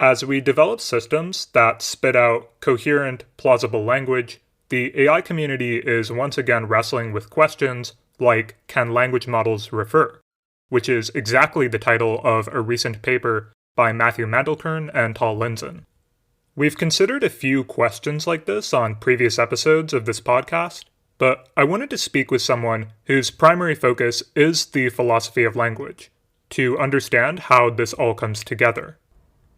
As we develop systems that spit out coherent, plausible language, the AI community is once again wrestling with questions like, can language models refer? Which is exactly the title of a recent paper by Matthew Mandelkern and Tal Linzen. We've considered a few questions like this on previous episodes of this podcast, but I wanted to speak with someone whose primary focus is the philosophy of language, to understand how this all comes together.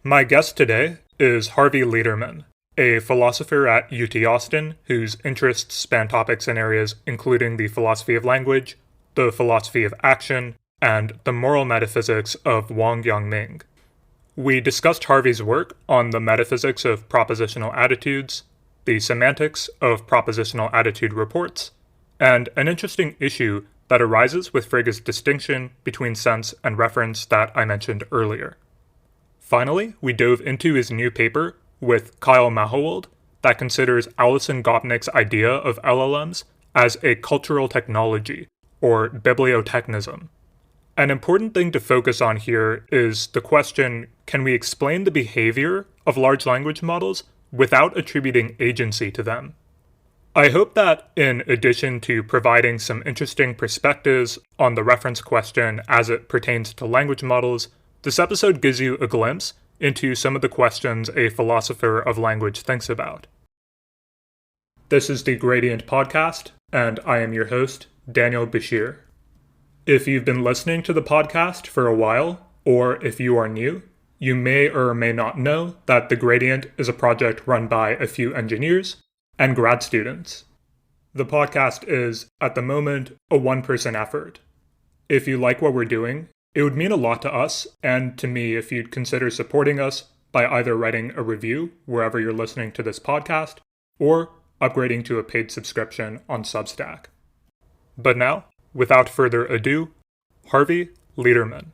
My guest today is Harvey Lederman, a philosopher at UT Austin whose interests span topics in areas including the philosophy of language, the philosophy of action, and the moral metaphysics of Wang Yangming. We discussed Harvey's work on the metaphysics of propositional attitudes, the semantics of propositional attitude reports, and an interesting issue that arises with Frege's distinction between sense and reference that I mentioned earlier. Finally, we dove into his new paper with Kyle Mahowold that considers Alison Gopnik's idea of LLMs as a cultural technology, or bibliotechnism. An important thing to focus on here is the question, can we explain the behavior of large language models without attributing agency to them? I hope that in addition to providing some interesting perspectives on the reference question as it pertains to language models, this episode gives you a glimpse into some of the questions a philosopher of language thinks about. This is the Gradient Podcast, and I am your host, Daniel Bashir. If you've been listening to the podcast for a while, or if you are new, you may or may not know that The Gradient is a project run by a few engineers and grad students. The podcast is, at the moment, a one-person effort. If you like what we're doing, it would mean a lot to us and to me if you'd consider supporting us by either writing a review wherever you're listening to this podcast or upgrading to a paid subscription on Substack. But now, without further ado, Harvey Lederman.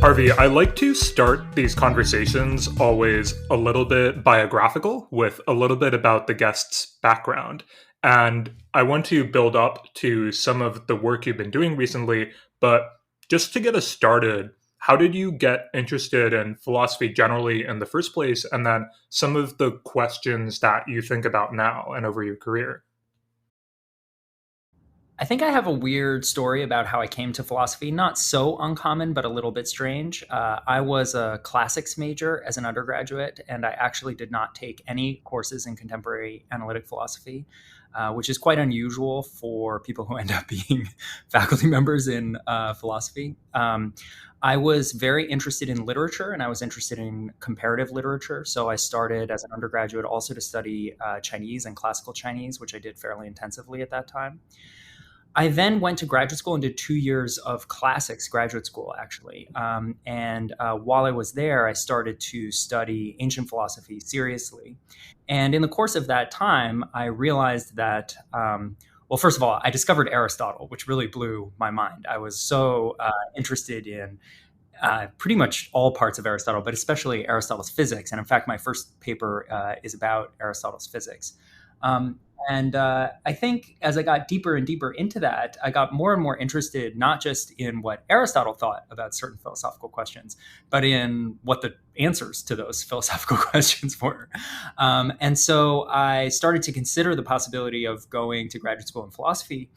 Harvey, I like to start these conversations always a little bit biographical with a little bit about the guest's background. And I want to build up to some of the work you've been doing recently, but just to get us started, how did you get interested in philosophy generally in the first place, and then some of the questions that you think about now and over your career? I think I have a weird story about how I came to philosophy, not so uncommon, but a little bit strange. I was a classics major as an undergraduate, and I actually did not take any courses in contemporary analytic philosophy, which is quite unusual for people who end up being faculty members in philosophy. I was very interested in literature, and I was interested in comparative literature. So I started as an undergraduate also to study Chinese and classical Chinese, which I did fairly intensively at that time. I then went to graduate school and did 2 years of classics graduate school, actually. While I was there, I started to study ancient philosophy seriously. And in the course of that time, I realized that, well, first of all, I discovered Aristotle, which really blew my mind. I was so interested in pretty much all parts of Aristotle, but especially Aristotle's physics. And in fact, my first paper is about Aristotle's physics. I think as I got deeper and deeper into that, I got more and more interested, not just in what Aristotle thought about certain philosophical questions, but in what the answers to those philosophical questions were. And so I started to consider the possibility of going to graduate school in philosophy,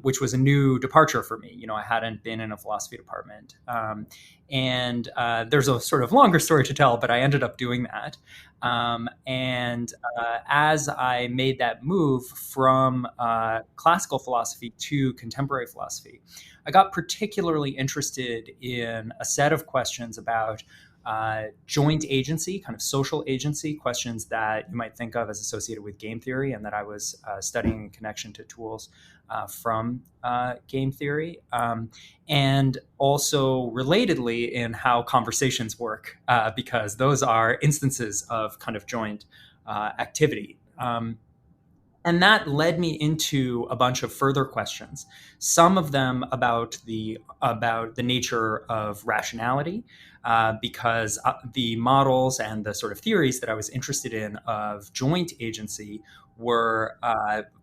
which was a new departure for me. You know, I hadn't been in a philosophy department. There's a sort of longer story to tell, but I ended up doing that. As I made that move from classical philosophy to contemporary philosophy, I got particularly interested in a set of questions about joint agency, kind of social agency, questions that you might think of as associated with game theory, and that I was studying in connection to tools from game theory. And also relatedly in how conversations work, because those are instances of kind of joint activity. And that led me into a bunch of further questions, some of them about the nature of rationality, because the models and the sort of theories that I was interested in of joint agency were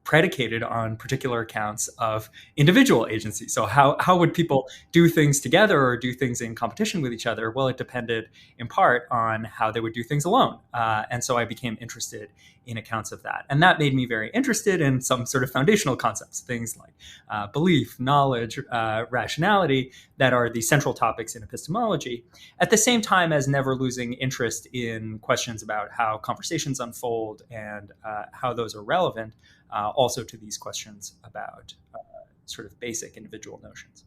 predicated on particular accounts of individual agency. So how would people do things together or do things in competition with each other? Well, it depended in part on how they would do things alone. And so I became interested in accounts of that. And that made me very interested in some sort of foundational concepts, things like belief, knowledge, rationality, that are the central topics in epistemology, at the same time as never losing interest in questions about how conversations unfold and how those are relevant also to these questions about sort of basic individual notions.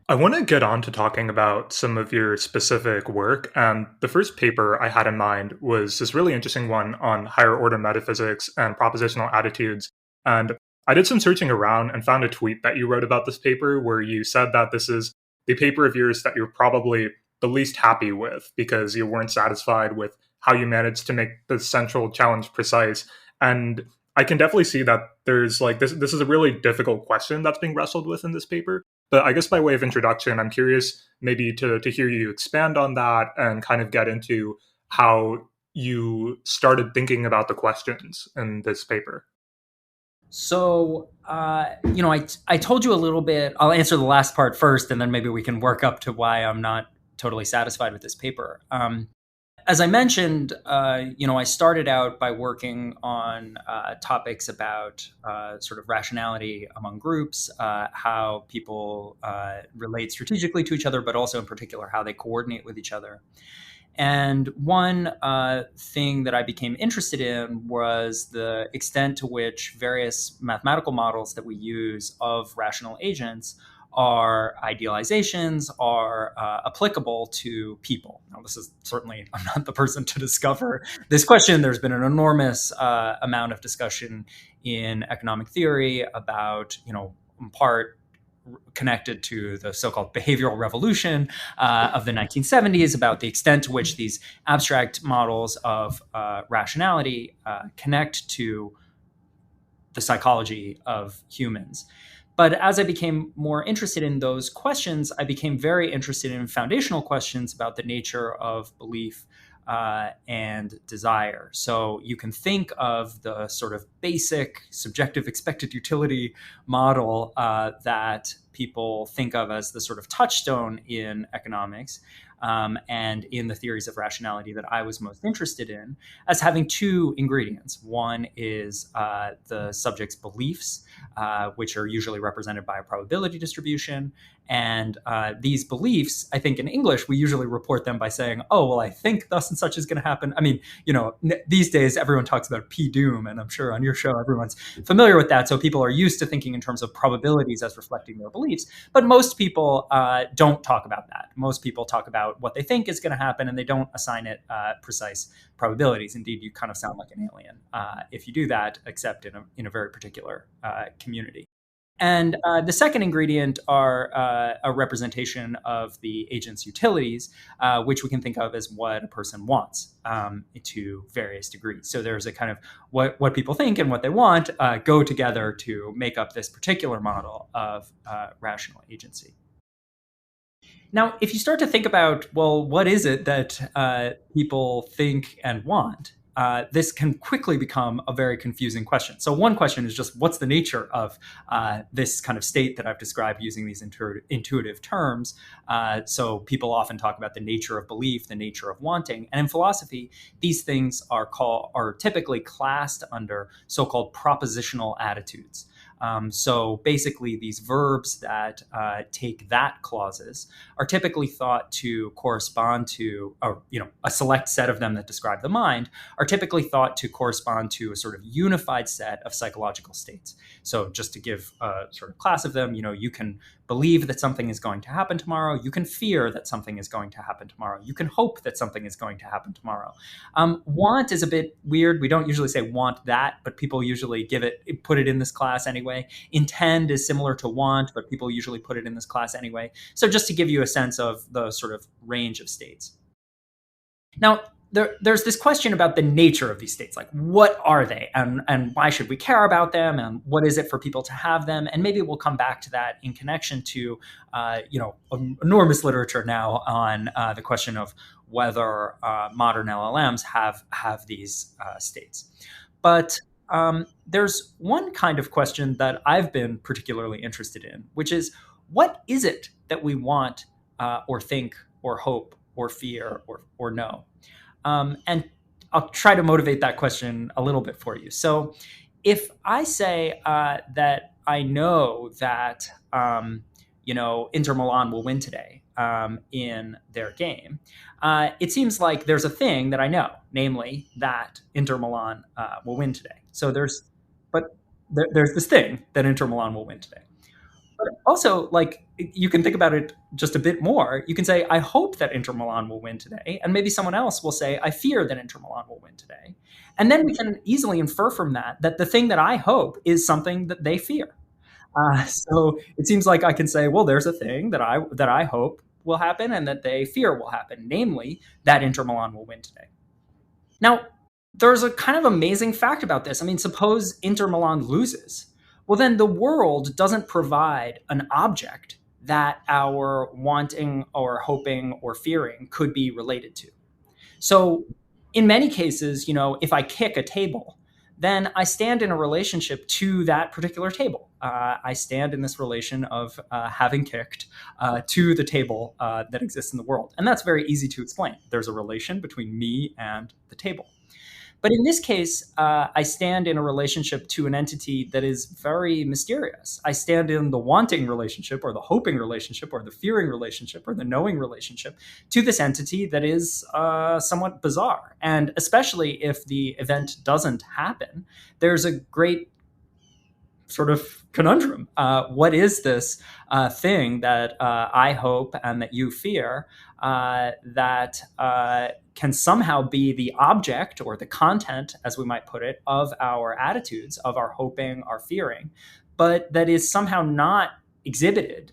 I want to get on to talking about some of your specific work. And the first paper I had in mind was this really interesting one on higher order metaphysics and propositional attitudes. And I did some searching around and found a tweet that you wrote about this paper where you said that this is the paper of yours that you're probably the least happy with because you weren't satisfied with how you managed to make the central challenge precise. And I can definitely see that there's like this is a really difficult question that's being wrestled with in this paper. But I guess by way of introduction, I'm curious maybe to hear you expand on that and kind of get into how you started thinking about the questions in this paper. So, I told you a little bit. I'll answer the last part first, and then maybe we can work up to why I'm not totally satisfied with this paper. As I mentioned, I started out by working on topics about sort of rationality among groups, how people relate strategically to each other, but also in particular how they coordinate with each other. And one thing that I became interested in was the extent to which various mathematical models that we use of rational agents are idealizations, are applicable to people. Now, this is certainly, I'm not the person to discover this question. There's been an enormous amount of discussion in economic theory about, in part, connected to the so-called behavioral revolution of the 1970s, about the extent to which these abstract models of rationality connect to the psychology of humans. But as I became more interested in those questions, I became very interested in foundational questions about the nature of belief and desire. So you can think of the sort of basic subjective expected utility model that people think of as the sort of touchstone in economics and in the theories of rationality that I was most interested in as having two ingredients. One is the subject's beliefs, which are usually represented by a probability distribution. And these beliefs, I think in English, we usually report them by saying, oh, well, I think thus and such is going to happen. I mean, these days, everyone talks about P-doom, and I'm sure on your show, everyone's familiar with that. So people are used to thinking in terms of probabilities as reflecting their beliefs. But most people don't talk about that. Most people talk about what they think is going to happen, and they don't assign it precise probabilities. Indeed, you kind of sound like an alien if you do that, except in a very particular community. And the second ingredient are a representation of the agent's utilities, which we can think of as what a person wants to various degrees. So there's a kind of what people think and what they want go together to make up this particular model of rational agency. Now, if you start to think about, well, what is it that people think and want? This can quickly become a very confusing question. So one question is just, what's the nature of this kind of state that I've described using these intuitive terms? So people often talk about the nature of belief, the nature of wanting. And in philosophy, these things are typically classed under so-called propositional attitudes. So basically, these verbs that take that clauses are typically thought to correspond to, a select set of them that describe the mind are typically thought to correspond to a sort of unified set of psychological states. So just to give a sort of class of them, you can believe that something is going to happen tomorrow. You can fear that something is going to happen tomorrow. You can hope that something is going to happen tomorrow. Want is a bit weird. We don't usually say want that, but people usually put it in this class anyway. Intend is similar to want, but people usually put it in this class anyway. So just to give you a sense of the sort of range of states. Now, there's this question about the nature of these states, like what are they and why should we care about them and what is it for people to have them? And maybe we'll come back to that in connection to, enormous literature now on the question of whether modern LLMs have these states. But there's one kind of question that I've been particularly interested in, which is, what is it that we want or think or hope or fear or know? And I'll try to motivate that question a little bit for you. So if I say that I know that, Inter Milan will win today in their game, it seems like there's a thing that I know, namely that Inter Milan will win today. So there's this thing that Inter Milan will win today. But also, like, you can think about it just a bit more. You can say, I hope that Inter Milan will win today. And maybe someone else will say, I fear that Inter Milan will win today. And then we can easily infer from that the thing that I hope is something that they fear. So it seems like I can say, well, there's a thing that I hope will happen and that they fear will happen, namely that Inter Milan will win today. Now, there's a kind of amazing fact about this. I mean, suppose Inter Milan loses. Well, then the world doesn't provide an object that our wanting or hoping or fearing could be related to. So in many cases, if I kick a table, then I stand in a relationship to that particular table. I stand in this relation of having kicked to the table that exists in the world. And that's very easy to explain. There's a relation between me and the table. But in this case, I stand in a relationship to an entity that is very mysterious. I stand in the wanting relationship or the hoping relationship or the fearing relationship or the knowing relationship to this entity that is somewhat bizarre. And especially if the event doesn't happen, there's a great sort of conundrum. What is this thing that I hope and that you fear that can somehow be the object or the content, as we might put it, of our attitudes, of our hoping, our fearing, but that is somehow not exhibited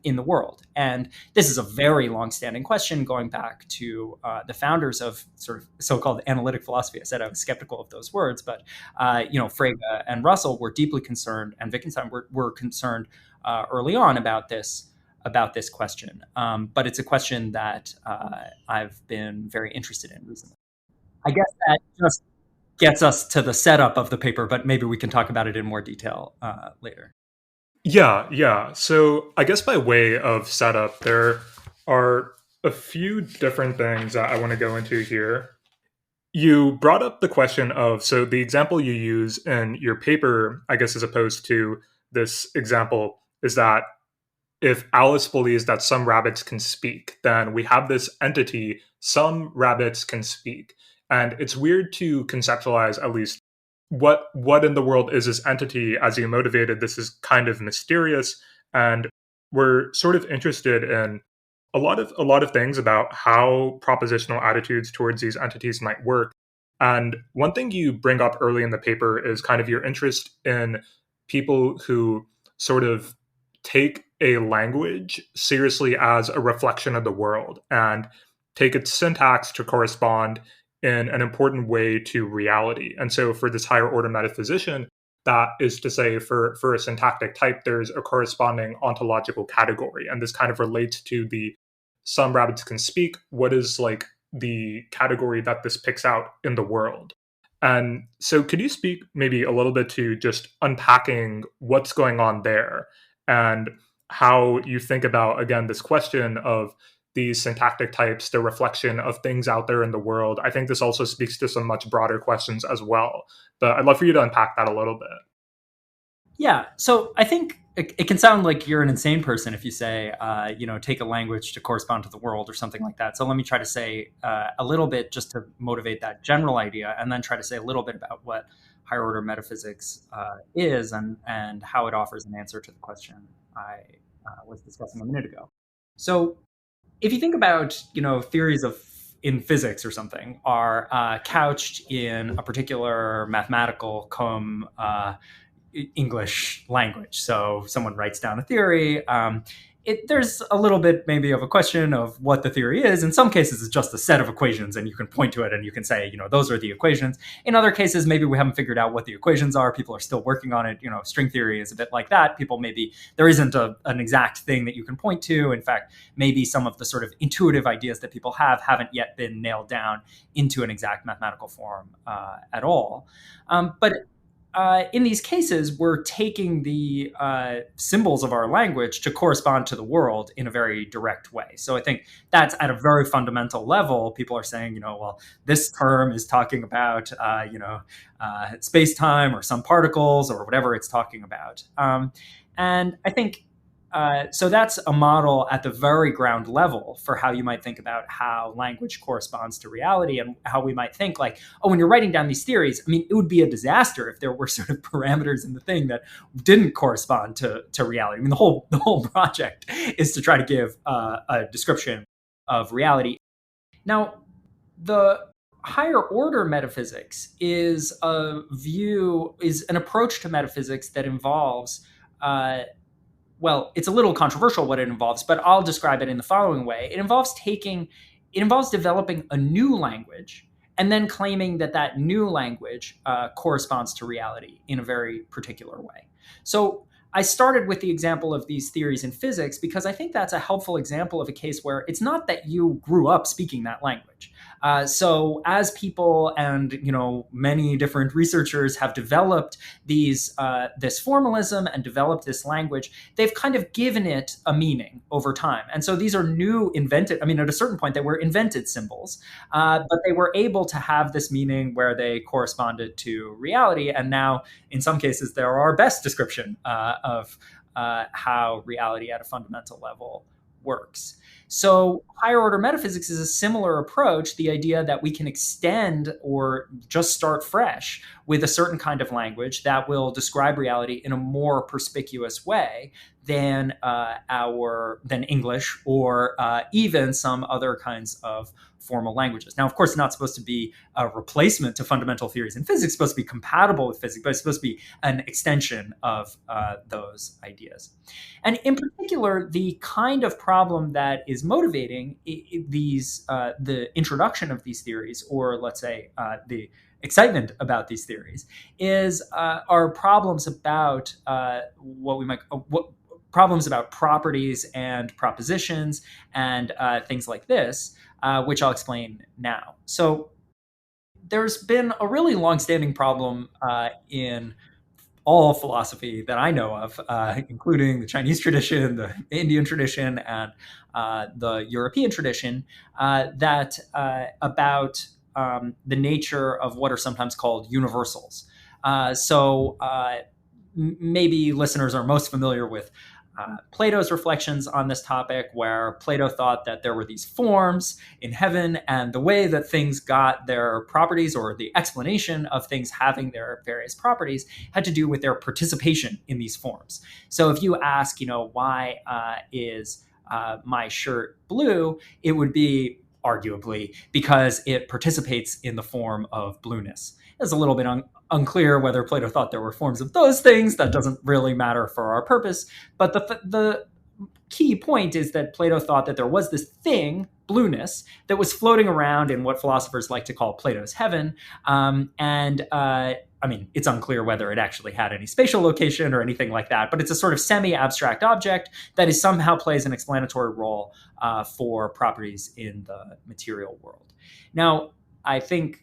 in the world? And this is a very long-standing question going back to the founders of sort of so-called analytic philosophy. I said I was skeptical of those words, but Frege and Russell were deeply concerned, and Wittgenstein were concerned early on about this question. But it's a question that I've been very interested in recently. I guess that just gets us to the setup of the paper, but maybe we can talk about it in more detail later. Yeah. So I guess by way of setup, there are a few different things that I want to go into here. You brought up the question of, so the example you use in your paper, I guess, as opposed to this example, is that if Alice believes that some rabbits can speak, then we have this entity, some rabbits can speak. And it's weird to conceptualize, at least, what in the world is this entity. As you motivated, this is kind of mysterious, and we're sort of interested in a lot of things about how propositional attitudes towards these entities might work. And one thing you bring up early in the paper is kind of your interest in people who sort of take a language seriously as a reflection of the world and take its syntax to correspond in an important way to reality. And so for this higher order metaphysician, that is to say, for a syntactic type, there's a corresponding ontological category. And this kind of relates to the some rabbits can speak. What is like the category that this picks out in the world? And so could you speak maybe a little bit to just unpacking what's going on there and how you think about, again, this question of these syntactic types, the reflection of things out there in the world? I think this also speaks to some much broader questions as well. But I'd love for you to unpack that a little bit. Yeah. So I think it can sound like you're an insane person if you say, take a language to correspond to the world or something like that. So let me try to say a little bit just to motivate that general idea, and then try to say a little bit about what higher order metaphysics is and how it offers an answer to the question I was discussing a minute ago. So if you think about, theories in physics or something are couched in a particular mathematical English language. So someone writes down a theory. There's a little bit maybe of a question of what the theory is. In some cases, it's just a set of equations, and you can point to it and you can say, those are the equations. In other cases, maybe we haven't figured out what the equations are. People are still working on it. String theory is a bit like that. There isn't an exact thing that you can point to. In fact, maybe some of the sort of intuitive ideas that people haven't yet been nailed down into an exact mathematical form at all. But in these cases, we're taking the symbols of our language to correspond to the world in a very direct way. So I think that's at a very fundamental level. People are saying, well, this term is talking about, space-time or some particles or whatever it's talking about. And I think so that's a model at the very ground level for how you might think about how language corresponds to reality, and how we might think like, oh, when you're writing down these theories, I mean, it would be a disaster if there were sort of parameters in the thing that didn't correspond to reality. I mean, the whole project is to try to give a description of reality. Now, the higher order metaphysics is an approach to metaphysics that involves well, it's a little controversial what it involves, but I'll describe it in the following way. It involves developing a new language and then claiming that new language corresponds to reality in a very particular way. So I started with the example of these theories in physics because I think that's a helpful example of a case where it's not that you grew up speaking that language. So as people and many different researchers have developed this formalism and developed this language, they've kind of given it a meaning over time. And so these are new invented, I mean, at a certain point they were invented symbols, but they were able to have this meaning where they corresponded to reality. And now in some cases they're our best description of how reality at a fundamental level works. So higher order metaphysics is a similar approach, the idea that we can extend or just start fresh with a certain kind of language that will describe reality in a more perspicuous way than English or even some other kinds of formal languages. Now, of course, it's not supposed to be a replacement to fundamental theories in physics. It's supposed to be compatible with physics, but it's supposed to be an extension of those ideas. And in particular, the kind of problem that is motivating the introduction of these theories, or let's say the excitement about these theories, are problems about problems about properties and propositions and things like this, which I'll explain now. So there's been a really longstanding problem in all philosophy that I know of, including the Chinese tradition, the Indian tradition, and the European tradition, that about the nature of what are sometimes called universals. Maybe listeners are most familiar with Plato's reflections on this topic, where Plato thought that there were these forms in heaven, and the way that things got their properties, or the explanation of things having their various properties, had to do with their participation in these forms. So if you ask, why is my shirt blue, it would be arguably because it participates in the form of blueness. It's a little bit unclear whether Plato thought there were forms of those things. That doesn't really matter for our purpose. But the key point is that Plato thought that there was this thing, blueness, that was floating around in what philosophers like to call Plato's heaven. I mean, it's unclear whether it actually had any spatial location or anything like that, but it's a sort of semi-abstract object that somehow plays an explanatory role for properties in the material world. Now, I think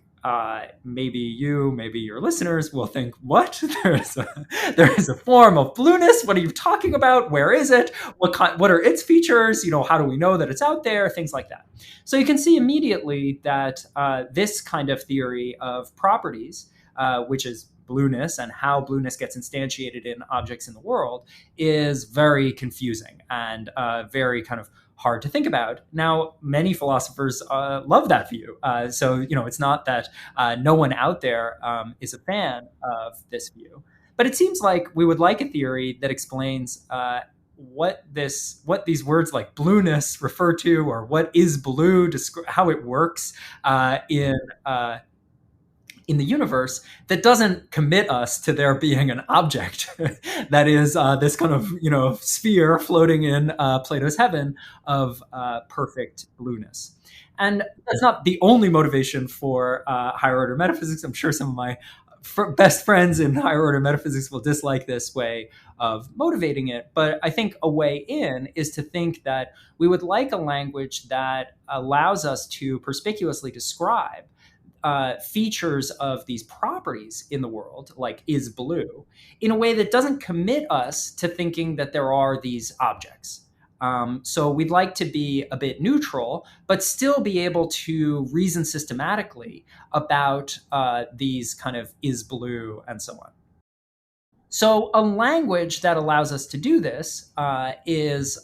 maybe your listeners will think, what? There is a form of blueness. What are you talking about? Where is it? What are its features? How do we know that it's out there? Things like that. So you can see immediately that this kind of theory of properties, which is blueness and how blueness gets instantiated in objects in the world, is very confusing and very kind of hard to think about. Now, many philosophers love that view. So, it's not that no one out there is a fan of this view. But it seems like we would like a theory that explains what these words like blueness refer to, or what is blue, how it works in the universe, that doesn't commit us to there being an object that is this kind of sphere floating in Plato's heaven of perfect blueness. And that's not the only motivation for higher order metaphysics. I'm sure some of my best friends in higher order metaphysics will dislike this way of motivating it. But I think a way in is to think that we would like a language that allows us to perspicuously describe features of these properties in the world, like is blue, in a way that doesn't commit us to thinking that there are these objects. So we'd like to be a bit neutral, but still be able to reason systematically about these kind of is blue and so on. So a language that allows us to do this is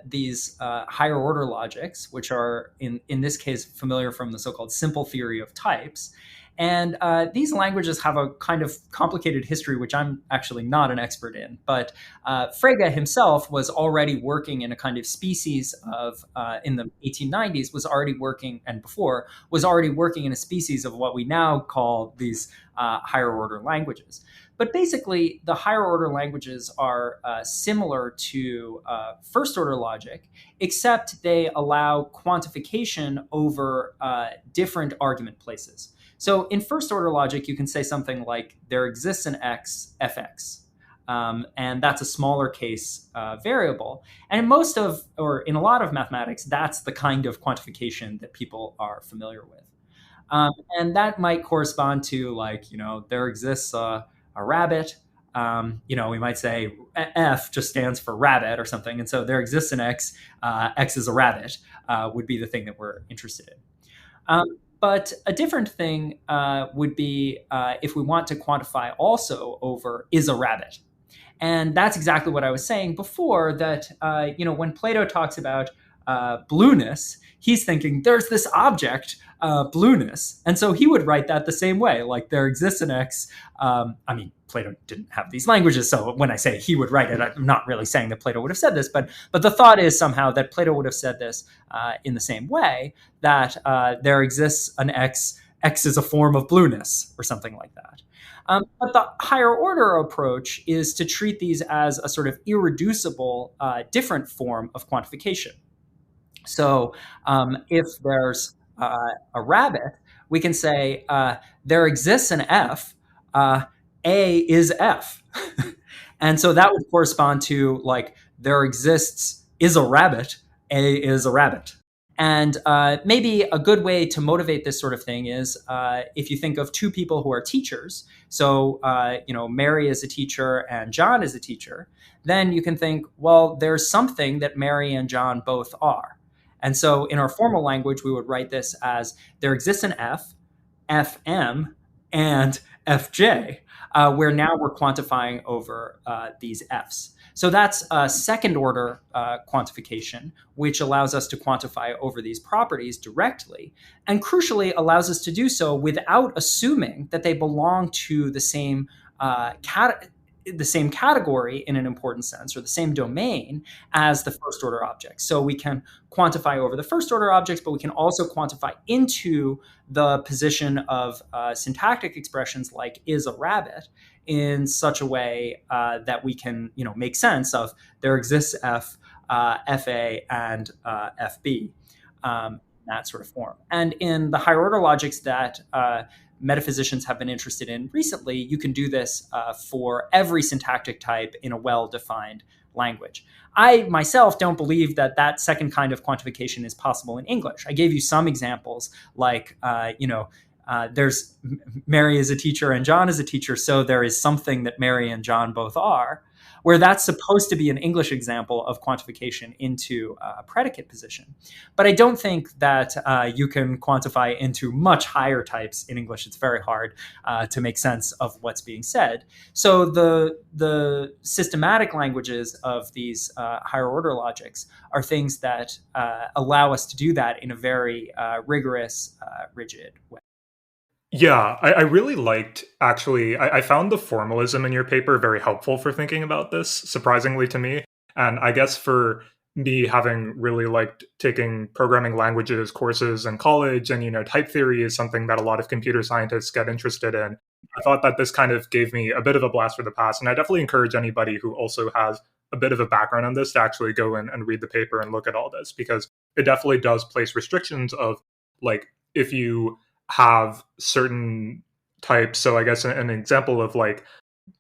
these higher order logics, which are in this case familiar from the so-called simple theory of types. And these languages have a kind of complicated history, which I'm actually not an expert in. But Frege himself was already working in a kind of species of, in the 1890s, was already working, and before, was already working in a species of what we now call these higher order languages. But basically, the higher order languages are similar to first order logic, except they allow quantification over different argument places. So in first order logic, you can say something like there exists an x, fx. And that's a smaller case variable. And in most of, or in a lot of mathematics, that's the kind of quantification that people are familiar with. And that might correspond to, like, there exists a rabbit. We might say F just stands for rabbit or something. And so there exists an X, X is a rabbit, would be the thing that we're interested in. But a different thing would be if we want to quantify also over is a rabbit. And that's exactly what I was saying before, that, when Plato talks about blueness, he's thinking there's this object, blueness. And so he would write that the same way, like there exists an X. Plato didn't have these languages, so when I say he would write it, I'm not really saying that Plato would have said this, but the thought is somehow that Plato would have said this in the same way, that there exists an X, X is a form of blueness, or something like that. But the higher order approach is to treat these as a sort of irreducible, different form of quantification. So if there's a rabbit, we can say there exists an F, A is F. And so that would correspond to, like, there exists is a rabbit, A is a rabbit. And maybe a good way to motivate this sort of thing is if you think of two people who are teachers, so Mary is a teacher and John is a teacher, then you can think, well, there's something that Mary and John both are. And so in our formal language, we would write this as there exists an F, Fm, and Fj, where now we're quantifying over these Fs. So that's a second order quantification, which allows us to quantify over these properties directly, and crucially allows us to do so without assuming that they belong to the same category in an important sense, or the same domain as the first order objects. So we can quantify over the first order objects, but we can also quantify into the position of syntactic expressions like is a rabbit in such a way that we can make sense of there exists F, Fa, and Fb, that sort of form. And in the higher order logics that metaphysicians have been interested in recently, you can do this for every syntactic type in a well-defined language. I myself don't believe that that second kind of quantification is possible in English. I gave you some examples, like, there's Mary is a teacher and John is a teacher, so there is something that Mary and John both are, where that's supposed to be an English example of quantification into a predicate position. But I don't think that you can quantify into much higher types in English. It's very hard to make sense of what's being said. So the systematic languages of these higher order logics are things that allow us to do that in a very rigorous, rigid way. Yeah, I really liked, actually, I found the formalism in your paper very helpful for thinking about this, surprisingly to me. And I guess for me, having really liked taking programming languages courses in college, and, type theory is something that a lot of computer scientists get interested in, I thought that this kind of gave me a bit of a blast for the past. And I definitely encourage anybody who also has a bit of a background on this to actually go in and read the paper and look at all this, because it definitely does place restrictions of, like, if you have certain types. So I guess an example of, like,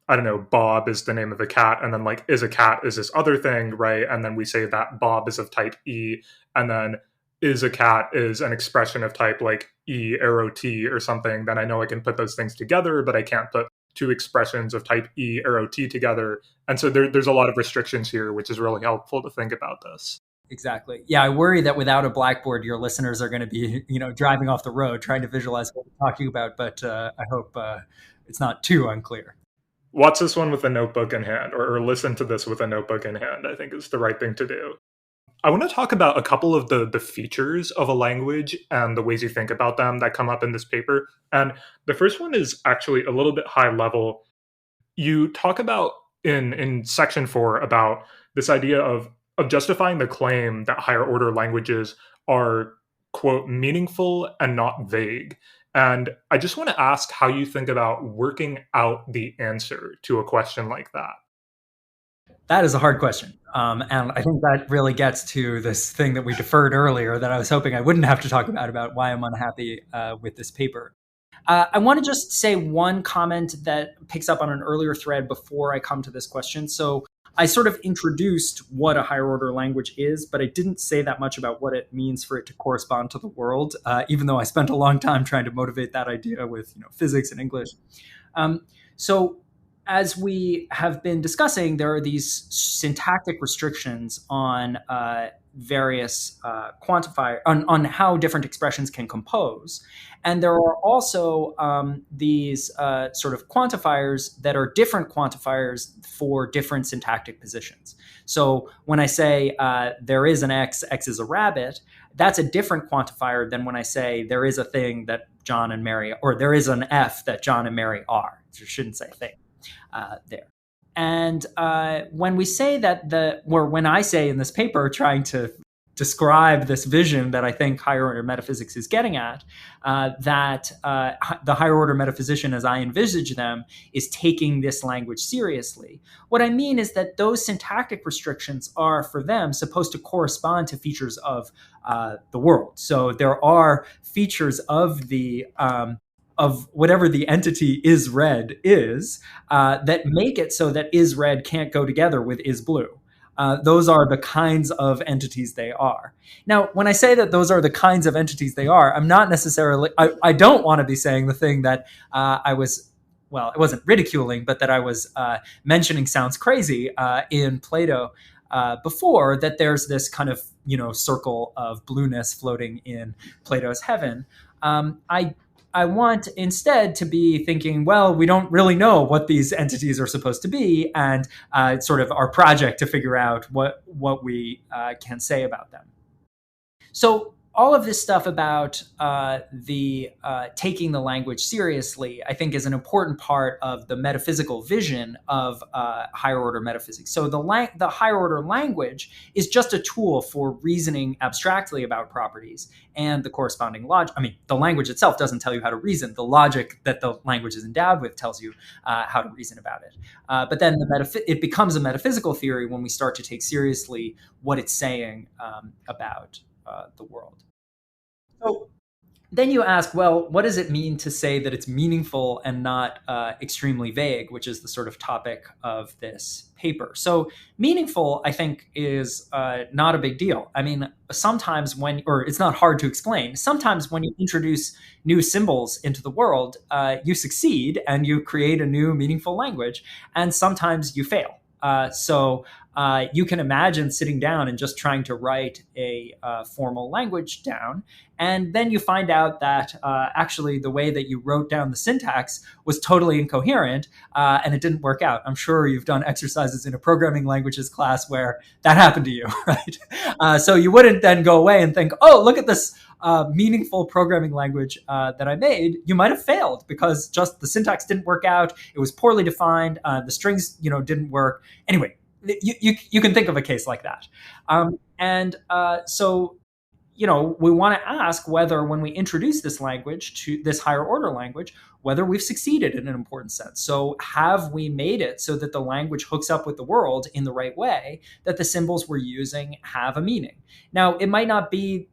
I don't know, Bob is the name of a cat, and then, like, is a cat is this other thing, right? And then we say that Bob is of type E, and then is a cat is an expression of type like E arrow T or something, then I know I can put those things together, but I can't put two expressions of type E arrow T together. And so there's a lot of restrictions here, which is really helpful to think about this. Exactly. Yeah, I worry that without a blackboard, your listeners are going to be, driving off the road trying to visualize what we're talking about. But I hope it's not too unclear. Watch this one with a notebook in hand, or listen to this with a notebook in hand, I think is the right thing to do. I want to talk about a couple of the features of a language and the ways you think about them that come up in this paper. And the first one is actually a little bit high level. You talk about in section 4 about this idea of justifying the claim that higher order languages are, quote, meaningful and not vague. And I just want to ask how you think about working out the answer to a question like that. That is a hard question. And I think that really gets to this thing that we deferred earlier that I was hoping I wouldn't have to talk about why I'm unhappy with this paper. I want to just say one comment that picks up on an earlier thread before I come to this question. So I sort of introduced what a higher order language is, but I didn't say that much about what it means for it to correspond to the world, even though I spent a long time trying to motivate that idea with physics and English. So as we have been discussing, there are these syntactic restrictions on various quantifier on how different expressions can compose. And there are also these sort of quantifiers that are different quantifiers for different syntactic positions. So when I say there is an X is a rabbit, that's a different quantifier than when I say there is a thing that John and Mary, or there is an F that John and Mary are. So I shouldn't say thing there. And when we say that when I say in this paper, trying to describe this vision that I think higher order metaphysics is getting at, that the higher order metaphysician, as I envisage them, is taking this language seriously. What I mean is that those syntactic restrictions are, for them, supposed to correspond to features of the world. So there are features of the of whatever the entity is red is that make it so that is red can't go together with is blue. Those are the kinds of entities they are. Now, when I say that those are the kinds of entities they are, I'm not necessarily, I don't want to be saying the thing that I wasn't ridiculing, but that I was mentioning sounds crazy in Plato before, that there's this kind of, circle of blueness floating in Plato's heaven. I want instead to be thinking, well, we don't really know what these entities are supposed to be, and sort of our project to figure out what we can say about them. So all of this stuff about the taking the language seriously, I think, is an important part of the metaphysical vision of higher order metaphysics. So the higher order language is just a tool for reasoning abstractly about properties and the corresponding logic. I mean, the language itself doesn't tell you how to reason. The logic that the language is endowed with tells you how to reason about it. But then it becomes a metaphysical theory when we start to take seriously what it's saying about the world. So then you ask, well, what does it mean to say that it's meaningful and not extremely vague, which is the sort of topic of this paper? So meaningful, I think, is not a big deal. I mean, sometimes it's not hard to explain. Sometimes when you introduce new symbols into the world, you succeed and you create a new meaningful language, and sometimes you fail. So you can imagine sitting down and just trying to write a formal language down, and then you find out that actually the way that you wrote down the syntax was totally incoherent, and it didn't work out. I'm sure you've done exercises in a programming languages class where that happened to you, right? So you wouldn't then go away and think, oh, look at this meaningful programming language that I made. You might have failed because just the syntax didn't work out. It was poorly defined. The strings, didn't work. Anyway, you can think of a case like that. So we want to ask whether when we introduce this language to this higher order language, whether we've succeeded in an important sense. So have we made it so that the language hooks up with the world in the right way, that the symbols we're using have a meaning? Now, it might not be,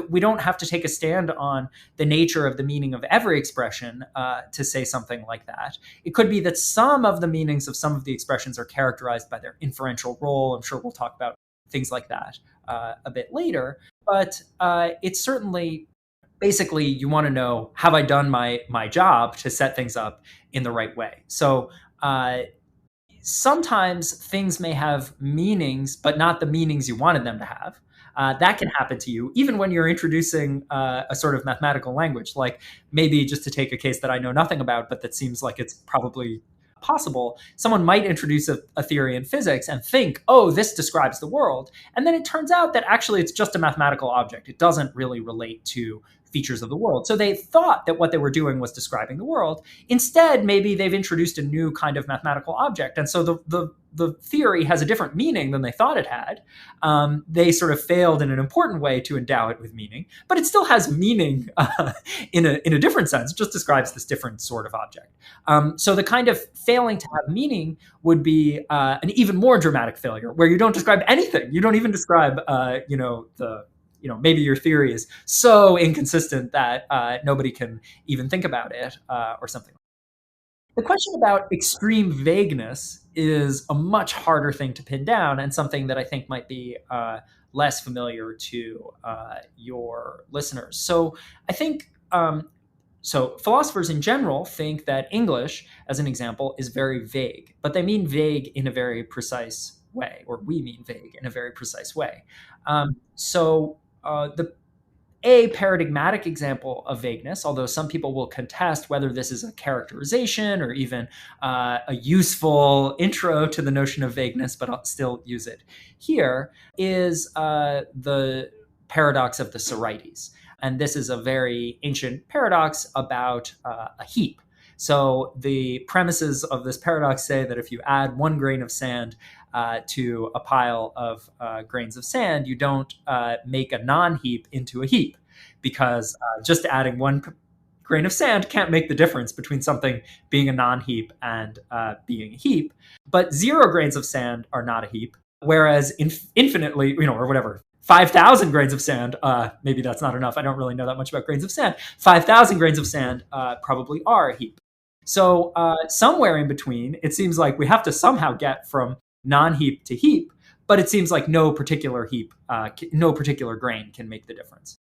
we don't have to take a stand on the nature of the meaning of every expression to say something like that. It could be that some of the meanings of some of the expressions are characterized by their inferential role. I'm sure we'll talk about things like that a bit later. but it's certainly, basically, you want to know, have I done my job to set things up in the right way? So sometimes things may have meanings, but not the meanings you wanted them to have. That can happen to you, even when you're introducing a sort of mathematical language. Like, maybe, just to take a case that I know nothing about, but that seems like it's probably possible, someone might introduce a theory in physics and think, oh, this describes the world. And then it turns out that actually it's just a mathematical object. It doesn't really relate to features of the world. So they thought that what they were doing was describing the world. Instead, maybe they've introduced a new kind of mathematical object. And so the theory has a different meaning than they thought it had. They sort of failed in an important way to endow it with meaning, but it still has meaning in a different sense. It just describes this different sort of object. So the kind of failing to have meaning would be an even more dramatic failure, where you don't describe anything. You don't even describe, maybe your theory is so inconsistent that nobody can even think about it, or something. The question about extreme vagueness is a much harder thing to pin down, and something that I think might be less familiar to your listeners. So I think, philosophers in general think that English, as an example, is very vague, but they mean vague in a very precise way, or we mean vague in a very precise way. A paradigmatic example of vagueness, although some people will contest whether this is a characterization or even a useful intro to the notion of vagueness, but I'll still use it here, is the paradox of the Sorites. And this is a very ancient paradox about a heap. So the premises of this paradox say that if you add one grain of sand to a pile of grains of sand, you don't make a non-heap into a heap, because just adding one grain of sand can't make the difference between something being a non-heap and being a heap. But 0 grains of sand are not a heap, whereas infinitely, or whatever, 5,000 grains of sand, maybe that's not enough. I don't really know that much about grains of sand. 5,000 grains of sand probably are a heap. So somewhere in between, it seems like we have to somehow get from non-heap to heap, but it seems like no particular heap, no particular grain can make the difference.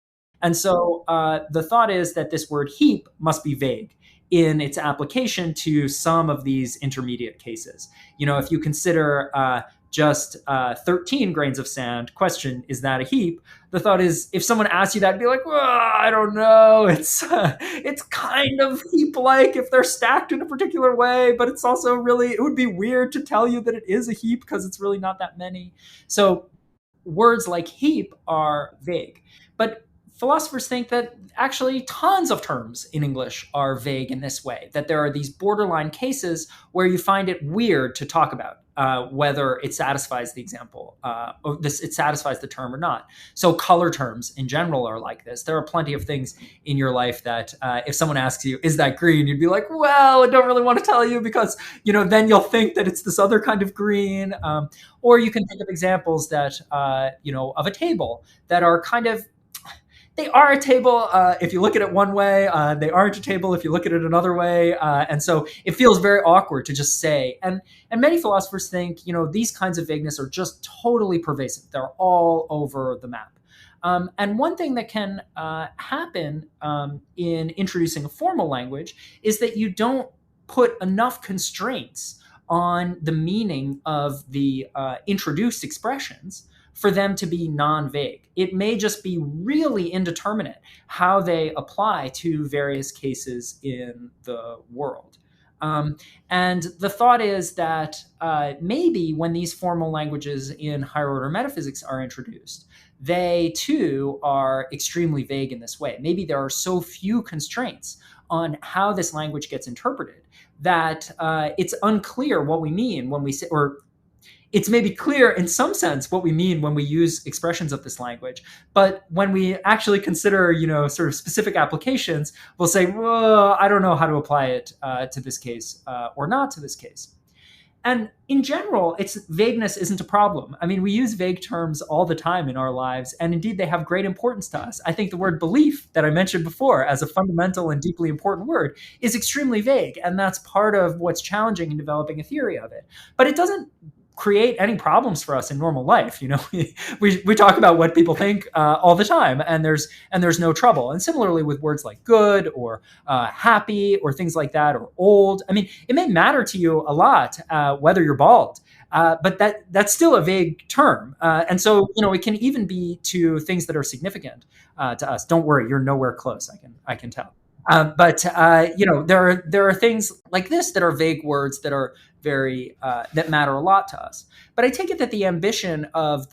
And so the thought is that this word heap must be vague in its application to some of these intermediate cases. If you consider just 13 grains of sand, question, is that a heap? The thought is, if someone asks you that, be like, well, I don't know. It's kind of heap-like if they're stacked in a particular way, but it's also really, it would be weird to tell you that it is a heap because it's really not that many. So words like heap are vague. But philosophers think that actually tons of terms in English are vague in this way, that there are these borderline cases where you find it weird to talk about whether it satisfies the example, it satisfies the term or not. So color terms in general are like this. There are plenty of things in your life that if someone asks you, is that green? You'd be like, well, I don't really want to tell you because, then you'll think that it's this other kind of green. Or you can think of examples that, of a table that are kind of, they are a table if you look at it one way. They aren't a table if you look at it another way. And so it feels very awkward to just say. And many philosophers think, these kinds of vagueness are just totally pervasive. They're all over the map. And one thing that can happen in introducing a formal language is that you don't put enough constraints on the meaning of the introduced expressions for them to be non-vague. It may just be really indeterminate how they apply to various cases in the world. And the thought is that maybe when these formal languages in higher order metaphysics are introduced, they too are extremely vague in this way. Maybe there are so few constraints on how this language gets interpreted that it's unclear what we mean when we say, or it's maybe clear in some sense what we mean when we use expressions of this language. But when we actually consider, sort of specific applications, we'll say, well, I don't know how to apply it to this case or not to this case. And in general, vagueness isn't a problem. I mean, we use vague terms all the time in our lives, and indeed they have great importance to us. I think the word belief that I mentioned before as a fundamental and deeply important word is extremely vague, and that's part of what's challenging in developing a theory of it. But it doesn't create any problems for us in normal life. We talk about what people think all the time, and there's no trouble. And similarly with words like good or happy or things like that, or old. I mean, it may matter to you a lot whether you're bald, but that's still a vague term. And so, it can even be to things that are significant to us. Don't worry, you're nowhere close. I can tell. But there are things like this that are vague words that are very that matter a lot to us. But I take it that the ambition of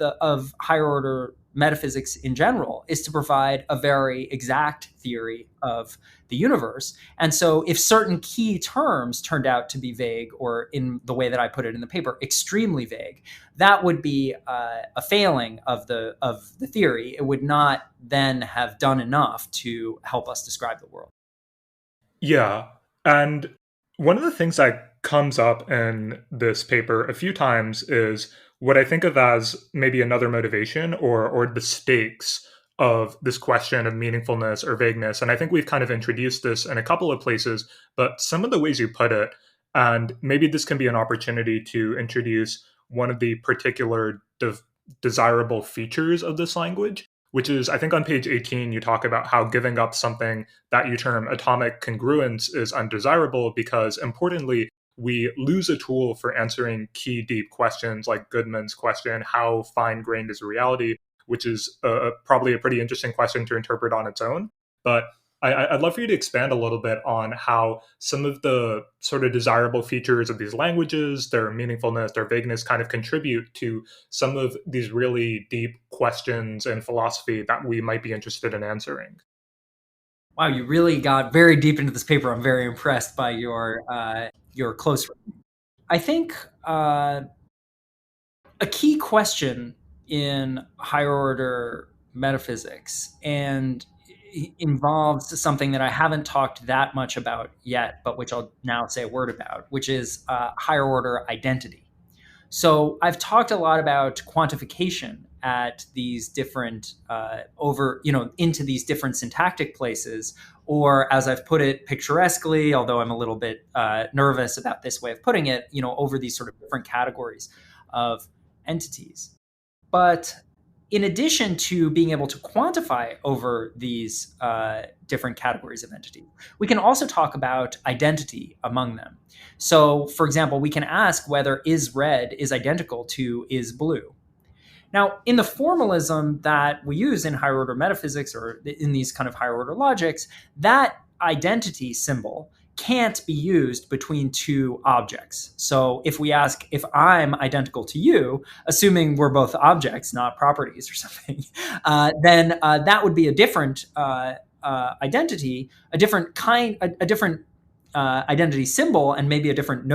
higher order metaphysics in general is to provide a very exact theory of the universe. And so if certain key terms turned out to be vague, or in the way that I put it in the paper, extremely vague, that would be a failing of the theory. It would not then have done enough to help us describe the world. Yeah. And one of the things that comes up in this paper a few times is what I think of as maybe another motivation or the stakes of this question of meaningfulness or vagueness. And I think we've kind of introduced this in a couple of places, but some of the ways you put it, and maybe this can be an opportunity to introduce one of the particular desirable features of this language, which is, I think on page 18, you talk about how giving up something that you term atomic congruence is undesirable because, importantly, we lose a tool for answering key deep questions like Goodman's question, how fine-grained is reality, which is probably a pretty interesting question to interpret on its own. But I'd love for you to expand a little bit on how some of the sort of desirable features of these languages, their meaningfulness, their vagueness, kind of contribute to some of these really deep questions in philosophy that we might be interested in answering. Wow, you really got very deep into this paper. I'm very impressed by your close reading. I think a key question in higher order metaphysics and involves something that I haven't talked that much about yet, but which I'll now say a word about, which is higher order identity. So I've talked a lot about quantification at these different into these different syntactic places, or as I've put it picturesquely, although I'm a little bit nervous about this way of putting it, over these sort of different categories of entities. But in addition to being able to quantify over these different categories of entity, we can also talk about identity among them. So, for example, we can ask whether is red is identical to is blue. Now, in the formalism that we use in higher order metaphysics or in these kind of higher order logics, that identity symbol can't be used between two objects. So if we ask if I'm identical to you, assuming we're both objects, not properties or something, then that would be a different identity, a different kind, a different identity symbol, and maybe a different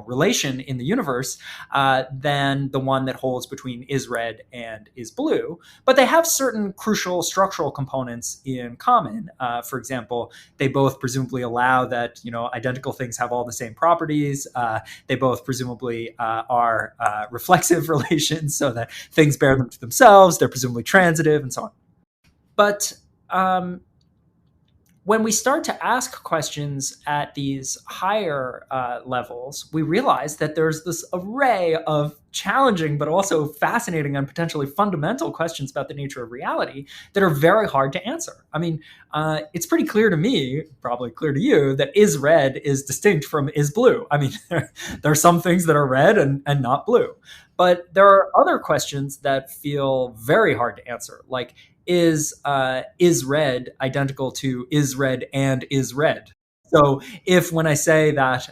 relation in the universe than the one that holds between is red and is blue. But they have certain crucial structural components in common. For example, they both presumably allow that identical things have all the same properties. They both presumably are reflexive relations, so that things bear them to themselves. They're presumably transitive, and so on. But when we start to ask questions at these higher levels, we realize that there's this array of challenging but also fascinating and potentially fundamental questions about the nature of reality that are very hard to answer. I mean, it's pretty clear to me, probably clear to you, that is red is distinct from is blue. I mean, there are some things that are red and not blue. But there are other questions that feel very hard to answer, like, is red identical to is red and is red? So if when I say that,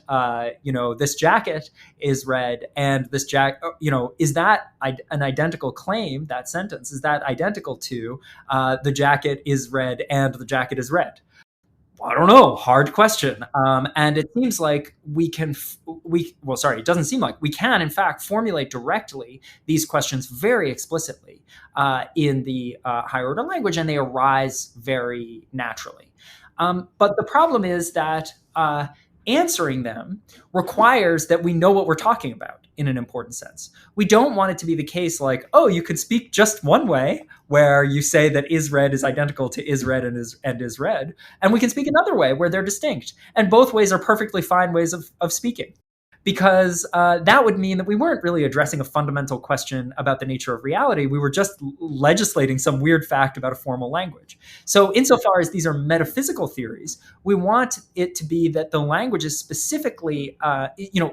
this jacket is red and this jacket, is that an identical claim, that sentence? Is that identical to the jacket is red and the jacket is red? I don't know. Hard question. And it seems like it doesn't seem like we can, in fact, formulate directly these questions very explicitly in the higher order language, and they arise very naturally. But the problem is that answering them requires that we know what we're talking about in an important sense. We don't want it to be the case like, oh, you could speak just one way, where you say that is red is identical to is red and is red. And we can speak another way where they're distinct. And both ways are perfectly fine ways of speaking. because that would mean that we weren't really addressing a fundamental question about the nature of reality. We were just legislating some weird fact about a formal language. So insofar as these are metaphysical theories, we want it to be that the language is specifically,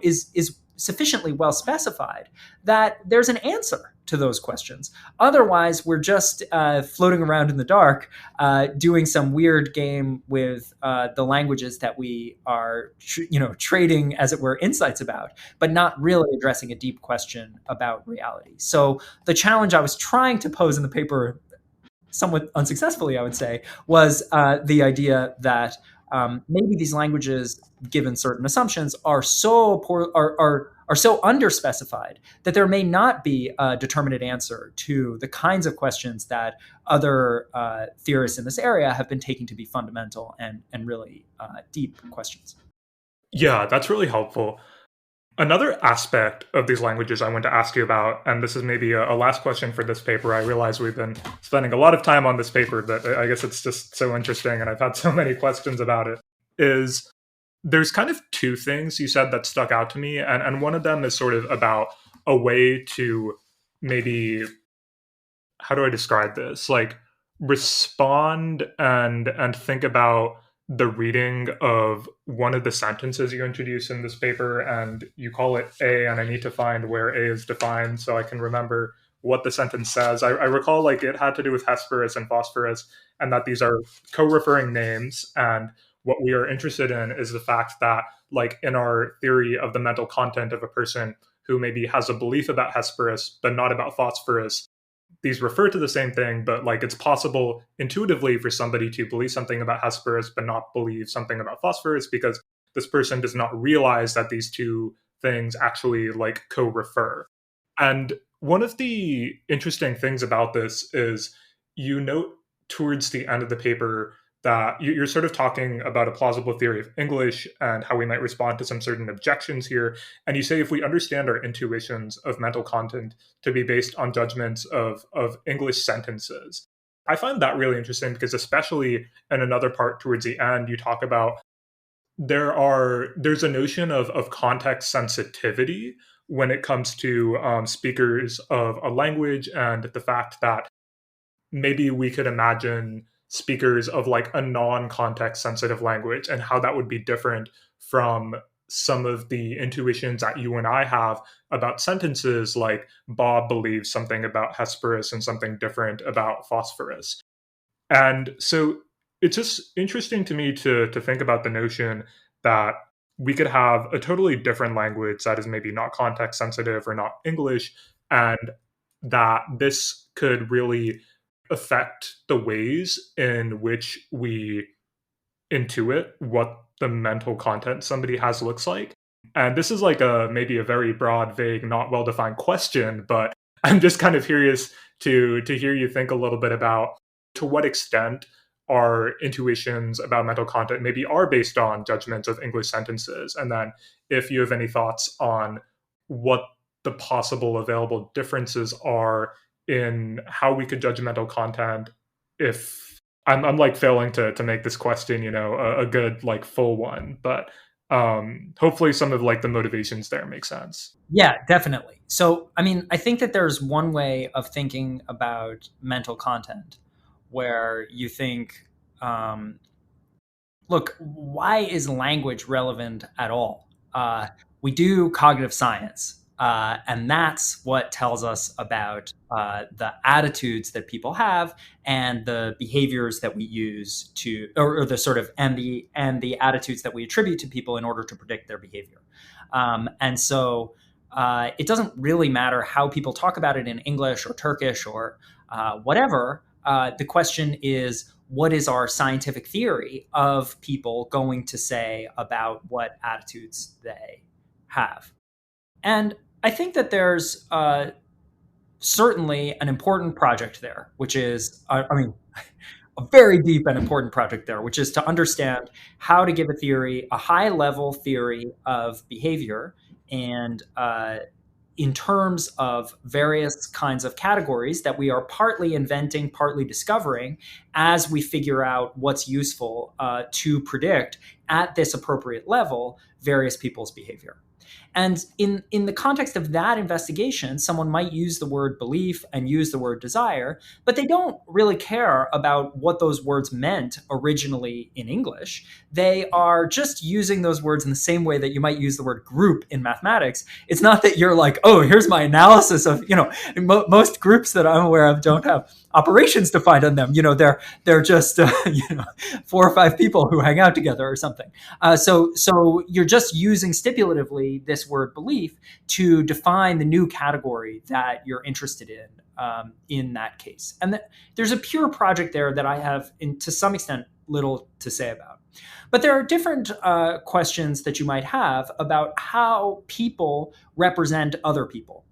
is sufficiently well specified that there's an answer to those questions. Otherwise, we're just floating around in the dark, doing some weird game with the languages that we are, trading, as it were, insights about, but not really addressing a deep question about reality. So the challenge I was trying to pose in the paper, somewhat unsuccessfully, I would say, was the idea that maybe these languages, given certain assumptions, are so poor, are so underspecified that there may not be a determinate answer to the kinds of questions that other theorists in this area have been taking to be fundamental and really deep questions. Yeah, that's really helpful. Another aspect of these languages I want to ask you about, and this is maybe a last question for this paper. I realize we've been spending a lot of time on this paper, but I guess it's just so interesting, and I've had so many questions about it, is there's kind of two things you said that stuck out to me, and one of them is sort of about a way to maybe, how do I describe this? Like, respond and think about the reading of one of the sentences you introduce in this paper, and you call it A, and I need to find where A is defined so I can remember what the sentence says. I recall like it had to do with Hesperus and Phosphorus, and that these are co-referring names, and what we are interested in is the fact that, like, in our theory of the mental content of a person who maybe has a belief about Hesperus but not about Phosphorus, these refer to the same thing, but like it's possible intuitively for somebody to believe something about Hesperus but not believe something about Phosphorus because this person does not realize that these two things actually like co-refer. And one of the interesting things about this is you note towards the end of the paper that you're sort of talking about a plausible theory of English and how we might respond to some certain objections here. And you say if we understand our intuitions of mental content to be based on judgments of English sentences. I find that really interesting because especially in another part towards the end, you talk about there's a notion of context sensitivity when it comes to speakers of a language, and the fact that maybe we could imagine speakers of like a non-context sensitive language and how that would be different from some of the intuitions that you and I have about sentences, like Bob believes something about Hesperus and something different about Phosphorus. And so it's just interesting to me to think about the notion that we could have a totally different language that is maybe not context sensitive or not English, and that this could really affect the ways in which we intuit what the mental content somebody has looks like. And this is like maybe a very broad, vague, not well-defined question, but I'm just kind of curious to hear you think a little bit about to what extent our intuitions about mental content maybe are based on judgments of English sentences. And then if you have any thoughts on what the possible available differences are in how we could judge mental content, if I'm like failing to make this question, a good like full one, but hopefully some of like the motivations there make sense. Yeah, definitely. So, I mean, I think that there's one way of thinking about mental content where you think, look, why is language relevant at all? We do cognitive science. And that's what tells us about the attitudes that people have and the behaviors that we use to, or the sort of, and the attitudes that we attribute to people in order to predict their behavior. And so it doesn't really matter how people talk about it in English or Turkish or whatever. The question is, what is our scientific theory of people going to say about what attitudes they have? And I think that there's certainly an important project there, which is, a very deep and important project there, which is to understand how to give a theory, a high-level theory of behavior, and in terms of various kinds of categories that we are partly inventing, partly discovering, as we figure out what's useful to predict at this appropriate level various people's behavior. And in the context of that investigation, someone might use the word belief and use the word desire, but they don't really care about what those words meant originally in English. They are just using those words in the same way that you might use the word group in mathematics. It's not that you're like, oh, here's my analysis of, most groups that I'm aware of don't have operations defined on them. They're just 4 or 5 people who hang out together or something. So you're just using stipulatively this word belief to define the new category that you're interested in that case. And there's a pure project there that I have, to some extent, little to say about. But there are different questions that you might have about how people represent other people.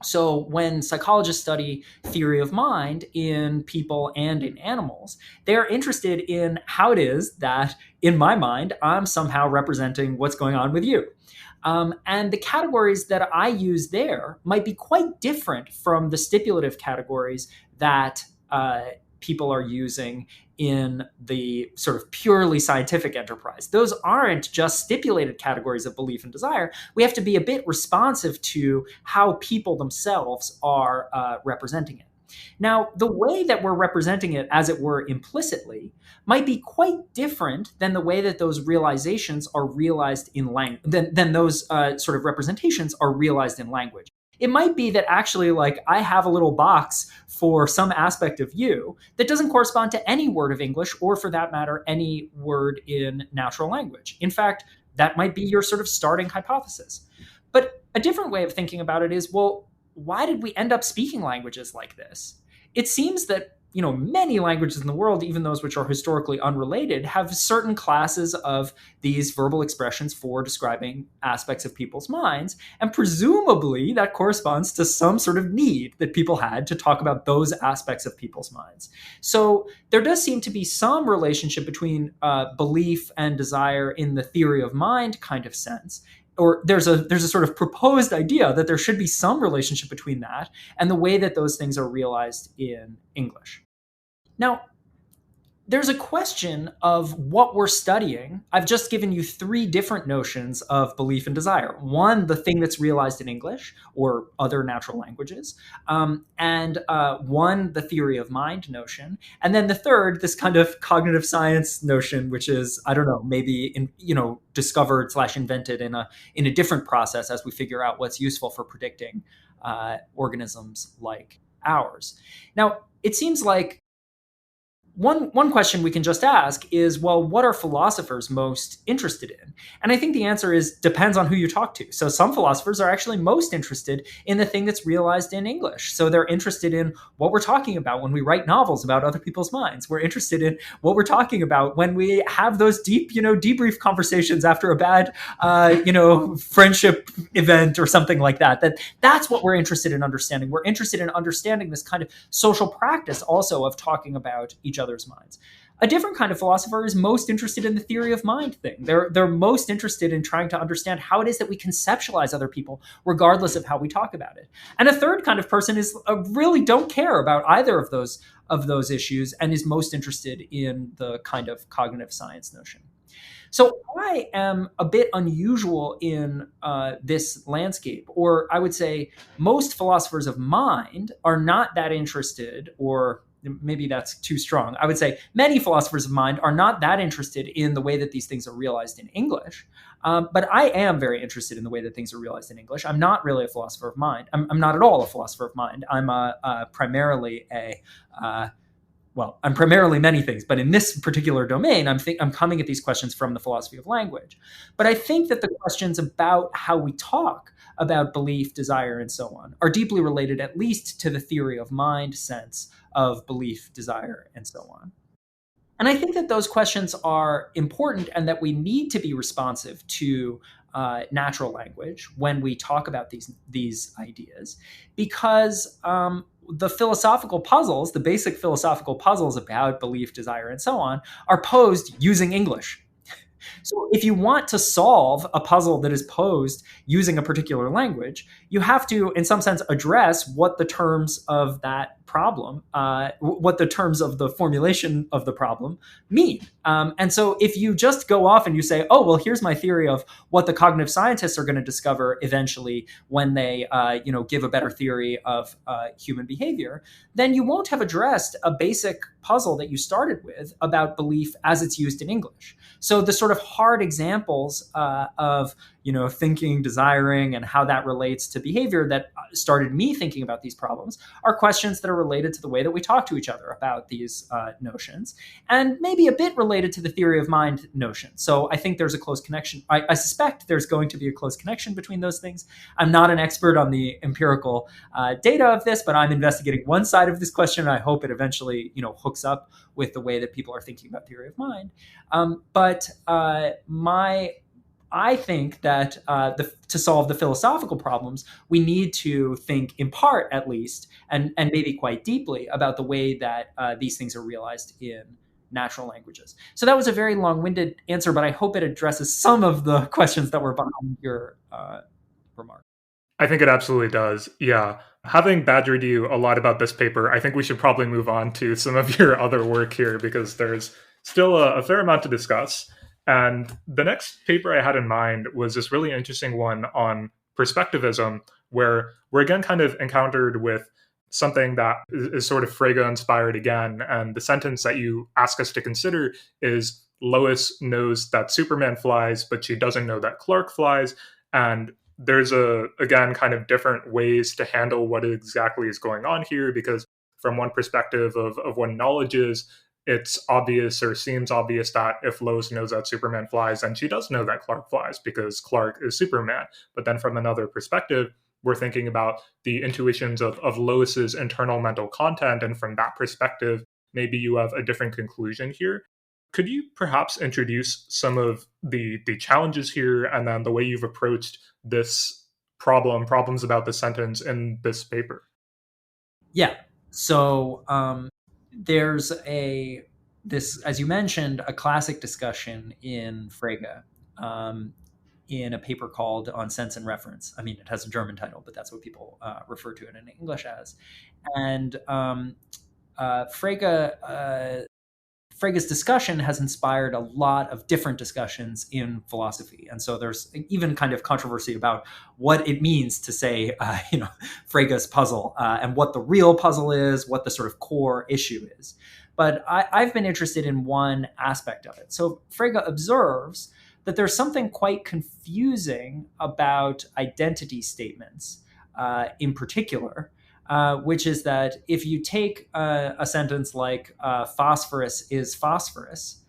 So when psychologists study theory of mind in people and in animals, they're interested in how it is that, in my mind, I'm somehow representing what's going on with you. And the categories that I use there might be quite different from the stipulative categories that people are using in the sort of purely scientific enterprise. Those aren't just stipulated categories of belief and desire. We have to be a bit responsive to how people themselves are representing it. Now, the way that we're representing it, as it were, implicitly, might be quite different than the way that those realizations are realized in language, than those sort of representations are realized in language. It might be that actually, like, I have a little box for some aspect of you that doesn't correspond to any word of English, or for that matter, any word in natural language. In fact, that might be your sort of starting hypothesis. But a different way of thinking about it is, well, why did we end up speaking languages like this? It seems that many languages in the world, even those which are historically unrelated, have certain classes of these verbal expressions for describing aspects of people's minds. And presumably that corresponds to some sort of need that people had to talk about those aspects of people's minds. So there does seem to be some relationship between belief and desire in the theory of mind kind of sense. Or there's a sort of proposed idea that there should be some relationship between that and the way that those things are realized in English. Now, there's a question of what we're studying. I've just given you 3 different notions of belief and desire. One, the thing that's realized in English or other natural languages, and one, the theory of mind notion, and then the third, this kind of cognitive science notion, which is, I don't know, maybe discovered / invented in a different process as we figure out what's useful for predicting organisms like ours. Now, it seems like one question we can just ask is, well, what are philosophers most interested in? And I think the answer is depends on who you talk to. So some philosophers are actually most interested in the thing that's realized in English. So they're interested in what we're talking about when we write novels about other people's minds. We're interested in what we're talking about when we have those deep, debrief conversations after a bad, friendship event or something like that. That's what we're interested in understanding. We're interested in understanding this kind of social practice also of talking about each other's minds. A different kind of philosopher is most interested in the theory of mind thing. They're most interested in trying to understand how it is that we conceptualize other people, regardless of how we talk about it. And a third kind of person is really don't care about either of those issues and is most interested in the kind of cognitive science notion. So I am a bit unusual in this landscape, or I would say most philosophers of mind are not that interested, or maybe that's too strong. I would say many philosophers of mind are not that interested in the way that these things are realized in English. But I am very interested in the way that things are realized in English. I'm not really a philosopher of mind. I'm not at all a philosopher of mind. I'm primarily I'm primarily many things, but in this particular domain, I'm coming at these questions from the philosophy of language. But I think that the questions about how we talk about belief, desire, and so on are deeply related, at least to the theory of mind sense of belief, desire, and so on. And I think that those questions are important and that we need to be responsive to natural language when we talk about these ideas, because the philosophical puzzles, the basic philosophical puzzles about belief, desire, and so on, are posed using English. So if you want to solve a puzzle that is posed using a particular language, you have to, in some sense, address what the terms of that problem, what the terms of the formulation of the problem mean. And so if you just go off and you say, oh, well, here's my theory of what the cognitive scientists are going to discover eventually when they give a better theory of human behavior, then you won't have addressed a basic puzzle that you started with about belief as it's used in English. So the sort of hard examples of thinking, desiring, and how that relates to behavior that started me thinking about these problems are questions that are related to the way that we talk to each other about these notions, and maybe a bit related to the theory of mind notion. So I think there's a close connection. I suspect there's going to be a close connection between those things. I'm not an expert on the empirical data of this, but I'm investigating one side of this question, and I hope it eventually hooks up with the way that people are thinking about theory of mind. I think that to solve the philosophical problems, we need to think in part, at least, and maybe quite deeply about the way that these things are realized in natural languages. So that was a very long-winded answer, but I hope it addresses some of the questions that were behind your remark. I think it absolutely does. Yeah. Having badgered you a lot about this paper, I think we should probably move on to some of your other work here, because there's still a fair amount to discuss. And the next paper I had in mind was this really interesting one on perspectivism, where we're again kind of encountered with something that is sort of Frege inspired again. And the sentence that you ask us to consider is, Lois knows that Superman flies, but she doesn't know that Clark flies. And there's again, kind of different ways to handle what exactly is going on here, because from one perspective of what knowledge is, it's obvious or seems obvious that if Lois knows that Superman flies, then she does know that Clark flies because Clark is Superman. But then from another perspective, we're thinking about the intuitions of Lois's internal mental content. And from that perspective, maybe you have a different conclusion here. Could you perhaps introduce some of the challenges here, and then the way you've approached this problems about the sentence in this paper? Yeah. So there's this, as you mentioned, a classic discussion in Frege in a paper called On Sense and Reference. I mean, it has a German title, but that's what people refer to it in English as. And Frege's discussion has inspired a lot of different discussions in philosophy. And so there's even kind of controversy about what it means to say, Frege's puzzle and what the real puzzle is, what the sort of core issue is. But I've been interested in one aspect of it. So Frege observes that there's something quite confusing about identity statements in particular, which is that if you take a sentence like phosphorus is phosphorus,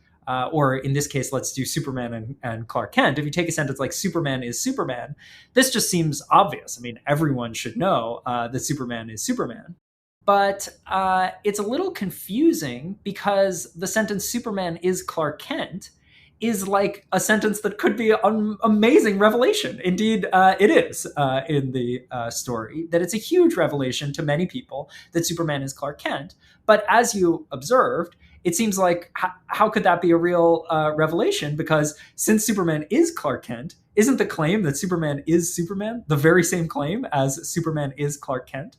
or in this case, let's do Superman and Clark Kent. If you take a sentence like Superman is Superman, this just seems obvious. I mean, everyone should know that Superman is Superman. But it's a little confusing because the sentence Superman is Clark Kent is like a sentence that could be an amazing revelation. Indeed, it is in the story, that it's a huge revelation to many people that Superman is Clark Kent. But as you observed, it seems like, how could that be a real revelation? Because since Superman is Clark Kent, isn't the claim that Superman is Superman the very same claim as Superman is Clark Kent?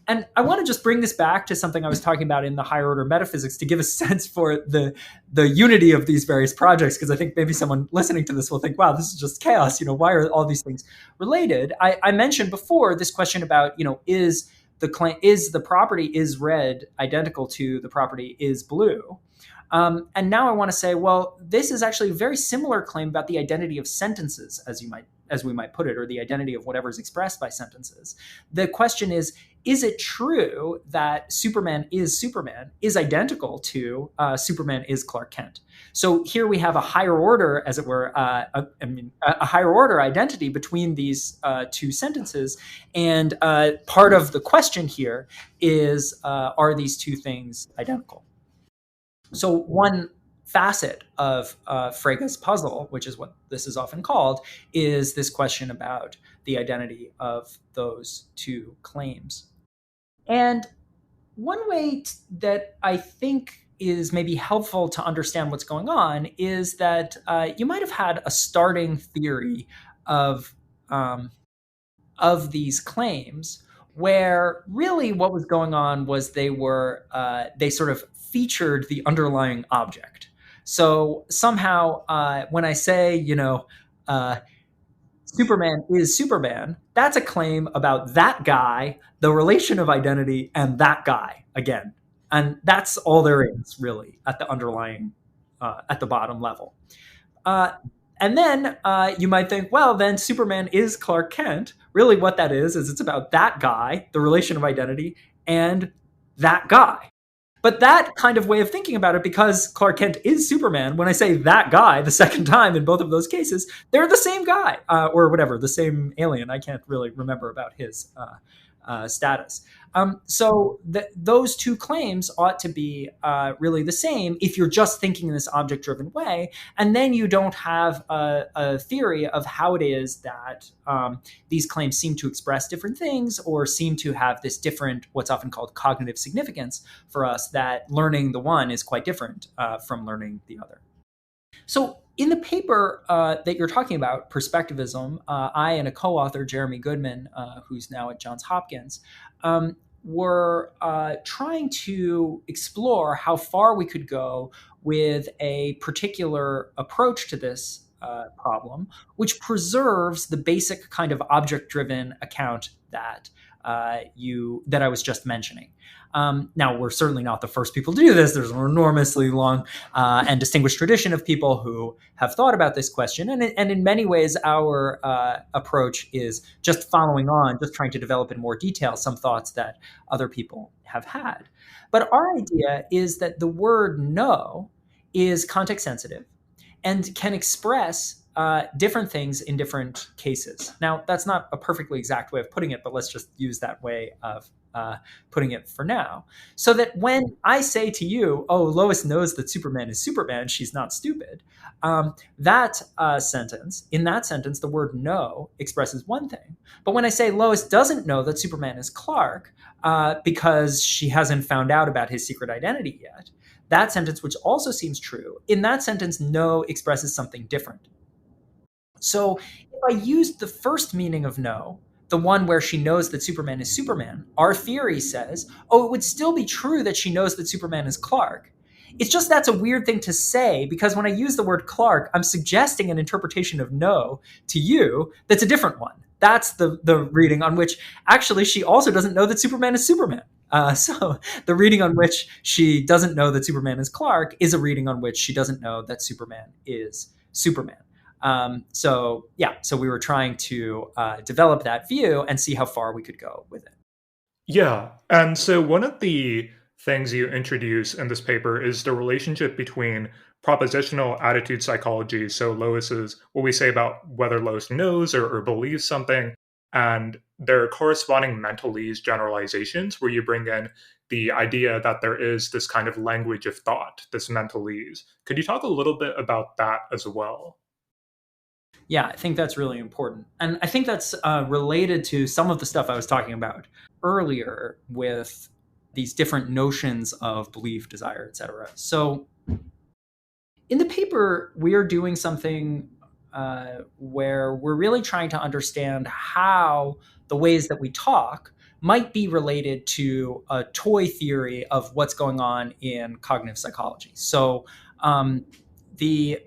And I want to just bring this back to something I was talking about in the higher order metaphysics to give a sense for the unity of these various projects, because I think maybe someone listening to this will think, wow, this is just chaos. Why are all these things related? I mentioned before this question about, is the property is red identical to the property is blue? And now I want to say, well, this is actually a very similar claim about the identity of sentences, as we might put it, or the identity of whatever is expressed by sentences. The question is it true that Superman is identical to Superman is Clark Kent? So here we have a higher order, as it were, a higher order identity between these two sentences. And part of the question here is, are these two things identical? So one facet of Frege's puzzle, which is what this is often called, is this question about the identity of those two claims. And one way that I think is maybe helpful to understand what's going on is that you might have had a starting theory of these claims, where really what was going on was they sort of featured the underlying object. So somehow, when I say, Superman is Superman, that's a claim about that guy, the relation of identity, and that guy again. And that's all there is really at the underlying, at the bottom level. And then you might think, well, then Superman is Clark Kent. Really, what that is it's about that guy, the relation of identity, and that guy. But that kind of way of thinking about it, because Clark Kent is Superman, when I say that guy the second time in both of those cases, they're the same guy, or whatever, the same alien. I can't really remember about his status. So those two claims ought to be really the same if you're just thinking in this object-driven way, and then you don't have a theory of how it is that these claims seem to express different things or seem to have this different, what's often called cognitive significance for us, that learning the one is quite different from learning the other. So in the paper that you're talking about, Perspectivism, I and a co-author, Jeremy Goodman, who's now at Johns Hopkins, were trying to explore how far we could go with a particular approach to this problem, which preserves the basic kind of object-driven account that I was just mentioning. Now, we're certainly not the first people to do this. There's an enormously long and distinguished tradition of people who have thought about this question. And in many ways, our approach is just following on, just trying to develop in more detail some thoughts that other people have had. But our idea is that the word know is context sensitive and can express different things in different cases. Now, that's not a perfectly exact way of putting it, but let's just use that way of putting it for now. So that when I say to you, oh, Lois knows that Superman is Superman, she's not stupid, that sentence, in that sentence, the word know expresses one thing. But when I say Lois doesn't know that Superman is Clark because she hasn't found out about his secret identity yet, that sentence, which also seems true, in that sentence, know expresses something different. So if I used the first meaning of know, the one where she knows that Superman is Superman, our theory says, oh, it would still be true that she knows that Superman is Clark. It's just that's a weird thing to say, because when I use the word Clark, I'm suggesting an interpretation of know to you that's a different one. That's the reading on which actually she also doesn't know that Superman is Superman. So the reading on which she doesn't know that Superman is Clark is a reading on which she doesn't know that Superman is Superman. So we were trying to develop that view and see how far we could go with it. Yeah, and so one of the things you introduce in this paper is the relationship between propositional attitude psychology, so Lois's, what we say about whether Lois knows or believes something, and their corresponding Mentalese generalizations, where you bring in the idea that there is this kind of language of thought, this Mentalese. Could you talk a little bit about that as well? Yeah, I think that's really important. And I think that's related to some of the stuff I was talking about earlier with these different notions of belief, desire, etc. So in the paper, we are doing something where we're really trying to understand how the ways that we talk might be related to a toy theory of what's going on in cognitive psychology. So the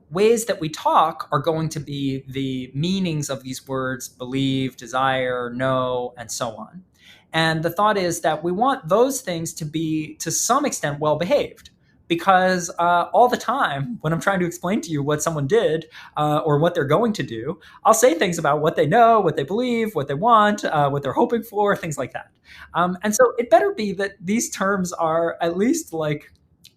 ways that we talk are going to be the meanings of these words: believe, desire, know, and so on. And the thought is that we want those things to be, to some extent, well-behaved. Because all the time, when I'm trying to explain to you what someone did or what they're going to do, I'll say things about what they know, what they believe, what they want, what they're hoping for, things like that. And so it better be that these terms are at least like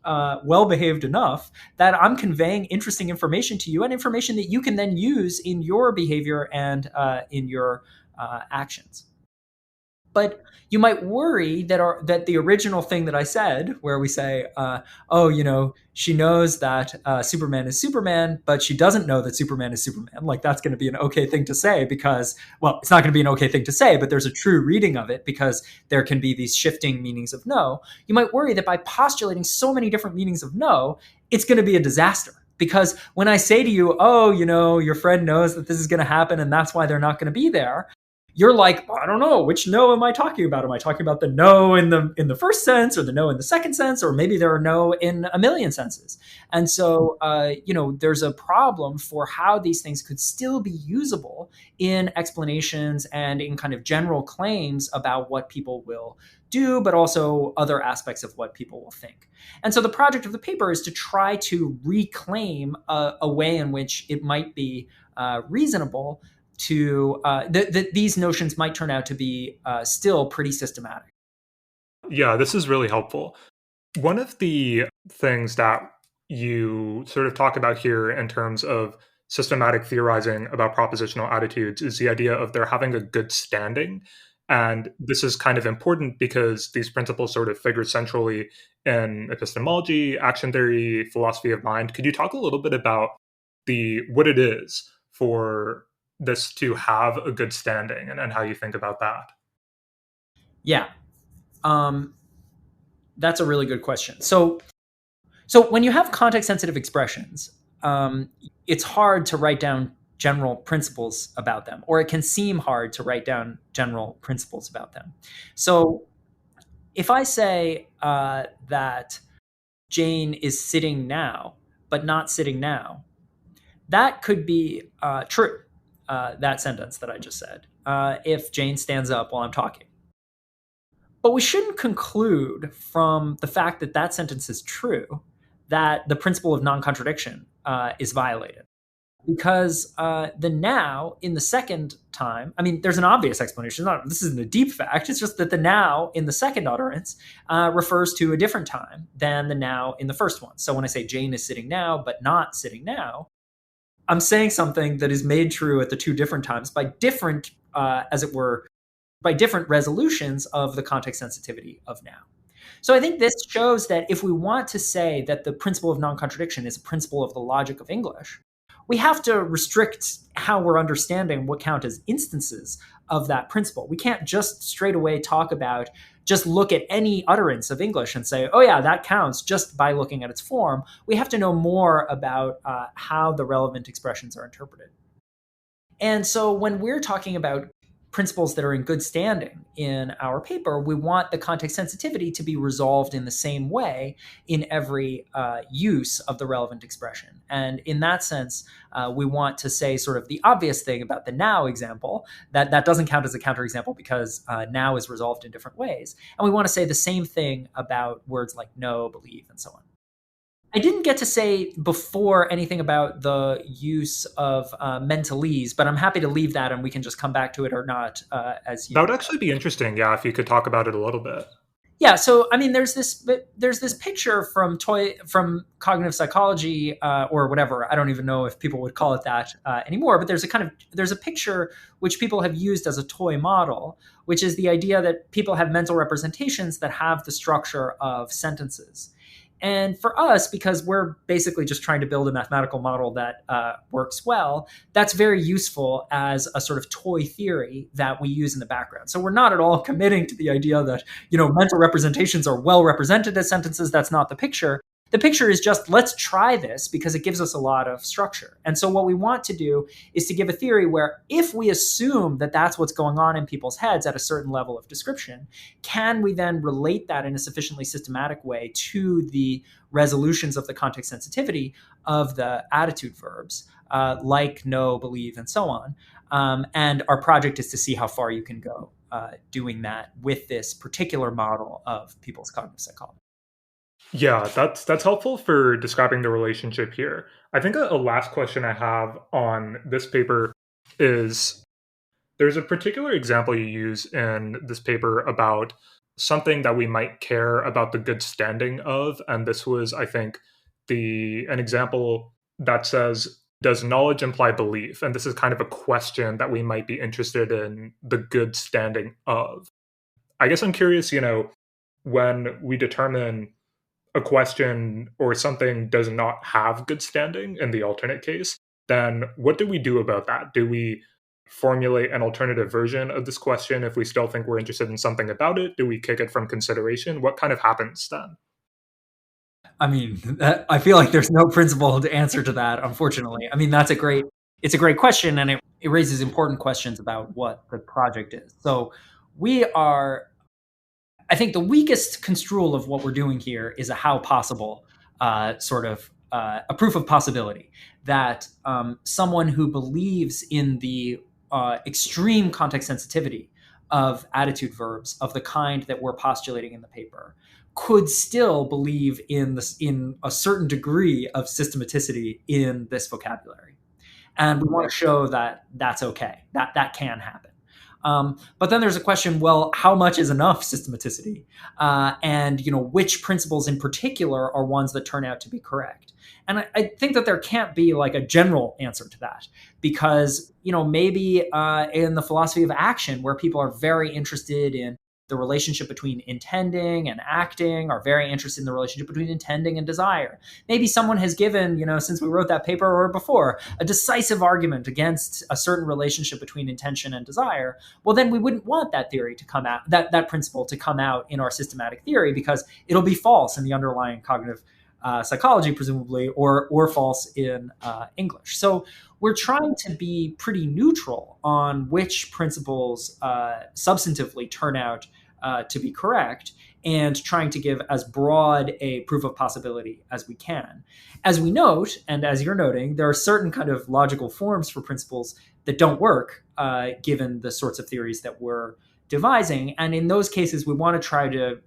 well-behaved enough that I'm conveying interesting information to you, and information that you can then use in your behavior and in your actions. But you might worry that the original thing that I said, where we say, she knows that Superman is Superman, but she doesn't know that Superman is Superman. Like, that's going to be an okay thing to say because, well, it's not going to be an okay thing to say, but there's a true reading of it because there can be these shifting meanings of no. You might worry that by postulating so many different meanings of no, it's going to be a disaster. Because when I say to you, your friend knows that this is going to happen and that's why they're not going to be there, you're like, I don't know, which no am I talking about? Am I talking about the no in the first sense, or the no in the second sense, or maybe there are no in a million senses? And so, there's a problem for how these things could still be usable in explanations and in kind of general claims about what people will do, but also other aspects of what people will think. And so the project of the paper is to try to reclaim a way in which it might be reasonable to these notions might turn out to be still pretty systematic. Yeah, this is really helpful. One of the things that you sort of talk about here in terms of systematic theorizing about propositional attitudes is the idea of there having a good standing. And this is kind of important because these principles sort of figure centrally in epistemology, action theory, philosophy of mind. Could you talk a little bit about what it is for this to have a good standing and how you think about that? Yeah. That's a really good question. So when you have context-sensitive expressions, it's hard to write down general principles about them, or it can seem hard to write down general principles about them. So if I say that Jane is sitting now, but not sitting now, that could be true, that sentence that I just said, if Jane stands up while I'm talking. But we shouldn't conclude from the fact that that sentence is true that the principle of non-contradiction is violated. Because the now in the second time, I mean, there's an obvious explanation. This isn't a deep fact. It's just that the now in the second utterance refers to a different time than the now in the first one. So when I say Jane is sitting now, but not sitting now, I'm saying something that is made true at the two different times by different, as it were, by different resolutions of the context sensitivity of now. So I think this shows that if we want to say that the principle of non-contradiction is a principle of the logic of English, we have to restrict how we're understanding what count as instances of that principle. We can't just straight away just look at any utterance of English and say, oh yeah, that counts just by looking at its form. We have to know more about how the relevant expressions are interpreted. And so when we're talking about principles that are in good standing in our paper, we want the context sensitivity to be resolved in the same way in every use of the relevant expression. And in that sense, we want to say sort of the obvious thing about the now example, that doesn't count as a counterexample because now is resolved in different ways. And we want to say the same thing about words like know, believe, and so on. I didn't get to say before anything about the use of Mentalese, but I'm happy to leave that and we can just come back to it or not. That would actually be interesting, yeah, if you could talk about it a little bit. Yeah, so I mean, there's this picture from cognitive psychology or whatever. I don't even know if people would call it that anymore. But there's a picture which people have used as a toy model, which is the idea that people have mental representations that have the structure of sentences. And for us, because we're basically just trying to build a mathematical model that works well, that's very useful as a sort of toy theory that we use in the background. So we're not at all committing to the idea that, mental representations are well represented as sentences. That's not the picture. The picture is just, let's try this because it gives us a lot of structure. And so what we want to do is to give a theory where if we assume that that's what's going on in people's heads at a certain level of description, can we then relate that in a sufficiently systematic way to the resolutions of the context sensitivity of the attitude verbs, like know, believe, and so on. And our project is to see how far you can go doing that with this particular model of people's cognitive psychology. Yeah, that's helpful for describing the relationship here. I think a last question I have on this paper is there's a particular example you use in this paper about something that we might care about the good standing of. And this was, I think, an example that says, does knowledge imply belief? And this is kind of a question that we might be interested in the good standing of. I guess I'm curious, when we determine a question or something does not have good standing in the alternate case, then what do we do about that? Do we formulate an alternative version of this question if we still think we're interested in something about it? Do we kick it from consideration? What kind of happens then? I mean, I feel like there's no principled answer to that, unfortunately. I mean, it's a great question, and it raises important questions about what the project is. So I think the weakest construal of what we're doing here is a how possible a proof of possibility that someone who believes in the extreme context sensitivity of attitude verbs of the kind that we're postulating in the paper could still believe in a certain degree of systematicity in this vocabulary. And we want to show that that's okay, that can happen. But then there's a question, well, how much is enough systematicity? And which principles in particular are ones that turn out to be correct? And I think that there can't be like a general answer to that, because maybe in the philosophy of action, where people are very interested in the relationship between intending and acting, are very interested in the relationship between intending and desire. Maybe someone has given, since we wrote that paper or before, a decisive argument against a certain relationship between intention and desire. Well, then we wouldn't want that theory to come out, that principle to come out in our systematic theory, because it'll be false in the underlying cognitive psychology, presumably, or false in English. So we're trying to be pretty neutral on which principles substantively turn out to be correct, and trying to give as broad a proof of possibility as we can. As we note, and as you're noting, there are certain kind of logical forms for principles that don't work given the sorts of theories that we're devising. And in those cases, we want to try to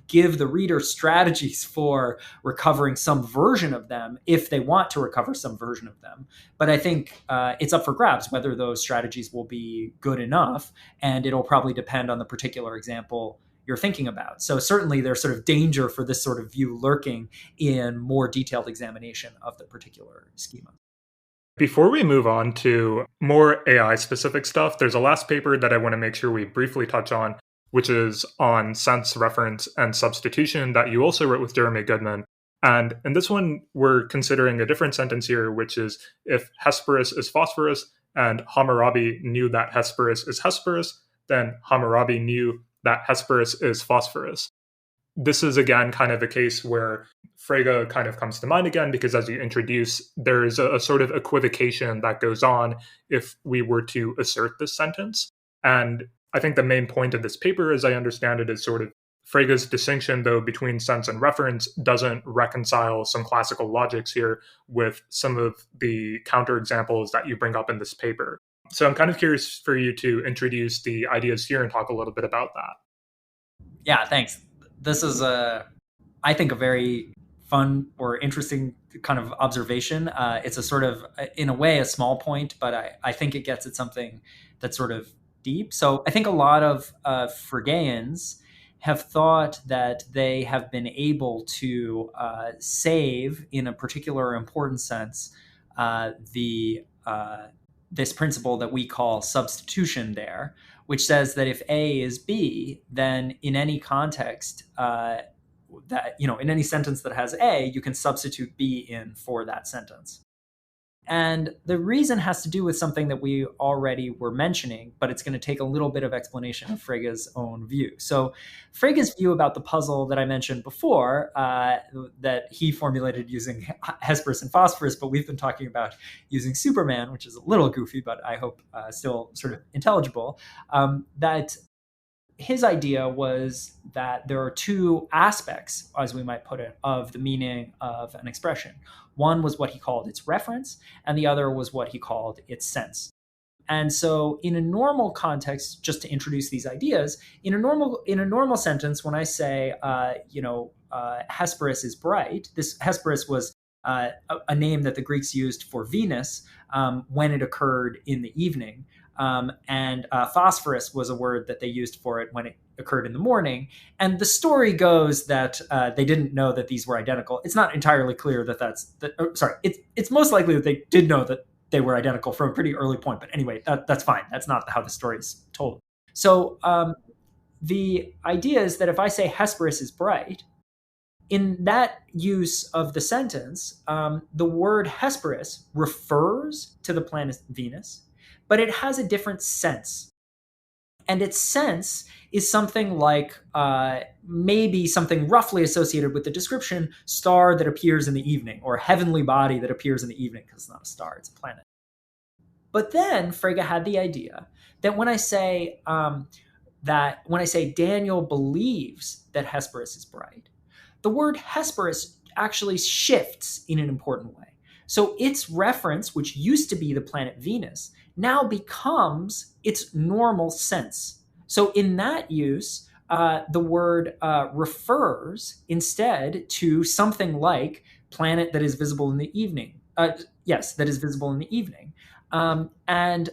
give the reader strategies for recovering some version of them if they want to recover some version of them. But I think it's up for grabs whether those strategies will be good enough, and it'll probably depend on the particular example you're thinking about. So certainly there's sort of danger for this sort of view lurking in more detailed examination of the particular schema. Before we move on to more AI-specific stuff, there's a last paper that I want to make sure we briefly touch on, which is on sense, reference, and substitution that you also wrote with Jeremy Goodman. And in this one, we're considering a different sentence here, which is if Hesperus is phosphorus and Hammurabi knew that Hesperus is Hesperus, then Hammurabi knew that Hesperus is phosphorus. This is, again, kind of a case where Frege kind of comes to mind again, because as you introduce, there is a sort of equivocation that goes on if we were to assert this sentence. And I think the main point of this paper, as I understand it, is sort of Frege's distinction, though, between sense and reference doesn't reconcile some classical logics here with some of the counterexamples that you bring up in this paper. So I'm kind of curious for you to introduce the ideas here and talk a little bit about that. Yeah, thanks. This is, I think, a very fun or interesting kind of observation. It's a sort of, in a way, a small point, but I think it gets at something that's sort of deep. So I think a lot of Fregeans have thought that they have been able to save, in a particular important sense, this principle that we call substitution there, which says that if A is B, then in any context in any sentence that has A, you can substitute B in for that sentence. And the reason has to do with something that we already were mentioning, but it's going to take a little bit of explanation of Frege's own view. So Frege's view about the puzzle that I mentioned before, that he formulated using Hesperus and Phosphorus, but we've been talking about using Superman, which is a little goofy, but I hope still sort of intelligible, that his idea was that there are two aspects, as we might put it, of the meaning of an expression. One was what he called its reference, and the other was what he called its sense. And so in a normal context, just to introduce these ideas, in a normal sentence, when I say, Hesperus is bright, this Hesperus was a name that the Greeks used for Venus when it occurred in the evening. And phosphorus was a word that they used for it when it occurred in the morning. And the story goes that they didn't know that these were identical. It's not entirely clear it's most likely that they did know that they were identical from a pretty early point. But anyway, that's fine. That's not how the story is told. So the idea is that if I say Hesperus is bright, in that use of the sentence, the word Hesperus refers to the planet Venus, but it has a different sense. And its sense is something like maybe something roughly associated with the description star that appears in the evening, or heavenly body that appears in the evening, because it's not a star, it's a planet. But then Frege had the idea that when I say Daniel believes that Hesperus is bright, the word Hesperus actually shifts in an important way. So its reference, which used to be the planet Venus, now becomes its normal sense. So in that use, the word refers instead to something like planet that is visible in the evening. Yes, that is visible in the evening. And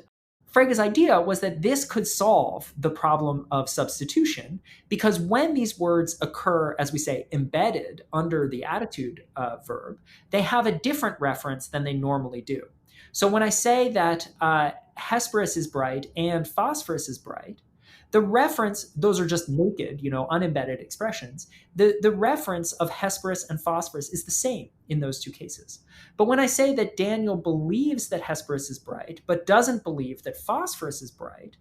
Frege's idea was that this could solve the problem of substitution, because when these words occur, as we say, embedded under the attitude verb, they have a different reference than they normally do. So when I say that Hesperus is bright and phosphorus is bright, the reference, those are just naked, unembedded expressions. The reference of Hesperus and phosphorus is the same in those two cases. But when I say that Daniel believes that Hesperus is bright, but doesn't believe that phosphorus is bright,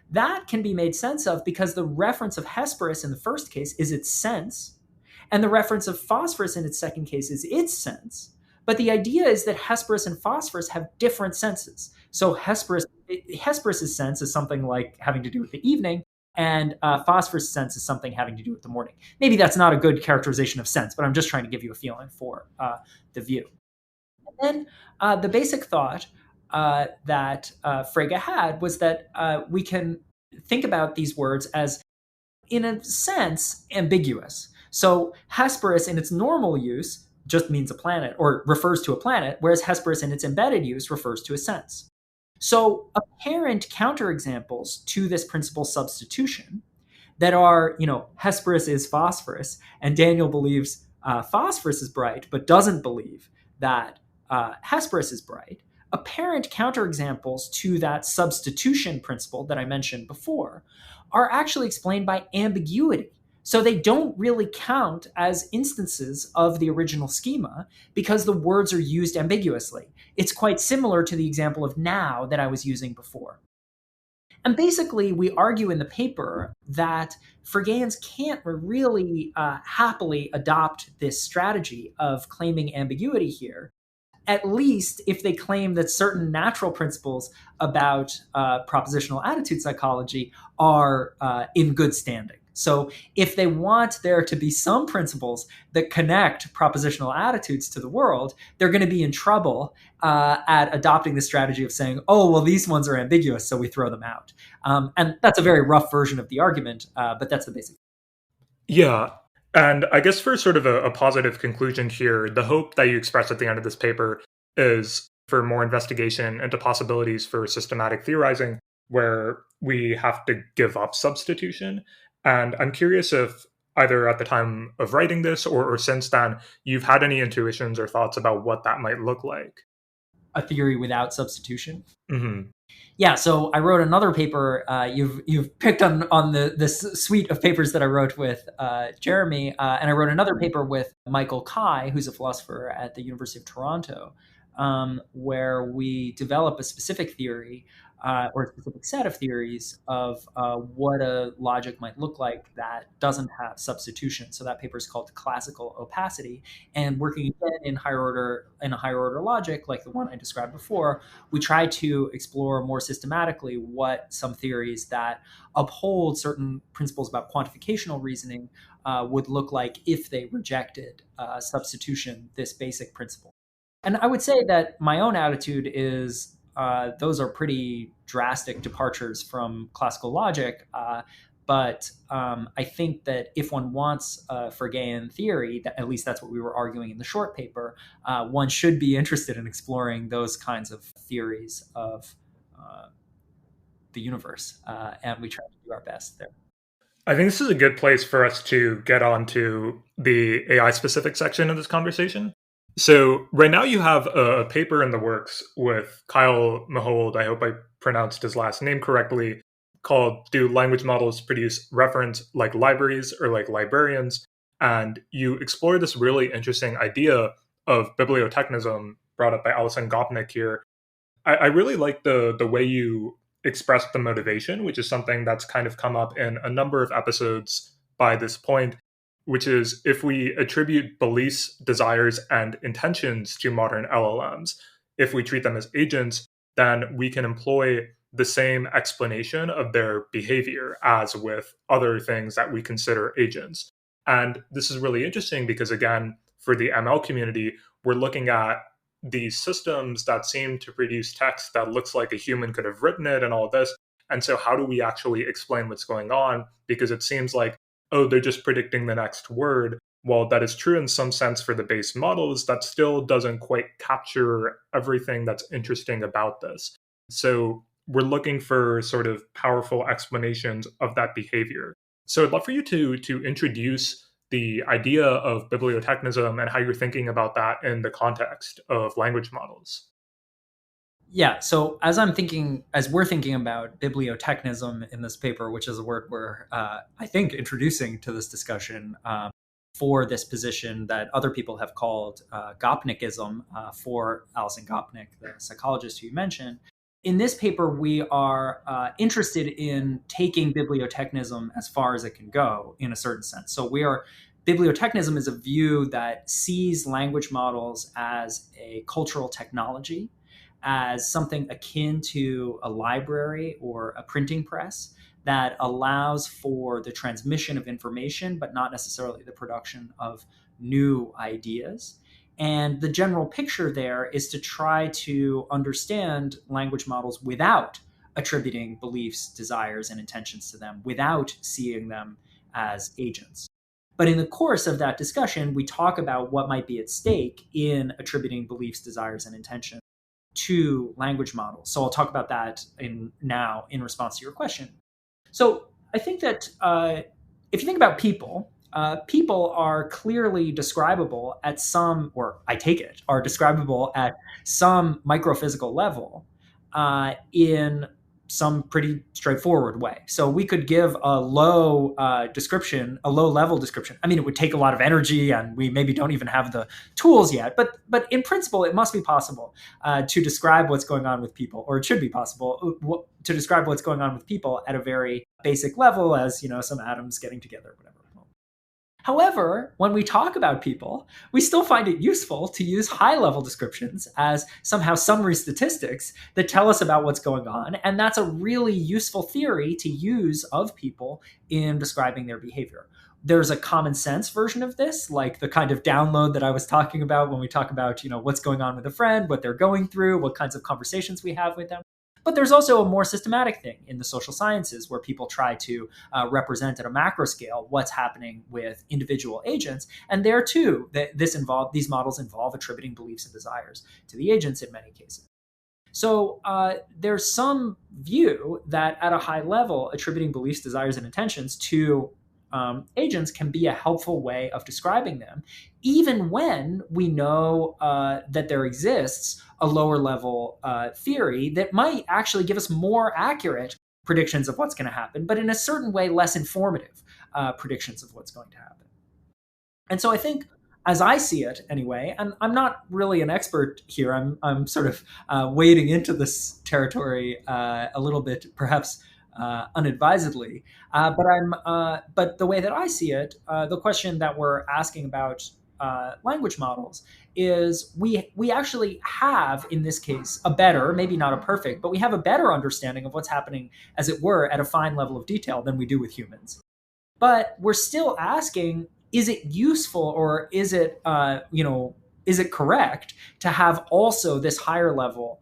that can be made sense of because the reference of Hesperus in the first case is its sense, and the reference of phosphorus in its second case is its sense. But the idea is that Hesperus and phosphorus have different senses. So Hesperus' sense is something like having to do with the evening, and phosphorus' sense is something having to do with the morning. Maybe that's not a good characterization of sense, but I'm just trying to give you a feeling for the view. And then the basic thought that Frege had was that we can think about these words as, in a sense, ambiguous. So Hesperus in its normal use just means a planet, or refers to a planet, whereas Hesperus in its embedded use refers to a sense. So apparent counterexamples to this principal substitution that are, Hesperus is phosphorus, and Daniel believes phosphorus is bright, but doesn't believe that Hesperus is bright. Apparent counterexamples to that substitution principle that I mentioned before are actually explained by ambiguity. So they don't really count as instances of the original schema because the words are used ambiguously. It's quite similar to the example of now that I was using before. And basically, we argue in the paper that Fregeans can't really happily adopt this strategy of claiming ambiguity here, at least if they claim that certain natural principles about propositional attitude psychology are in good standing. So if they want there to be some principles that connect propositional attitudes to the world, they're going to be in trouble at adopting the strategy of saying, oh, well, these ones are ambiguous, so we throw them out. And that's a very rough version of the argument, but that's the basic. Yeah. And I guess for sort of a positive conclusion here, the hope that you express at the end of this paper is for more investigation into possibilities for systematic theorizing where we have to give up substitution. And I'm curious if either at the time of writing this or since then, you've had any intuitions or thoughts about what that might look like. A theory without substitution? Mm-hmm. Yeah, so I wrote another paper. You've picked on this suite of papers that I wrote with Jeremy, and I wrote another paper with Michael Kai, who's a philosopher at the University of Toronto, where we develop a specific theory or a specific set of theories of what a logic might look like that doesn't have substitution. So that paper is called Classical Opacity. And working again in a higher order logic, like the one I described before, we try to explore more systematically what some theories that uphold certain principles about quantificational reasoning would look like if they rejected substitution, this basic principle. And I would say that my own attitude is those are pretty drastic departures from classical logic. But I think that if one wants a Fregean theory, at least that's what we were arguing in the short paper, one should be interested in exploring those kinds of theories of the universe. And we try to do our best there. I think this is a good place for us to get on to the AI-specific section of this conversation. So right now you have a paper in the works with Kyle Mahold, I hope I pronounced his last name correctly, called Do Language Models Produce Reference Like Libraries or Like Librarians? And you explore this really interesting idea of bibliotechnism brought up by Alison Gopnik here. I really like the way you express the motivation, which is something that's kind of come up in a number of episodes by this point, which is if we attribute beliefs, desires, and intentions to modern LLMs, if we treat them as agents, then we can employ the same explanation of their behavior as with other things that we consider agents. And this is really interesting because, again, for the ML community, we're looking at these systems that seem to produce text that looks like a human could have written it and all this. And so, how do we actually explain what's going on? Because it seems like, oh, they're just predicting the next word. While that is true in some sense for the base models, that still doesn't quite capture everything that's interesting about this. So, we're looking for sort of powerful explanations of that behavior. So I'd love for you to introduce the idea of bibliotechnism and how you're thinking about that in the context of language models. Yeah, so as we're thinking about bibliotechnism in this paper, which is a word we're, I think, introducing to this discussion for this position that other people have called Gopnikism for Alison Gopnik, the psychologist who you mentioned. In this paper, we are interested in taking bibliotechnism as far as it can go in a certain sense. So bibliotechnism is a view that sees language models as a cultural technology, as something akin to a library or a printing press that allows for the transmission of information, but not necessarily the production of new ideas. And the general picture there is to try to understand language models without attributing beliefs, desires, and intentions to them, without seeing them as agents. But in the course of that discussion, we talk about what might be at stake in attributing beliefs, desires, and intentions to language models. So I'll talk about that now in response to your question. So I think that if you think about people are clearly describable at some, or I take it, are describable at some microphysical level in some pretty straightforward way. So we could give a low level description. I mean, it would take a lot of energy and we maybe don't even have the tools yet, but in principle, it must be possible to describe what's going on with people, or it should be possible to describe what's going on with people at a very basic level as, some atoms getting together, whatever. However, when we talk about people, we still find it useful to use high-level descriptions as somehow summary statistics that tell us about what's going on. And that's a really useful theory to use of people in describing their behavior. There's a common sense version of this, like the kind of download that I was talking about when we talk about, what's going on with a friend, what they're going through, what kinds of conversations we have with them. But there's also a more systematic thing in the social sciences where people try to represent at a macro scale what's happening with individual agents. And there too, these models involve attributing beliefs and desires to the agents in many cases. So there's some view that at a high level, attributing beliefs, desires, and intentions to agents can be a helpful way of describing them, even when we know that there exists a lower level theory that might actually give us more accurate predictions of what's going to happen, but in a certain way, less informative predictions of what's going to happen. And so I think, as I see it anyway, and I'm not really an expert here, I'm sort of wading into this territory a little bit, perhaps unadvisedly. But the way that I see it, the question that we're asking about language models is we actually have, in this case, a better, maybe not a perfect, but we have a better understanding of what's happening, as it were, at a fine level of detail than we do with humans. But we're still asking, is it useful, or is it correct to have also this higher level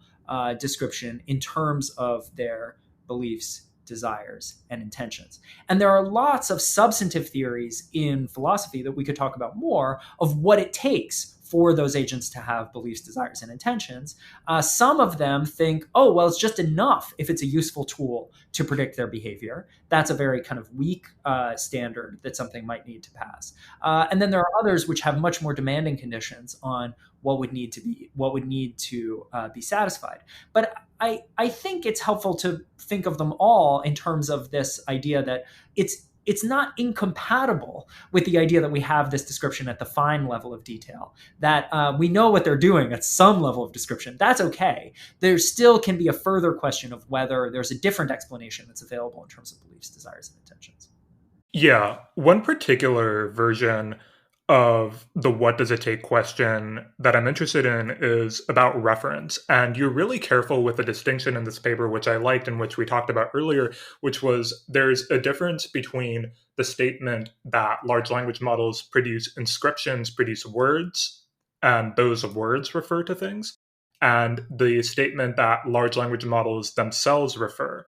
description in terms of their beliefs, desires, and intentions? And there are lots of substantive theories in philosophy that we could talk about more of what it takes for those agents to have beliefs, desires, and intentions. Some of them think, oh, well, it's just enough if it's a useful tool to predict their behavior. That's a very kind of weak standard that something might need to pass. And then there are others which have much more demanding conditions on what would need to be satisfied. But I think it's helpful to think of them all in terms of this idea that it's not incompatible with the idea that we have this description at the fine level of detail, that we know what they're doing at some level of description. That's okay. There still can be a further question of whether there's a different explanation that's available in terms of beliefs, desires, and intentions. Yeah, one particular version of the what does it take question that I'm interested in is about reference. And you're really careful with the distinction in this paper, which I liked and which we talked about earlier, which was there's a difference between the statement that large language models produce inscriptions, produce words, and those words refer to things, and the statement that large language models themselves refer.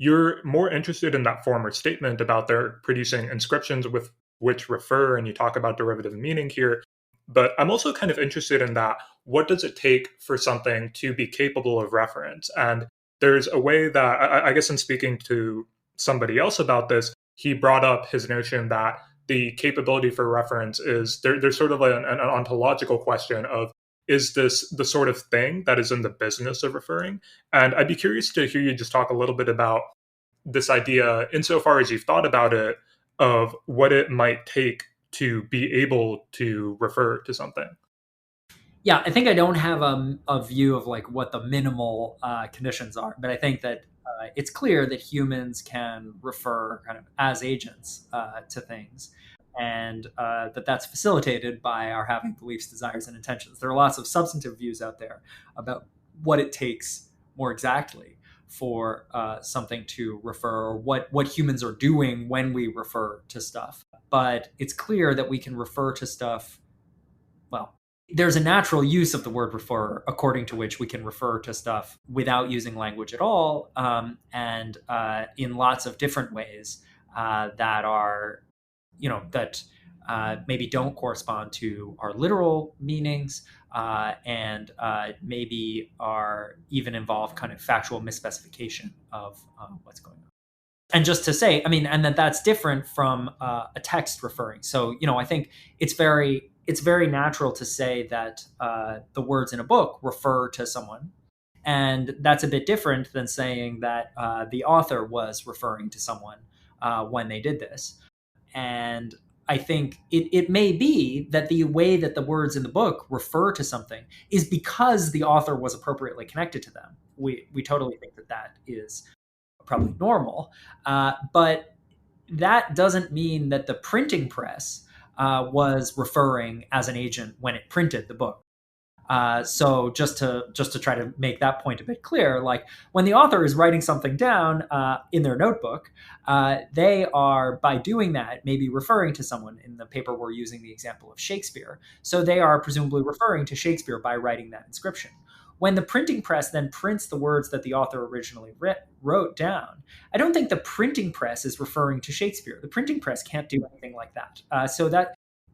You're more interested in that former statement about their producing inscriptions with which refer, and you talk about derivative meaning here. But I'm also kind of interested in that. What does it take for something to be capable of reference? And there's a way that, I guess, in speaking to somebody else about this, he brought up his notion that the capability for reference is there's sort of an ontological question of, is this the sort of thing that is in the business of referring? And I'd be curious to hear you just talk a little bit about this idea, insofar as you've thought about it, of what it might take to be able to refer to something. Yeah, I think I don't have a view of like what the minimal conditions are, but I think that it's clear that humans can refer kind of as agents to things, and that's facilitated by our having beliefs, desires, and intentions. There are lots of substantive views out there about what it takes more exactly for something to refer, or what humans are doing when we refer to stuff. But it's clear that we can refer to stuff, well, there's a natural use of the word refer, according to which we can refer to stuff without using language at all, and in lots of different ways that are, that maybe don't correspond to our literal meanings, and maybe are even involve kind of factual misspecification of what's going on. And just to say, I mean, and that's different from a text referring. So, I think it's very natural to say that the words in a book refer to someone. And that's a bit different than saying that the author was referring to someone when they did this. And I think it may be that the way that the words in the book refer to something is because the author was appropriately connected to them. We totally think that is probably normal. But that doesn't mean that the printing press was referring as an agent when it printed the book. So just to try to make that point a bit clear, like when the author is writing something down in their notebook, they are, by doing that, maybe referring to someone. In the paper, we're using the example of Shakespeare. So they are presumably referring to Shakespeare by writing that inscription. When the printing press then prints the words that the author originally wrote down, I don't think the printing press is referring to Shakespeare. The printing press can't do anything like that.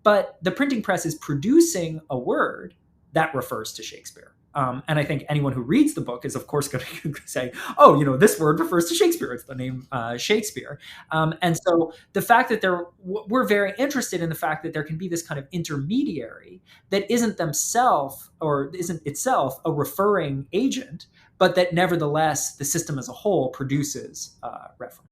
But the printing press is producing a word that refers to Shakespeare. And I think anyone who reads the book is, of course, going to say, oh, this word refers to Shakespeare. It's the name Shakespeare. And so the fact that we're very interested in the fact that there can be this kind of intermediary that isn't itself a referring agent, but that nevertheless the system as a whole produces reference.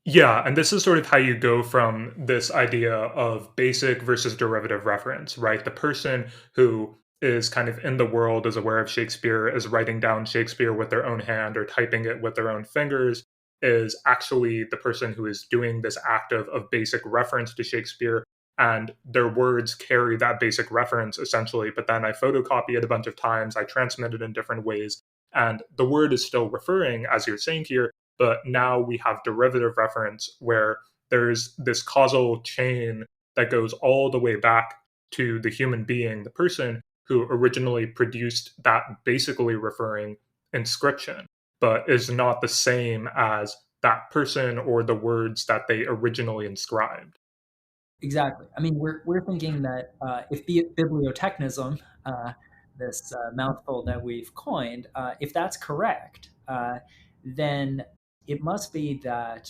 Yeah, and this is sort of how you go from this idea of basic versus derivative reference, right? The person who is kind of in the world, is aware of Shakespeare, is writing down Shakespeare with their own hand or typing it with their own fingers, is actually the person who is doing this act of basic reference to Shakespeare. And their words carry that basic reference essentially, but then I photocopy it a bunch of times, I transmit it in different ways, and the word is still referring, as you're saying here, but now we have derivative reference where there's this causal chain that goes all the way back to the human being, the person who originally produced that basically referring inscription, but is not the same as that person or the words that they originally inscribed. Exactly. I mean, we're thinking that if bibliotechnism, this mouthful that we've coined, if that's correct, then it must be that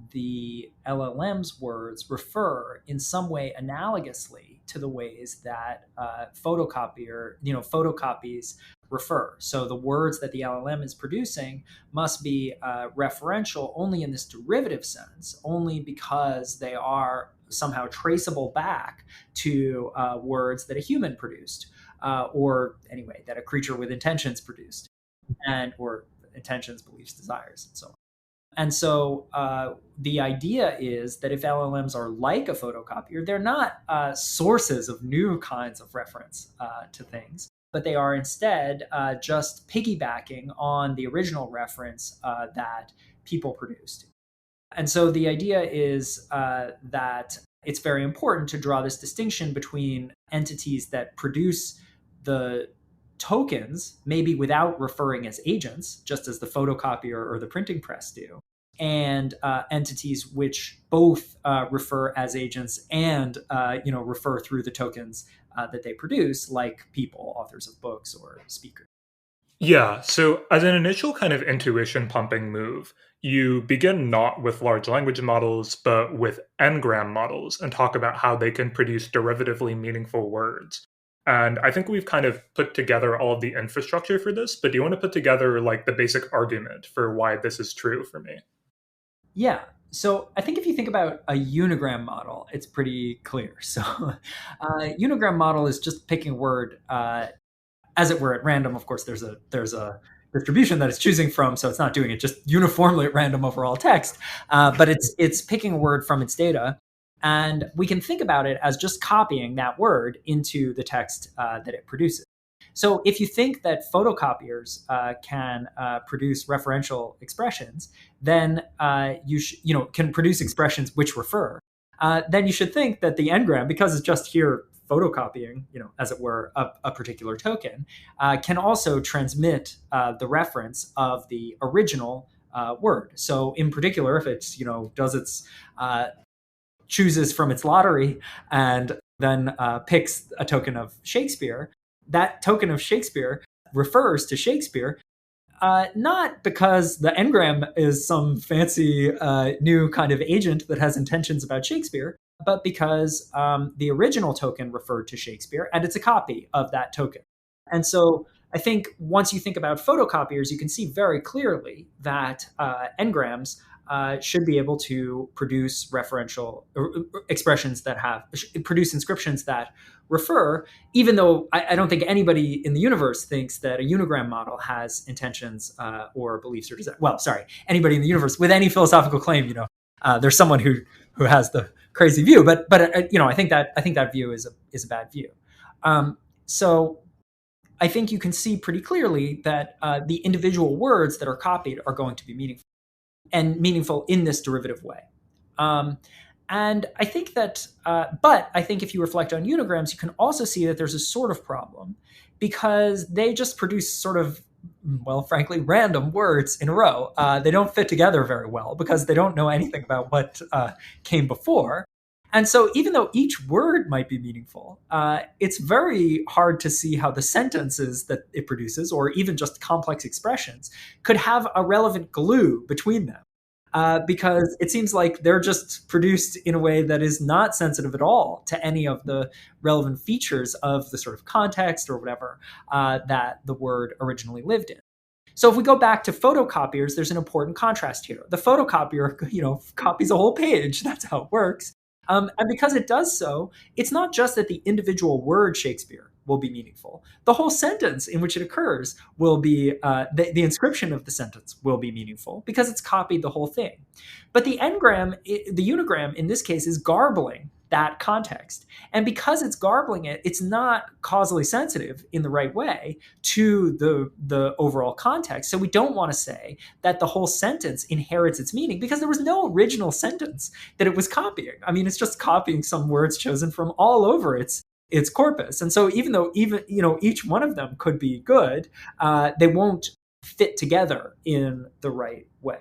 the LLM's words refer in some way analogously to the ways that photocopies refer. So the words that the LLM is producing must be referential only in this derivative sense, only because they are somehow traceable back to words that a human produced, or anyway, that a creature with intentions produced, or intentions, beliefs, desires, and so on. And so the idea is that if LLMs are like a photocopier, they're not sources of new kinds of reference to things, but they are instead just piggybacking on the original reference that people produced. And so the idea is that it's very important to draw this distinction between entities that produce the tokens, maybe without referring as agents, just as the photocopier or the printing press do, and entities which both refer as agents and refer through the tokens that they produce, like people, authors of books, or speakers. Yeah, so as an initial kind of intuition pumping move, you begin not with large language models, but with n-gram models and talk about how they can produce derivatively meaningful words. And I think we've kind of put together all of the infrastructure for this, but do you want to put together like the basic argument for why this is true for me? Yeah. So I think if you think about a unigram model, it's pretty clear. So unigram model is just picking a word as it were at random. Of course, there's a distribution that it's choosing from, so it's not doing it just uniformly at random over all text, but it's picking a word from its data, and we can think about it as just copying that word into the text that it produces. So if you think that photocopiers can produce referential expressions, then you can produce expressions which refer. Then you should think that the n-gram, because it's just here photocopying, as it were, a particular token, can also transmit the reference of the original word. So in particular, if it's, does its chooses from its lottery and then picks a token of Shakespeare, that token of Shakespeare refers to Shakespeare, not because the n-gram is some fancy new kind of agent that has intentions about Shakespeare, but because the original token referred to Shakespeare and it's a copy of that token. And so I think once you think about photocopiers, you can see very clearly that n-grams should be able to produce referential expressions that produce inscriptions that refer, even though I don't think anybody in the universe thinks that a unigram model has intentions or beliefs or desire. Well, sorry, anybody in the universe with any philosophical claim, there's someone who has the crazy view, but I think that view is a bad view. So I think you can see pretty clearly that the individual words that are copied are going to be meaningful in this derivative way. And I think that, but I think if you reflect on unigrams, you can also see that there's a sort of problem because they just produce sort of, well, frankly, random words in a row. They don't fit together very well because they don't know anything about what came before. And so even though each word might be meaningful, it's very hard to see how the sentences that it produces, or even just complex expressions, could have a relevant glue between them. Because it seems like they're just produced in a way that is not sensitive at all to any of the relevant features of the sort of context or whatever that the word originally lived in. So if we go back to photocopiers, there's an important contrast here. The photocopier, copies a whole page. That's how it works. And because it does so, it's not just that the individual word Shakespeare will be meaningful. The whole sentence in which it occurs will be, the inscription of the sentence will be meaningful because it's copied the whole thing. But the n-gram, the unigram in this case, is garbling that context. And because it's garbling it, it's not causally sensitive in the right way to the overall context. So we don't want to say that the whole sentence inherits its meaning because there was no original sentence that it was copying. I mean, it's just copying some words chosen from all over its corpus. And so even though each one of them could be good, they won't fit together in the right way.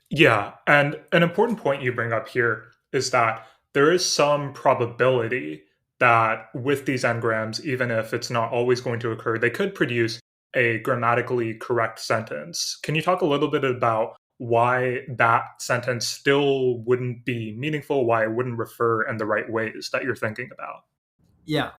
Yeah, and an important point you bring up here is that there is some probability that with these n-grams, even if it's not always going to occur, they could produce a grammatically correct sentence. Can you talk a little bit about why that sentence still wouldn't be meaningful, why it wouldn't refer in the right ways that you're thinking about? Yeah.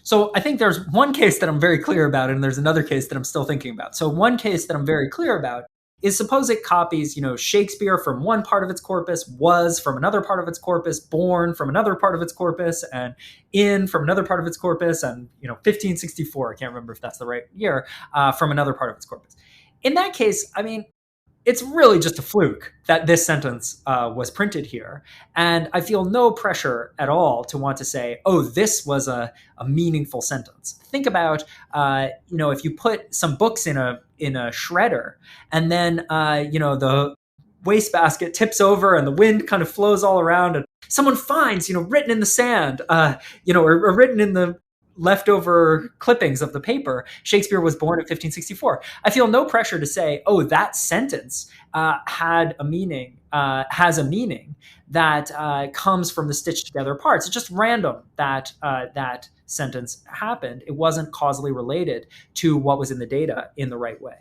So I think there's one case that I'm very clear about, and there's another case that I'm still thinking about. So one case that I'm very clear about is, suppose it copies, Shakespeare from one part of its corpus, was from another part of its corpus, born from another part of its corpus, and in from another part of its corpus, and 1564, I can't remember if that's the right year, from another part of its corpus. In that case, I mean, it's really just a fluke that this sentence was printed here. And I feel no pressure at all to want to say, oh, this was a meaningful sentence. Think about, if you put some books in a shredder, and then, the wastebasket tips over and the wind kind of flows all around, and someone finds, written in the sand, or written in the leftover clippings of the paper, Shakespeare was born in 1564. I feel no pressure to say, oh, that sentence has a meaning that comes from the stitched together parts. It's just random that that sentence happened. It wasn't causally related to what was in the data in the right way.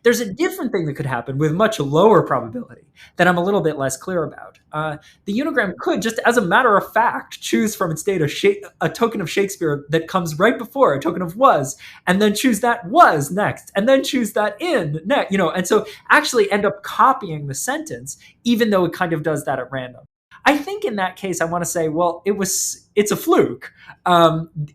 There's a different thing that could happen with much lower probability that I'm a little bit less clear about. The unigram could, just as a matter of fact, choose from its data a token of Shakespeare that comes right before a token of was, and then choose that was next, and then choose that in next, and so actually end up copying the sentence, even though it kind of does that at random. I think in that case, I want to say, well, it's a fluke,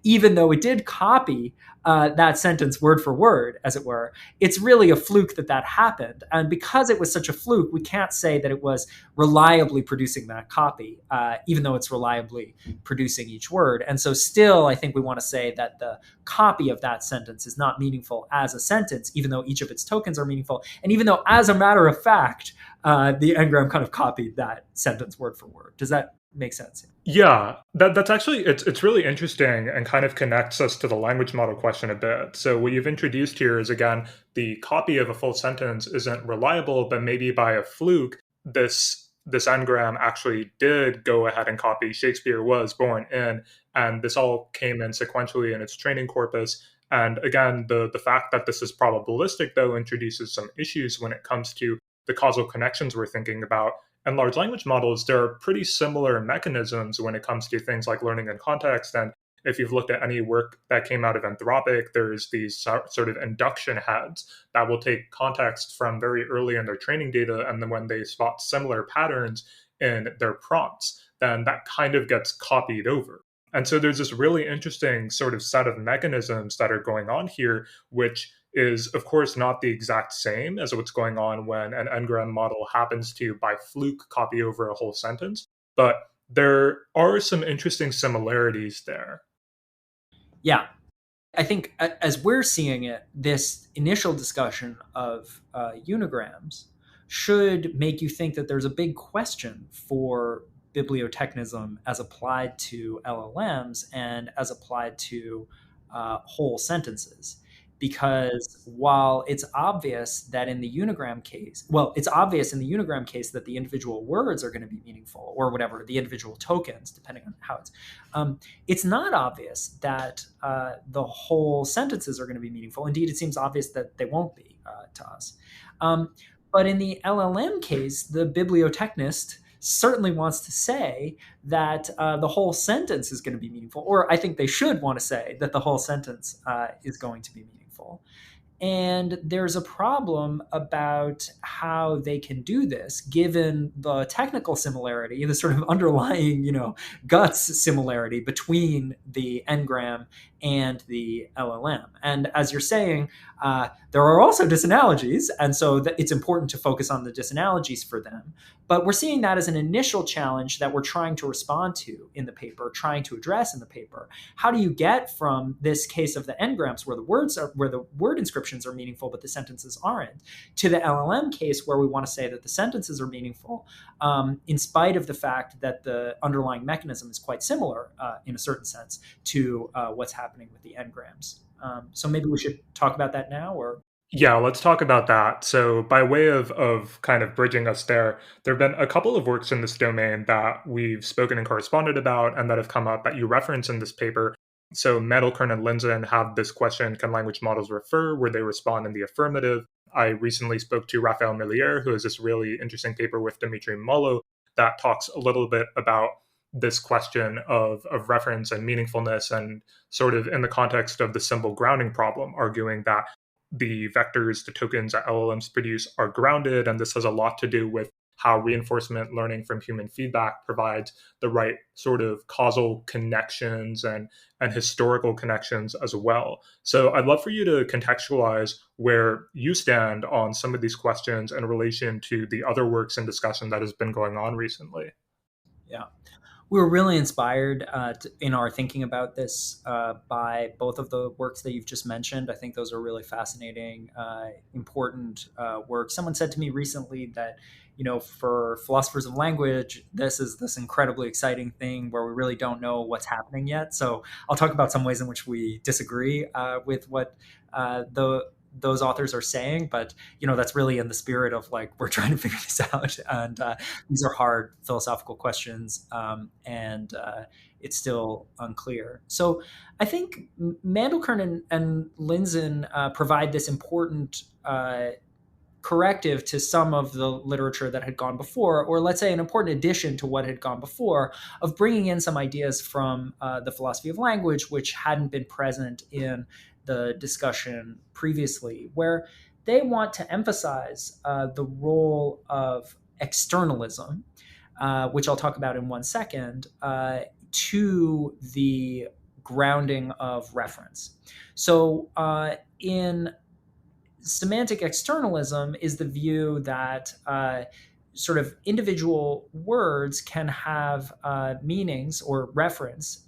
even though it did copy that sentence word for word, as it were. It's really a fluke that happened. And because it was such a fluke, we can't say that it was reliably producing that copy, even though it's reliably producing each word. And so still, I think we want to say that the copy of that sentence is not meaningful as a sentence, even though each of its tokens are meaningful. And even though, as a matter of fact, the n-gram kind of copied that sentence word for word. Does that make sense? Yeah, that's actually, it's really interesting and kind of connects us to the language model question a bit. So what you've introduced here is, again, the copy of a full sentence isn't reliable, but maybe by a fluke, this n-gram actually did go ahead and copy Shakespeare was born in, and this all came in sequentially in its training corpus. And again, the fact that this is probabilistic, though, introduces some issues when it comes to the causal connections we're thinking about. And large language models, there are pretty similar mechanisms when it comes to things like learning in context. And if you've looked at any work that came out of Anthropic, there's these sort of induction heads that will take context from very early in their training data. And then when they spot similar patterns in their prompts, then that kind of gets copied over. And so there's this really interesting sort of set of mechanisms that are going on here, which is, of course, not the exact same as what's going on when an n-gram model happens to, by fluke, copy over a whole sentence. But there are some interesting similarities there. Yeah. I think as we're seeing it, this initial discussion of unigrams should make you think that there's a big question for bibliotechnism as applied to LLMs and as applied to whole sentences. Because while it's obvious that in the unigram case, it's obvious in the unigram case that the individual words are going to be meaningful, or whatever, the individual tokens, depending on how it's not obvious that the whole sentences are going to be meaningful. Indeed, it seems obvious that they won't be to us. But in the LLM case, the bibliotechnist certainly wants to say that the whole sentence is going to be meaningful, or I think they should want to say that the whole sentence is going to be meaningful. And there's a problem about how they can do this, given the technical similarity, the sort of underlying, guts similarity between the n-gram and the LLM. And as you're saying, there are also disanalogies, and so it's important to focus on the disanalogies for them. But we're seeing that as an initial challenge that we're trying to respond to in the paper, trying to address in the paper. How do you get from this case of the n-grams, where the word inscriptions are meaningful but the sentences aren't, to the LLM case where we want to say that the sentences are meaningful, in spite of the fact that the underlying mechanism is quite similar in a certain sense to what's happening with the n-grams. So maybe we should talk about that now, or? Yeah, let's talk about that. So by way of kind of bridging us there have been a couple of works in this domain that we've spoken and corresponded about and that have come up that you reference in this paper. So Mandelkern and Linzen have this question, can language models refer, where they respond in the affirmative. I recently spoke to Raphael Millier, who has this really interesting paper with Dimitri Molo that talks a little bit about this question of reference and meaningfulness, and sort of in the context of the symbol grounding problem, arguing that the vectors, the tokens that LLMs produce are grounded, and this has a lot to do with how reinforcement learning from human feedback provides the right sort of causal connections and historical connections as well. So I'd love for you to contextualize where you stand on some of these questions in relation to the other works and discussion that has been going on recently. Yeah. We were really inspired in our thinking about this by both of the works that you've just mentioned. I think those are really fascinating, important works. Someone said to me recently that, for philosophers of language, this is this incredibly exciting thing where we really don't know what's happening yet. So I'll talk about some ways in which we disagree with what those authors are saying, but that's really in the spirit of we're trying to figure this out, and these are hard philosophical questions, and it's still unclear. So I think Mandelkern and Linzen provide this important corrective to some of the literature that had gone before, or let's say an important addition to what had gone before, of bringing in some ideas from the philosophy of language which hadn't been present in the discussion previously, where they want to emphasize the role of externalism, which I'll talk about in 1 second, to the grounding of reference. So in semantic externalism is the view that sort of individual words can have meanings or reference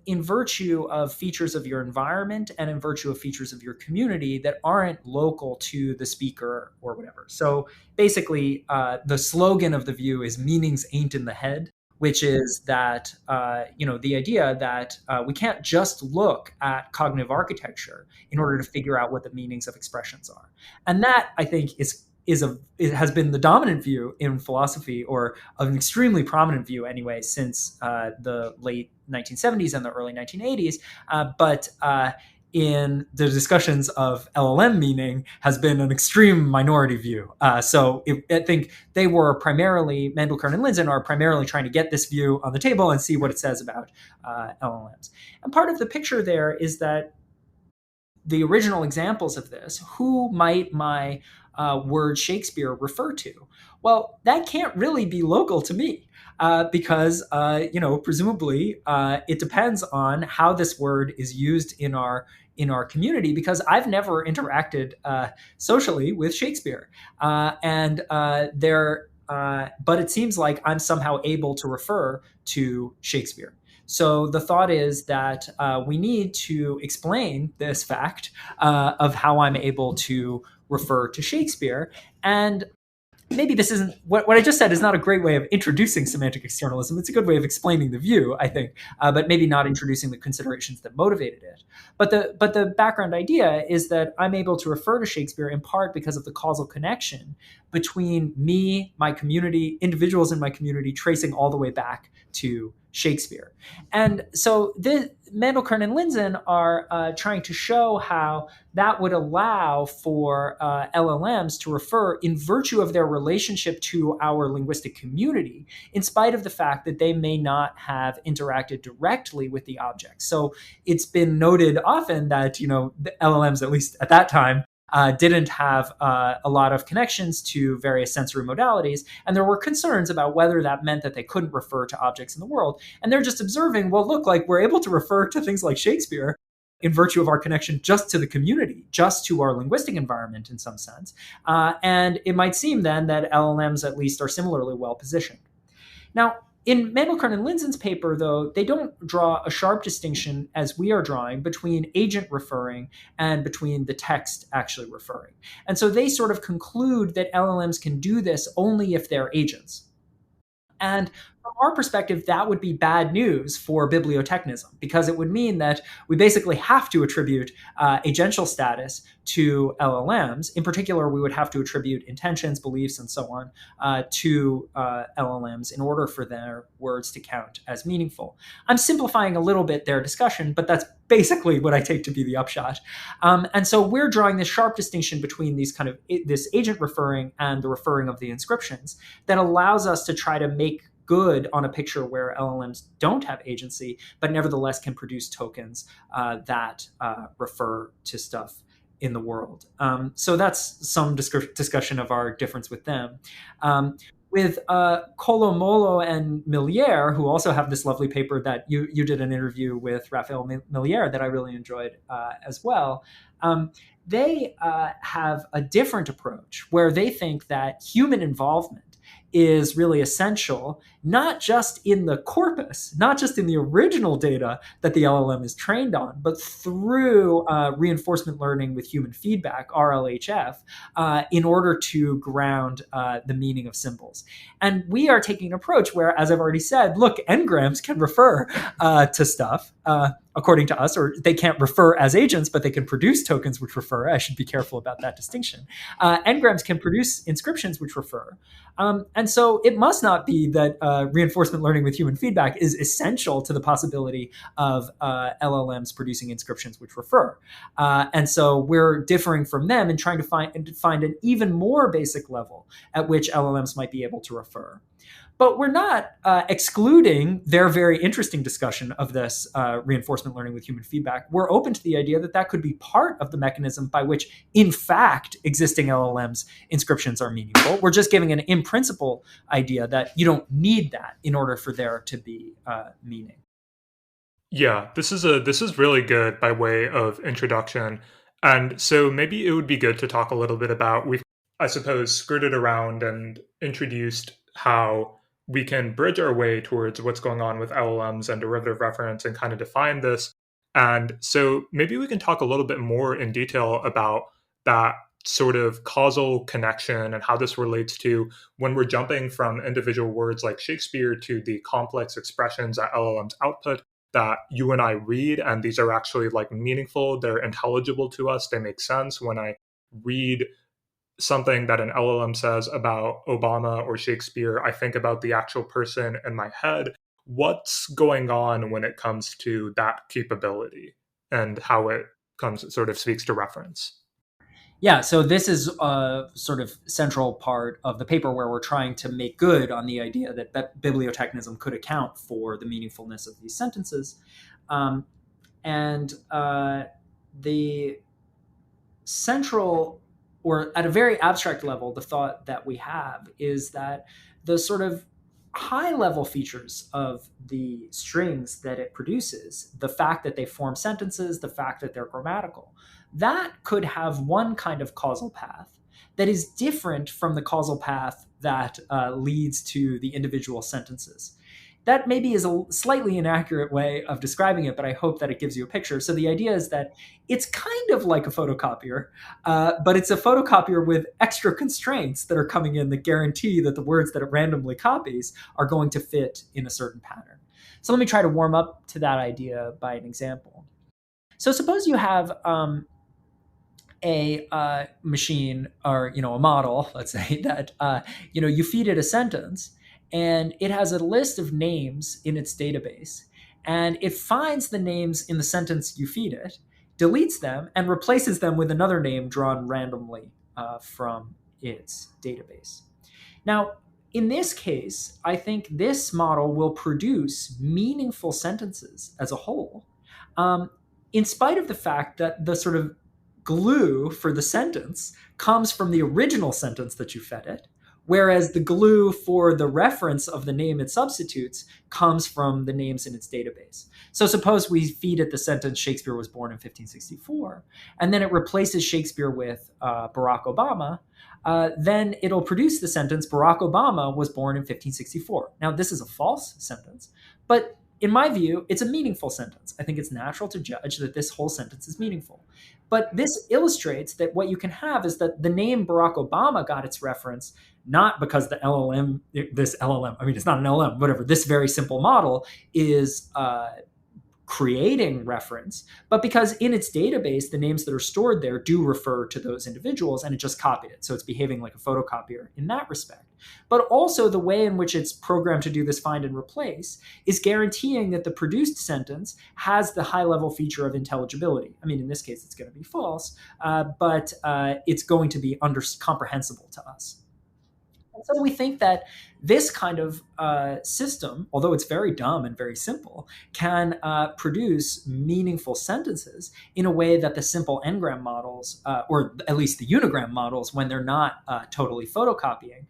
in virtue of features of your environment and in virtue of features of your community that aren't local to the speaker or whatever. So basically, the slogan of the view is "meanings ain't in the head," which is that, the idea that we can't just look at cognitive architecture in order to figure out what the meanings of expressions are. And that, I think, it has been the dominant view in philosophy, or an extremely prominent view anyway, since the late 1970s and the early 1980s. But in the discussions of LLM meaning has been an extreme minority view. I think they were primarily, Mandelkern and Linzen are primarily trying to get this view on the table and see what it says about LLMs. And part of the picture there is that the original examples of this, who might my word Shakespeare refer to? Well, that can't really be local to me. Because, presumably it depends on how this word is used in our community, because I've never interacted socially with Shakespeare. But it seems like I'm somehow able to refer to Shakespeare. So the thought is that we need to explain this fact of how I'm able to refer to Shakespeare. And maybe this isn't what I just said is not a great way of introducing semantic externalism. It's a good way of explaining the view, I think, but maybe not introducing the considerations that motivated it. But the background idea is that I'm able to refer to Shakespeare in part because of the causal connection between me, my community, individuals in my community, tracing all the way back to Shakespeare. And so Mandelkern and Linzen are trying to show how that would allow for LLMs to refer in virtue of their relationship to our linguistic community, in spite of the fact that they may not have interacted directly with the object. So it's been noted often that, the LLMs, at least at that time, didn't have a lot of connections to various sensory modalities. And there were concerns about whether that meant that they couldn't refer to objects in the world. And they're just observing, well, look, we're able to refer to things like Shakespeare in virtue of our connection just to the community, just to our linguistic environment in some sense. And it might seem then that LLMs at least are similarly well positioned. Now, in Mandelkern and Linzen's paper, though, they don't draw a sharp distinction, as we are drawing, between agent referring and between the text actually referring. And so they sort of conclude that LLMs can do this only if they're agents. And from our perspective, that would be bad news for bibliotechnism, because it would mean that we basically have to attribute agential status to LLMs. In particular, we would have to attribute intentions, beliefs, and so on to LLMs in order for their words to count as meaningful. I'm simplifying a little bit their discussion, but that's basically what I take to be the upshot. And so we're drawing this sharp distinction between these this agent referring and the referring of the inscriptions that allows us to try to good on a picture where LLMs don't have agency, but nevertheless can produce tokens that refer to stuff in the world. So that's some discussion of our difference with them. With Colomolo and Milliere, who also have this lovely paper that you did an interview with Raphael Milliere that I really enjoyed as well. They have a different approach where they think that human involvement is really essential, not just in the corpus, not just in the original data that the LLM is trained on, but through reinforcement learning with human feedback, RLHF, in order to ground the meaning of symbols. And we are taking an approach where, as I've already said, look, n-grams can refer to stuff, according to us, or they can't refer as agents, but they can produce tokens which refer. I should be careful about that distinction. N-grams can produce inscriptions which refer. And so it must not be that reinforcement learning with human feedback is essential to the possibility of LLMs producing inscriptions which refer. And so we're differing from them in trying to find an even more basic level at which LLMs might be able to refer. But we're not excluding their very interesting discussion of this reinforcement learning with human feedback. We're open to the idea that that could be part of the mechanism by which, in fact, existing LLMs inscriptions are meaningful. We're just giving an in principle idea that you don't need that in order for there to be meaning. Yeah, this is really good by way of introduction. And so maybe it would be good to talk a little bit about, we've, I suppose, skirted around and introduced how we can bridge our way towards what's going on with LLMs and derivative reference and kind of define this. And so maybe we can talk a little bit more in detail about that sort of causal connection and how this relates to when we're jumping from individual words like Shakespeare to the complex expressions that LLMs output that you and I read. And these are actually like meaningful. They're intelligible to us. They make sense. When I read something that an LLM says about Obama or Shakespeare, I think about the actual person in my head. What's going on when it comes to that capability and how it sort of speaks to reference? Yeah, so this is a sort of central part of the paper where we're trying to make good on the idea that bibliotechnism could account for the meaningfulness of these sentences. The central, or at a very abstract level, the thought that we have is that the sort of high level features of the strings that it produces, the fact that they form sentences, the fact that they're grammatical, that could have one kind of causal path that is different from the causal path that leads to the individual sentences. That maybe is a slightly inaccurate way of describing it, but I hope that it gives you a picture. So the idea is that it's kind of like a photocopier, but it's a photocopier with extra constraints that are coming in that guarantee that the words that it randomly copies are going to fit in a certain pattern. So let me try to warm up to that idea by an example. So suppose you have a machine, or a model, let's say, that you feed it a sentence, and it has a list of names in its database, and it finds the names in the sentence you feed it, deletes them, and replaces them with another name drawn randomly from its database. Now, in this case, I think this model will produce meaningful sentences as a whole, in spite of the fact that the sort of glue for the sentence comes from the original sentence that you fed it, whereas the glue for the reference of the name it substitutes comes from the names in its database. So suppose we feed it the sentence Shakespeare was born in 1564, and then it replaces Shakespeare with Barack Obama, then it'll produce the sentence Barack Obama was born in 1564. Now, this is a false sentence, but in my view, it's a meaningful sentence. I think it's natural to judge that this whole sentence is meaningful. But this illustrates that what you can have is that the name Barack Obama got its reference not because the LLM, it's not an LLM, whatever, this very simple model is creating reference, but because in its database, the names that are stored there do refer to those individuals, and it just copied it. So it's behaving like a photocopier in that respect. But also the way in which it's programmed to do this find and replace is guaranteeing that the produced sentence has the high-level feature of intelligibility. I mean, in this case, it's going to be false, but it's going to be comprehensible to us. And so we think that this kind of system, although it's very dumb and very simple, can produce meaningful sentences in a way that the simple n-gram models, or at least the unigram models, when they're not totally photocopying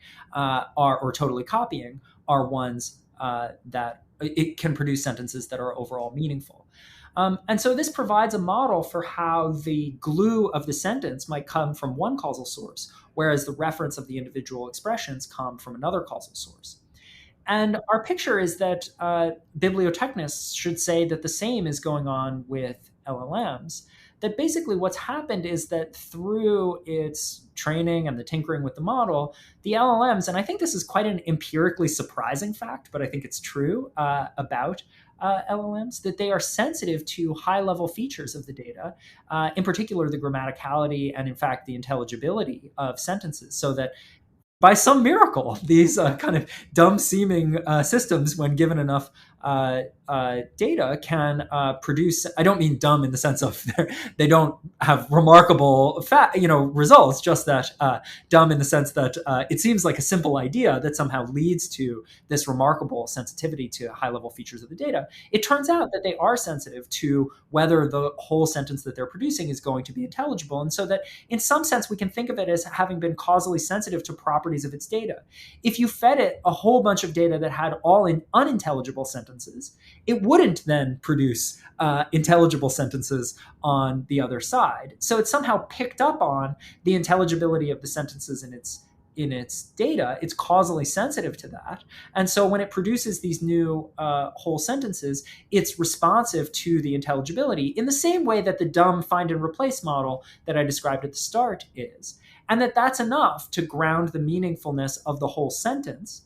or totally copying, are ones that it can produce sentences that are overall meaningful. And so this provides a model for how the glue of the sentence might come from one causal source, whereas the reference of the individual expressions come from another causal source. And our picture is that bibliotechnists should say that the same is going on with LLMs. That basically what's happened is that through its training and the tinkering with the model, the LLMs, and I think this is quite an empirically surprising fact, but I think it's true about LLMs, that they are sensitive to high-level features of the data, in particular the grammaticality and, in fact, the intelligibility of sentences, so that by some miracle, these kind of dumb-seeming systems, when given enough data, can produce. I don't mean dumb in the sense of they don't have remarkable results. Just that dumb in the sense that it seems like a simple idea that somehow leads to this remarkable sensitivity to high-level features of the data. It turns out that they are sensitive to whether the whole sentence that they're producing is going to be intelligible, and so that in some sense we can think of it as having been causally sensitive to properties of its data. If you fed it a whole bunch of data that had all in unintelligible sentences, it wouldn't then produce intelligible sentences on the other side. So it somehow picked up on the intelligibility of the sentences in its data. It's causally sensitive to that. And so when it produces these new whole sentences, it's responsive to the intelligibility in the same way that the dumb find and replace model that I described at the start is. And that's enough to ground the meaningfulness of the whole sentence,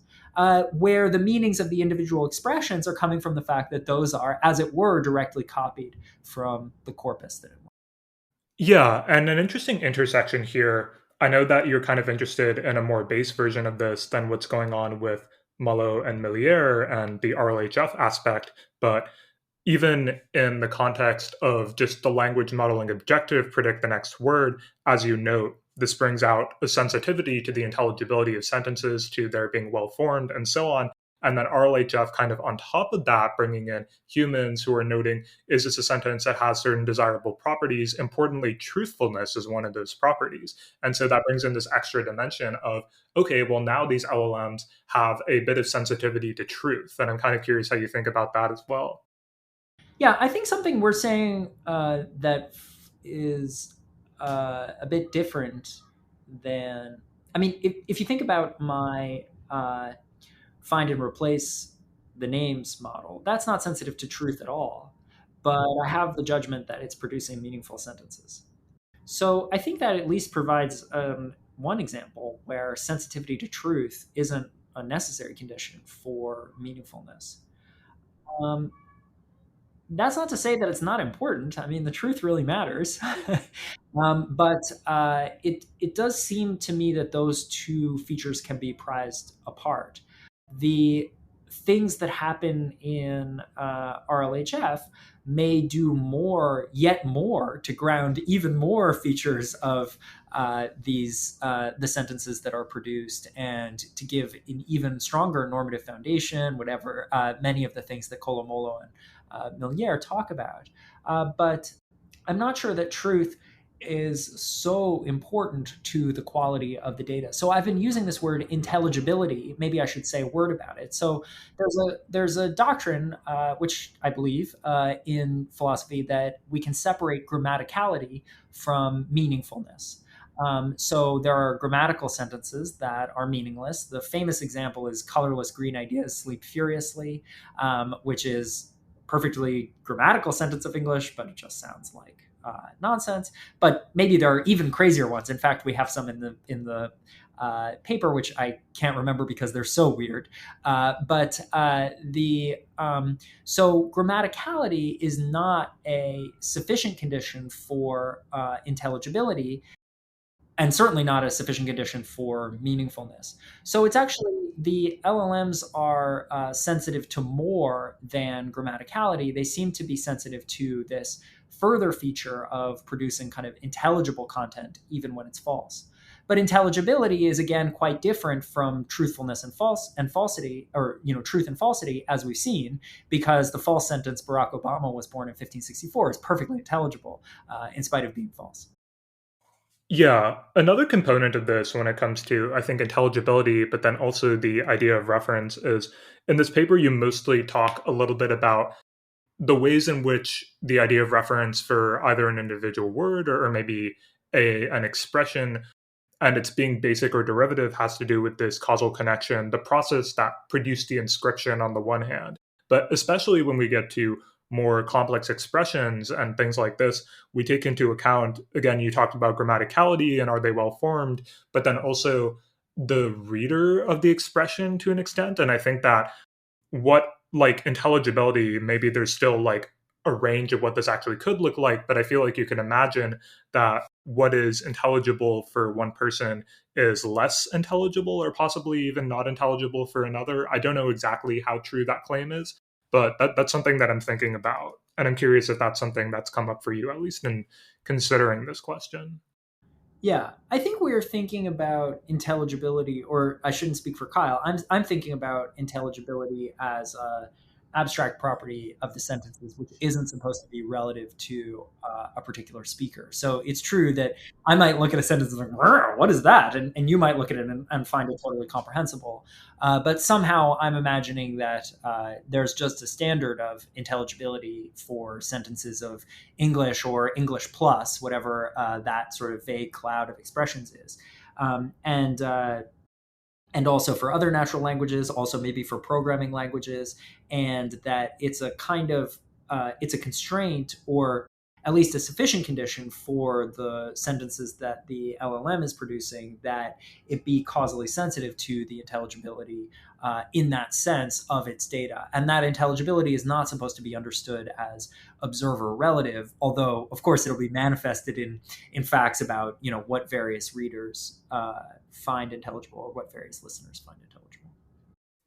where the meanings of the individual expressions are coming from the fact that those are, as it were, directly copied from the corpus that it was. Yeah, and an interesting intersection here. I know that you're kind of interested in a more base version of this than what's going on with Mullo and Millier and the RLHF aspect, but even in the context of just the language modeling objective, predict the next word, as you note, this brings out a sensitivity to the intelligibility of sentences, to their being well formed, and so on. And then RLHF kind of on top of that, bringing in humans who are noting, is this a sentence that has certain desirable properties? Importantly, truthfulness is one of those properties. And so that brings in this extra dimension of, okay, well, now these LLMs have a bit of sensitivity to truth. And I'm kind of curious how you think about that as well. Yeah, I think something we're saying that is a bit different than, I mean, if you think about my find and replace the names model, that's not sensitive to truth at all. But I have the judgment that it's producing meaningful sentences. So I think that at least provides one example where sensitivity to truth isn't a necessary condition for meaningfulness. Um, that's not to say that it's not important. I mean, the truth really matters. But it does seem to me that those two features can be prized apart. The things that happen in RLHF may do more, yet more, to ground even more features of the sentences that are produced, and to give an even stronger normative foundation, whatever many of the things that Colomolo and Millier talk about. But I'm not sure that truth is so important to the quality of the data. So I've been using this word intelligibility. Maybe I should say a word about it. So there's a doctrine, which I believe in philosophy, that we can separate grammaticality from meaningfulness. So there are grammatical sentences that are meaningless. The famous example is colorless green ideas sleep furiously, which is perfectly grammatical sentence of English, but it just sounds like nonsense. But maybe there are even crazier ones. In fact, we have some in the paper, which I can't remember because they're so weird. So grammaticality is not a sufficient condition for intelligibility, and certainly not a sufficient condition for meaningfulness. So it's actually, the LLMs are sensitive to more than grammaticality. They seem to be sensitive to this further feature of producing kind of intelligible content, even when it's false. But intelligibility is again quite different from truthfulness and falsity, or truth and falsity, as we've seen, because the false sentence Barack Obama was born in 1564 is perfectly intelligible in spite of being false. Yeah, another component of this when it comes to, I think, intelligibility, but then also the idea of reference is in this paper, you mostly talk a little bit about the ways in which the idea of reference for either an individual word or maybe an expression and its being basic or derivative has to do with this causal connection, the process that produced the inscription on the one hand. But especially when we get to more complex expressions and things like this, we take into account, again, you talked about grammaticality and are they well formed, but then also the reader of the expression to an extent. And I think that what like intelligibility, maybe there's still like a range of what this actually could look like, but I feel like you can imagine that what is intelligible for one person is less intelligible or possibly even not intelligible for another. I don't know exactly how true that claim is, but that's something that I'm thinking about. And I'm curious if that's something that's come up for you, at least in considering this question. Yeah, I think we're thinking about intelligibility, or I shouldn't speak for Kyle. I'm thinking about intelligibility as a abstract property of the sentences, which isn't supposed to be relative to a particular speaker. So it's true that I might look at a sentence and like, what is that? And you might look at it and find it totally comprehensible. But somehow I'm imagining that there's just a standard of intelligibility for sentences of English or English plus, whatever that sort of vague cloud of expressions is. And also for other natural languages, also maybe for programming languages, and that it's a kind of it's a constraint, or at least a sufficient condition for the sentences that the LLM is producing, that it be causally sensitive to the intelligibility in that sense of its data. And that intelligibility is not supposed to be understood as observer relative, although of course it'll be manifested in facts about what various readers find intelligible or what various listeners find intelligible.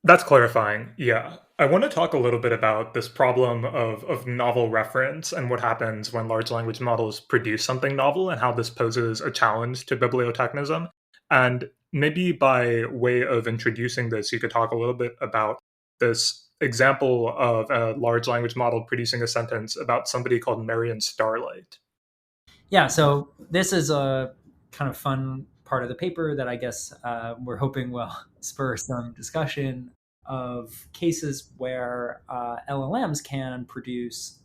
That's clarifying. Yeah. I want to talk a little bit about this problem of novel reference and what happens when large language models produce something novel and how this poses a challenge to bibliotechnism. And maybe by way of introducing this, you could talk a little bit about this example of a large language model producing a sentence about somebody called Marion Starlight. Yeah, so this is a kind of fun part of the paper that I guess we're hoping will spur some discussion of cases where LLMs can produce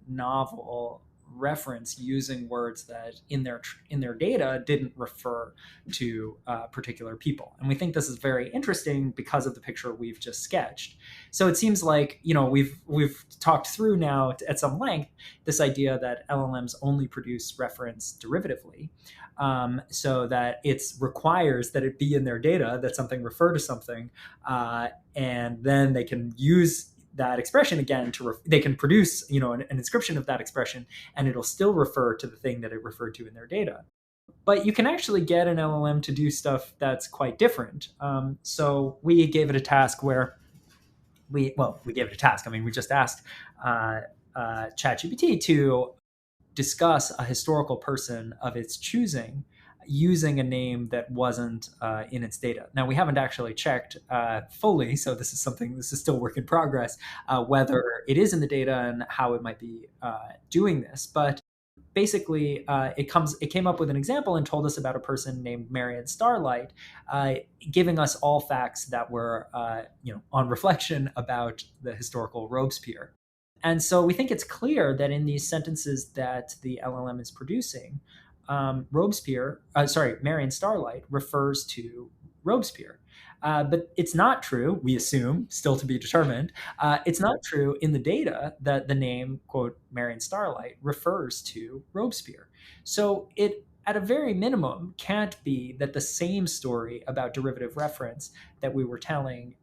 novel reference using words that in their data didn't refer to particular people. And we think this is very interesting because of the picture we've just sketched. So it seems like we've talked through now at some length this idea that LLMs only produce reference derivatively, so that it requires that it be in their data, that something refer to something, and then they can use that expression again they can produce an inscription of that expression, and it'll still refer to the thing that it referred to in their data. But you can actually get an LLM to do stuff that's quite different. So we gave it a task where we gave it a task. I mean, we just asked ChatGPT to discuss a historical person of its choosing using a name that wasn't in its data. Now, we haven't actually checked fully, so this is still work in progress, whether it is in the data and how it might be doing this. But basically, it came up with an example and told us about a person named Marion Starlight, giving us all facts that were, on reflection about the historical Robespierre. And so we think it's clear that in these sentences that the LLM is producing, Marion Starlight refers to Robespierre. But it's not true, we assume, still to be determined, it's not true in the data that the name, quote, Marion Starlight refers to Robespierre. So it, at a very minimum, can't be that the same story about derivative reference that we were telling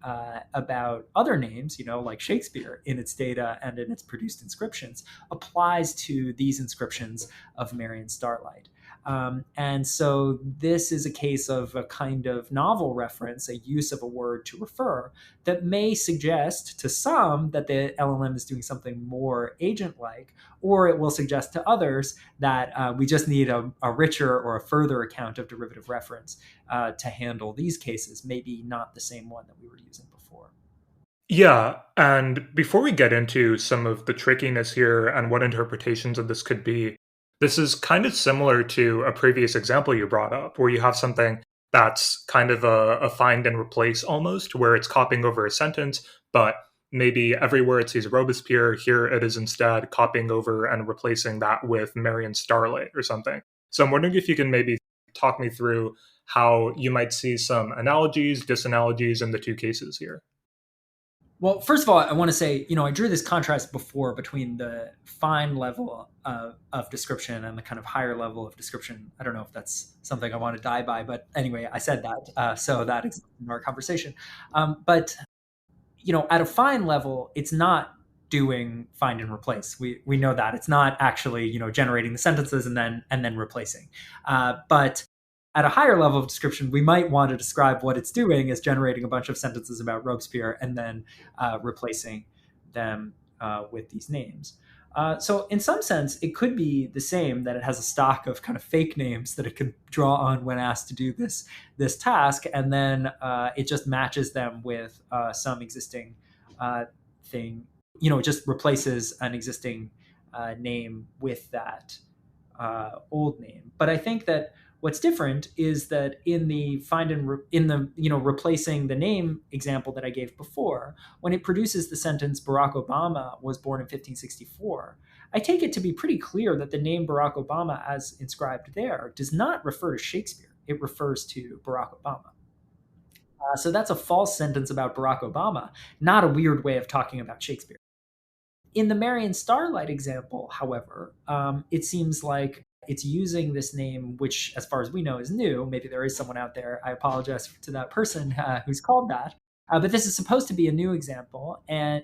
about other names, like Shakespeare in its data and in its produced inscriptions, applies to these inscriptions of Marian starlight. And so this is a case of a kind of novel reference, a use of a word to refer, that may suggest to some that the LLM is doing something more agent-like, or it will suggest to others that we just need a richer or a further account of derivative reference to handle these cases, maybe not the same one that we were using before. Yeah, and before we get into some of the trickiness here and what interpretations of this could be, this is kind of similar to a previous example you brought up, where you have something that's kind of a find and replace almost, where it's copying over a sentence, but maybe everywhere it sees Robespierre, here it is instead copying over and replacing that with Marian Starlight or something. So I'm wondering if you can maybe talk me through how you might see some analogies, disanalogies in the two cases here. Well, first of all, I want to say, I drew this contrast before between the fine level of description and the kind of higher level of description. I don't know if that's something I want to die by, but anyway, I said that. So that is in our conversation. But at a fine level, it's not doing find and replace. We know that it's not actually, generating the sentences and then replacing. But at a higher level of description, we might want to describe what it's doing as generating a bunch of sentences about Robespierre and then replacing them with these names. So in some sense, it could be the same, that it has a stock of kind of fake names that it can draw on when asked to do this task, and then it just matches them with some existing thing. It just replaces an existing name with that old name. But I think that what's different is that in the replacing the name example that I gave before, when it produces the sentence Barack Obama was born in 1564, I take it to be pretty clear that the name Barack Obama as inscribed there does not refer to Shakespeare. It refers to Barack Obama. So that's a false sentence about Barack Obama, not a weird way of talking about Shakespeare. In the Marian Starlight example, however, it seems like it's using this name, which, as far as we know, is new. Maybe there is someone out there. I apologize to that person who's called that. But this is supposed to be a new example and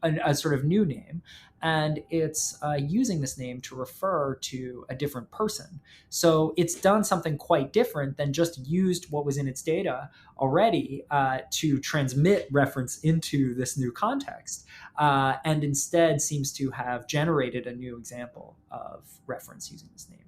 a sort of new name. And it's using this name to refer to a different person. So it's done something quite different than just used what was in its data already to transmit reference into this new context. And instead seems to have generated a new example of reference using this name.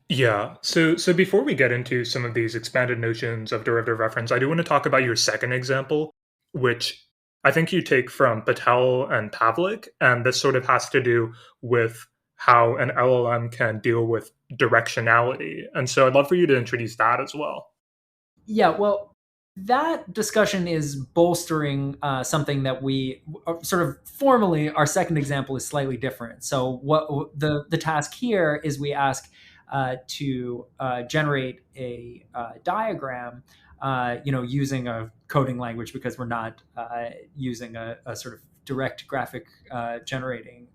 Yeah. So before we get into some of these expanded notions of derivative reference, I do want to talk about your second example, which I think you take from Patel and Pavlik, and this sort of has to do with how an LLM can deal with directionality. And so I'd love for you to introduce that as well. Yeah, well, that discussion is bolstering something that we sort of formally, our second example is slightly different. So what the task here is, we ask to generate a diagram, using a coding language, because we're not using a sort of direct graphic generating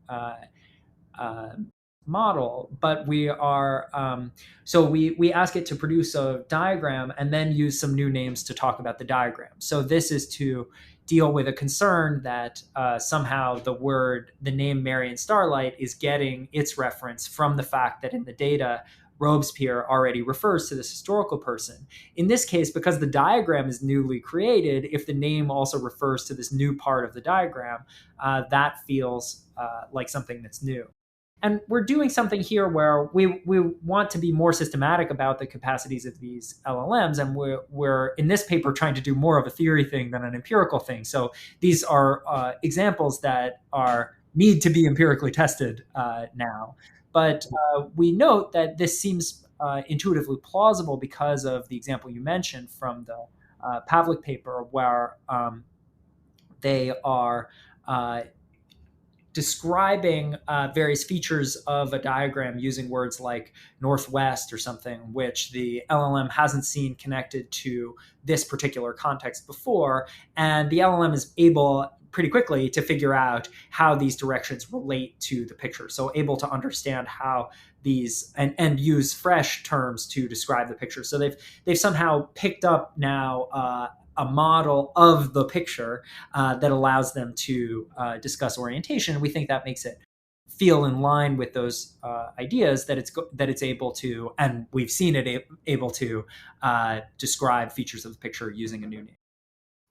model, but we are so we ask it to produce a diagram and then use some new names to talk about the diagram. So this is to deal with a concern that somehow the name Marian Starlight is getting its reference from the fact that in the data Robespierre already refers to this historical person. In this case, because the diagram is newly created, if the name also refers to this new part of the diagram, that feels like something that's new. And we're doing something here where we want to be more systematic about the capacities of these LLMs. And we're in this paper trying to do more of a theory thing than an empirical thing. So these are examples that need to be empirically tested now. But we note that this seems intuitively plausible because of the example you mentioned from the Pavlik paper, where they are describing various features of a diagram using words like northwest or something, which the LLM hasn't seen connected to this particular context before. And the LLM is able pretty quickly to figure out how these directions relate to the picture. So able to understand how these and use fresh terms to describe the picture. So they've somehow picked up now a model of the picture that allows them to discuss orientation. We think that makes it feel in line with those ideas that it's able to, and we've seen it able to describe features of the picture using a new name.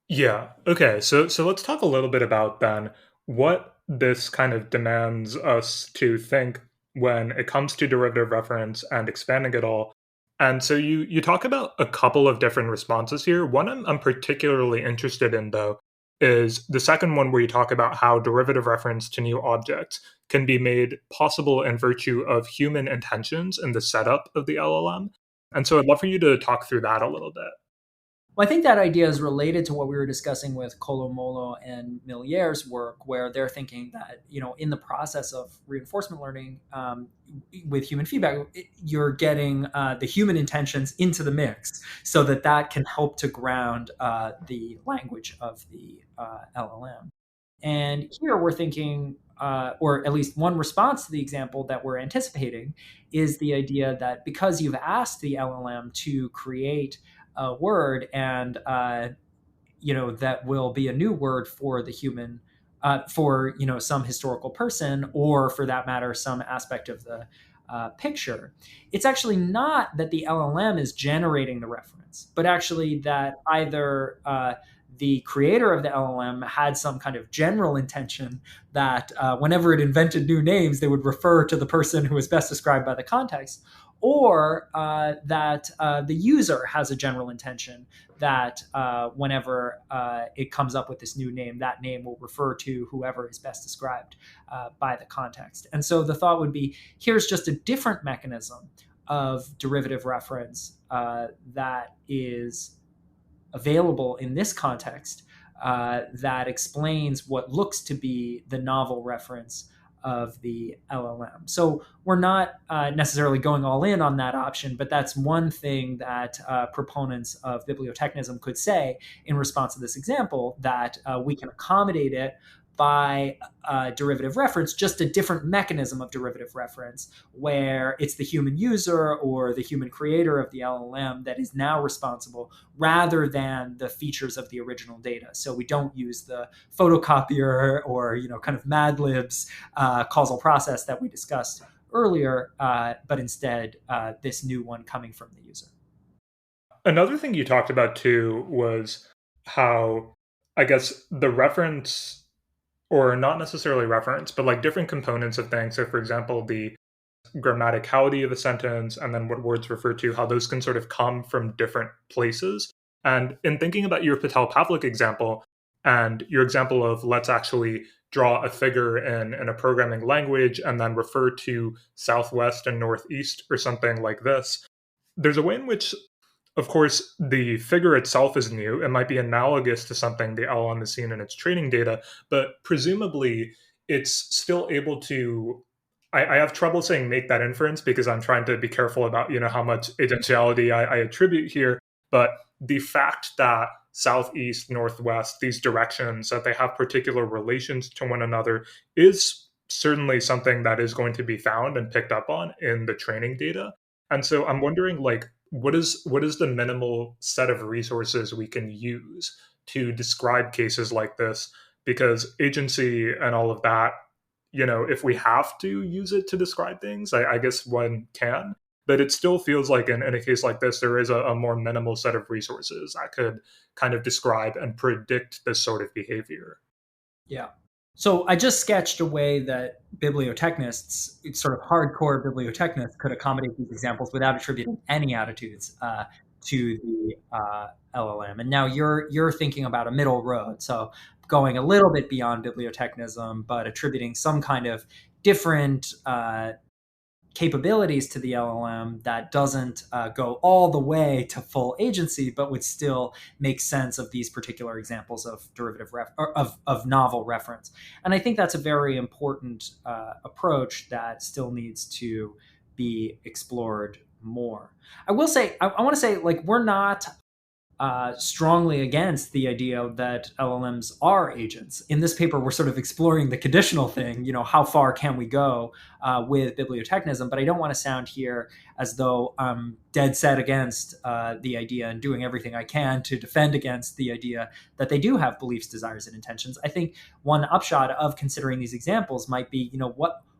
Yeah. Okay. So let's talk a little bit about then what this kind of demands us to think when it comes to derivative reference and expanding it all. And so you talk about a couple of different responses here. One I'm particularly interested in though is the second one where you talk about how derivative reference to new objects can be made possible in virtue of human intentions in the setup of the LLM. And so I'd love for you to talk through that a little bit. Well, I think that idea is related to what we were discussing with Colomolo and Millier's work, where they're thinking that, in the process of reinforcement learning with human feedback, you're getting the human intentions into the mix so that can help to ground the language of the LLM. And here we're thinking, or at least one response to the example that we're anticipating is the idea that because you've asked the LLM to create a word and that will be a new word for the human, for some historical person, or for that matter some aspect of the picture. It's actually not that the LLM is generating the reference, but actually that either the creator of the LLM had some kind of general intention that whenever it invented new names, they would refer to the person who was best described by the context, or that the user has a general intention that whenever it comes up with this new name, that name will refer to whoever is best described by the context. And so the thought would be, here's just a different mechanism of derivative reference that is available in this context that explains what looks to be the novel reference of the LLM. So we're not necessarily going all in on that option, but that's one thing that proponents of bibliotechnism could say in response to this example, that we can accommodate it by derivative reference, just a different mechanism of derivative reference, where it's the human user or the human creator of the LLM that is now responsible rather than the features of the original data. So we don't use the photocopier or kind of Mad Lib's causal process that we discussed earlier, but instead this new one coming from the user. Another thing you talked about too was how, I guess, the reference, or not necessarily reference, but like different components of things. So, for example, the grammaticality of a sentence and then what words refer to, how those can sort of come from different places. And in thinking about your Patel-Pavlik example and your example of let's actually draw a figure in a programming language and then refer to southwest and northeast or something like this, there's a way in which, of course, the figure itself is new. It might be analogous to something the LLM has seen in its training data, but presumably it's still able to. I have trouble saying make that inference because I'm trying to be careful about how much agentiality I attribute here. But the fact that southeast, northwest, these directions, that they have particular relations to one another is certainly something that is going to be found and picked up on in the training data. And so I'm wondering, like, what is the minimal set of resources we can use to describe cases like this? Because agency and all of that, if we have to use it to describe things, I guess one can. But it still feels like in a case like this, there is a more minimal set of resources that could kind of describe and predict this sort of behavior. Yeah. So I just sketched a way that bibliotechnists, sort of hardcore bibliotechnists, could accommodate these examples without attributing any attitudes to the LLM. And now you're thinking about a middle road. So going a little bit beyond bibliotechnism, but attributing some kind of different capabilities to the LLM that doesn't go all the way to full agency, but would still make sense of these particular examples of derivative of novel reference. And I think that's a very important approach that still needs to be explored more. I will say, I want to say, like, we're not strongly against the idea that LLMs are agents. In this paper, we're sort of exploring the conditional thing, how far can we go with bibliotechnism? But I don't want to sound here as though I'm dead set against the idea and doing everything I can to defend against the idea that they do have beliefs, desires, and intentions. I think one upshot of considering these examples might be,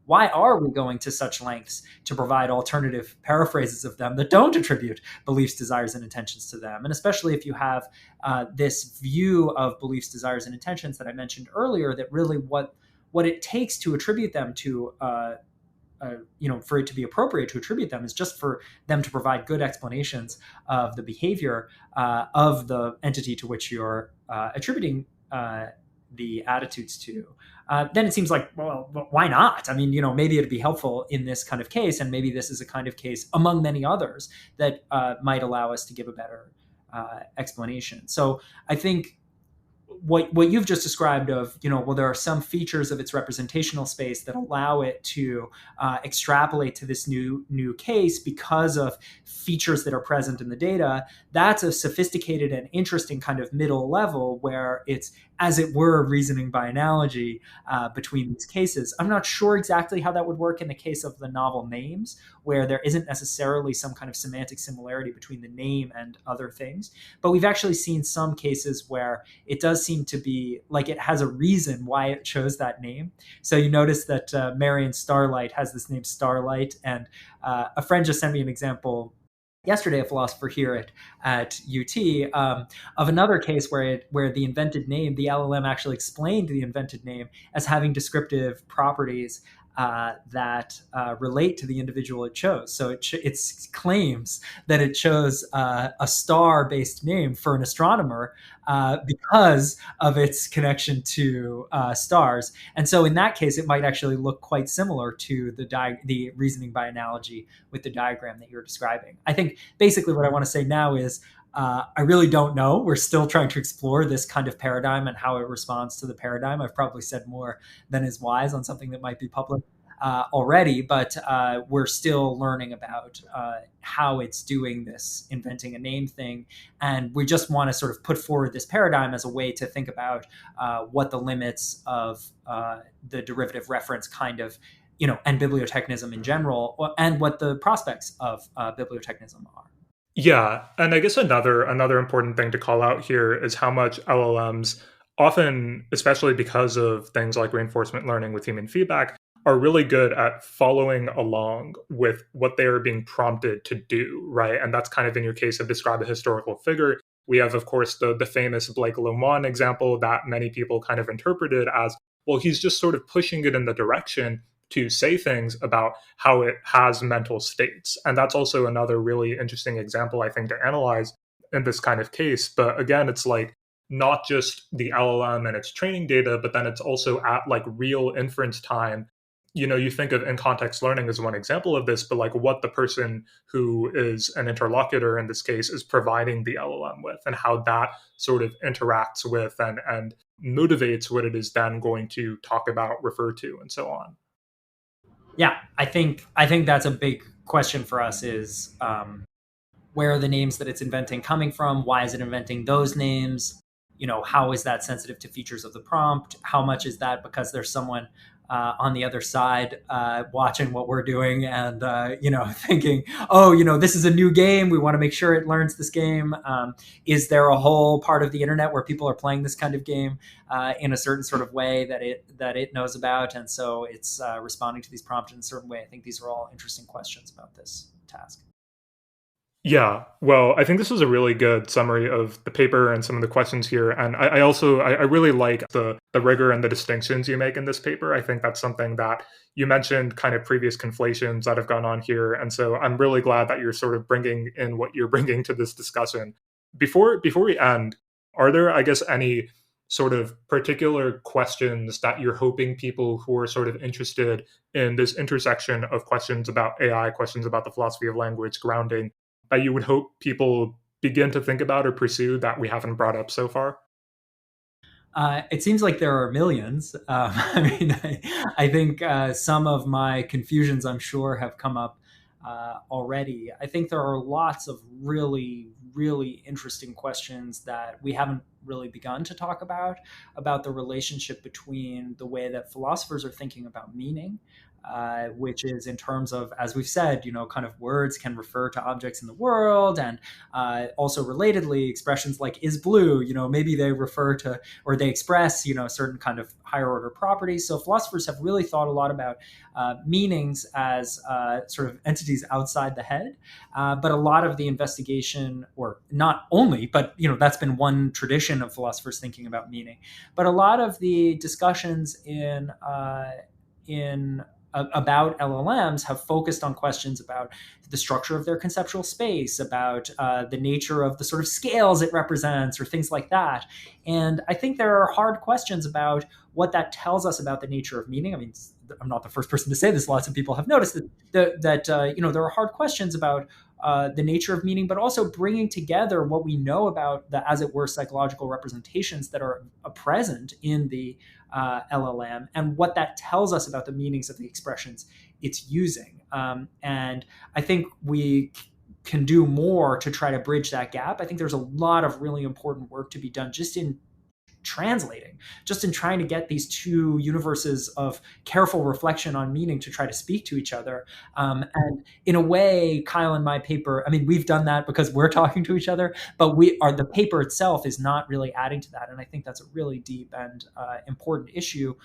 why are we going to such lengths to provide alternative paraphrases of them that don't attribute beliefs, desires, and intentions to them? And especially if you have this view of beliefs, desires, and intentions that I mentioned earlier, that really what it takes to attribute them to, for it to be appropriate to attribute them is just for them to provide good explanations of the behavior of the entity to which you're attributing the attitudes to. Then it seems like, well, why not? I mean, maybe it'd be helpful in this kind of case, and maybe this is a kind of case among many others that might allow us to give a better explanation. So I think what you've just described of, there are some features of its representational space that allow it to extrapolate to this new case because of features that are present in the data. That's a sophisticated and interesting kind of middle level where it's, as it were, reasoning by analogy between these cases. I'm not sure exactly how that would work in the case of the novel names, where there isn't necessarily some kind of semantic similarity between the name and other things. But we've actually seen some cases where it does seem to be like it has a reason why it chose that name. So you notice that Marion Starlight has this name Starlight, and a friend just sent me an example yesterday, a philosopher here at UT, of another case where the invented name, the LLM actually explained the invented name as having descriptive properties that relate to the individual it chose. So it claims that it chose a star-based name for an astronomer because of its connection to stars. And so in that case, it might actually look quite similar to the reasoning by analogy with the diagram that you're describing. I think basically what I want to say now is I really don't know. We're still trying to explore this kind of paradigm and how it responds to the paradigm. I've probably said more than is wise on something that might be public already, but we're still learning about how it's doing this inventing a name thing. And we just want to sort of put forward this paradigm as a way to think about what the limits of the derivative reference kind of, and bibliotechnism in general, and what the prospects of bibliotechnism are. Yeah, and I guess another important thing to call out here is how much LLMs often, especially because of things like reinforcement learning with human feedback, are really good at following along with what they are being prompted to do, right? And that's kind of in your case of describe a historical figure. We have, of course, the famous Blake Lemoine example that many people kind of interpreted as, well, he's just sort of pushing it in the direction to say things about how it has mental states. And that's also another really interesting example, I think, to analyze in this kind of case. But again, it's like not just the LLM and its training data, but then it's also at like real inference time. You think of in-context learning as one example of this, but like what the person who is an interlocutor in this case is providing the LLM with, and how that sort of interacts with and motivates what it is then going to talk about, refer to, and so on. Yeah, I think that's a big question for us is where are the names that it's inventing coming from? Why is it inventing those names? How is that sensitive to features of the prompt? How much is that because there's someone on the other side watching what we're doing and, thinking, this is a new game. We want to make sure it learns this game. Is there a whole part of the internet where people are playing this kind of game in a certain sort of way that it knows about? And so it's responding to these prompts in a certain way. I think these are all interesting questions about this task. Yeah, well, I think this was a really good summary of the paper and some of the questions here. And I really like the rigor and the distinctions you make in this paper. I think that's something that you mentioned, kind of previous conflations that have gone on here. And so I'm really glad that you're sort of bringing in what you're bringing to this discussion. Before we end, are there, I guess, any sort of particular questions that you're hoping people who are sort of interested in this intersection of questions about AI, questions about the philosophy of language, grounding, that you would hope people begin to think about or pursue that we haven't brought up so far? It seems like there are millions. I think some of my confusions, I'm sure, have come up already. I think there are lots of really, really interesting questions that we haven't really begun to talk about the relationship between the way that philosophers are thinking about meaning, which is in terms of, as we've said, kind of words can refer to objects in the world, and also relatedly, expressions like is blue, maybe they refer to, or they express, certain kind of higher order properties. So philosophers have really thought a lot about meanings as sort of entities outside the head. But a lot of the investigation, or not only, but that's been one tradition of philosophers thinking about meaning. But a lot of the discussions in about LLMs have focused on questions about the structure of their conceptual space, about the nature of the sort of scales it represents, or things like that. And I think there are hard questions about what that tells us about the nature of meaning. I mean, I'm not the first person to say this. Lots of people have noticed that there are hard questions about the nature of meaning, but also bringing together what we know about the, as it were, psychological representations that are present in the LLM, and what that tells us about the meanings of the expressions it's using. And I think we can do more to try to bridge that gap. I think there's a lot of really important work to be done just in translating, just in trying to get these two universes of careful reflection on meaning to try to speak to each other. And in a way, Kyle and my paper, I mean, we've done that because we're talking to each other, but the paper itself is not really adding to that. And I think that's a really deep and important issue,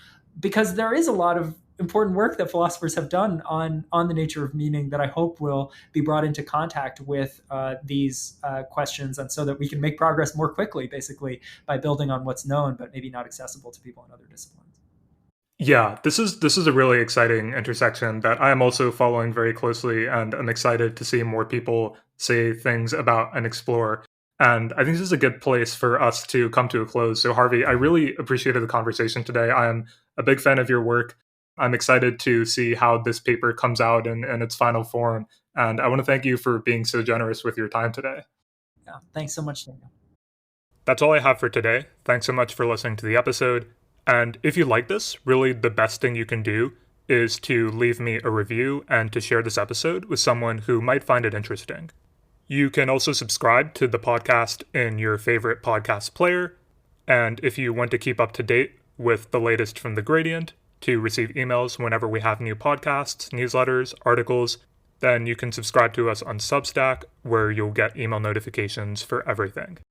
because there is a lot of important work that philosophers have done on the nature of meaning that I hope will be brought into contact with these questions, and so that we can make progress more quickly, basically, by building on what's known, but maybe not accessible to people in other disciplines. Yeah, this is a really exciting intersection that I am also following very closely, and I'm excited to see more people say things about and explore. And I think this is a good place for us to come to a close. So Harvey, I really appreciated the conversation today. I am a big fan of your work. I'm excited to see how this paper comes out in its final form. And I want to thank you for being so generous with your time today. Yeah, thanks so much, Daniel. That's all I have for today. Thanks so much for listening to the episode. And if you like this, really the best thing you can do is to leave me a review and to share this episode with someone who might find it interesting. You can also subscribe to the podcast in your favorite podcast player. And if you want to keep up to date with the latest from The Gradient, to receive emails whenever we have new podcasts, newsletters, articles, then you can subscribe to us on Substack, where you'll get email notifications for everything.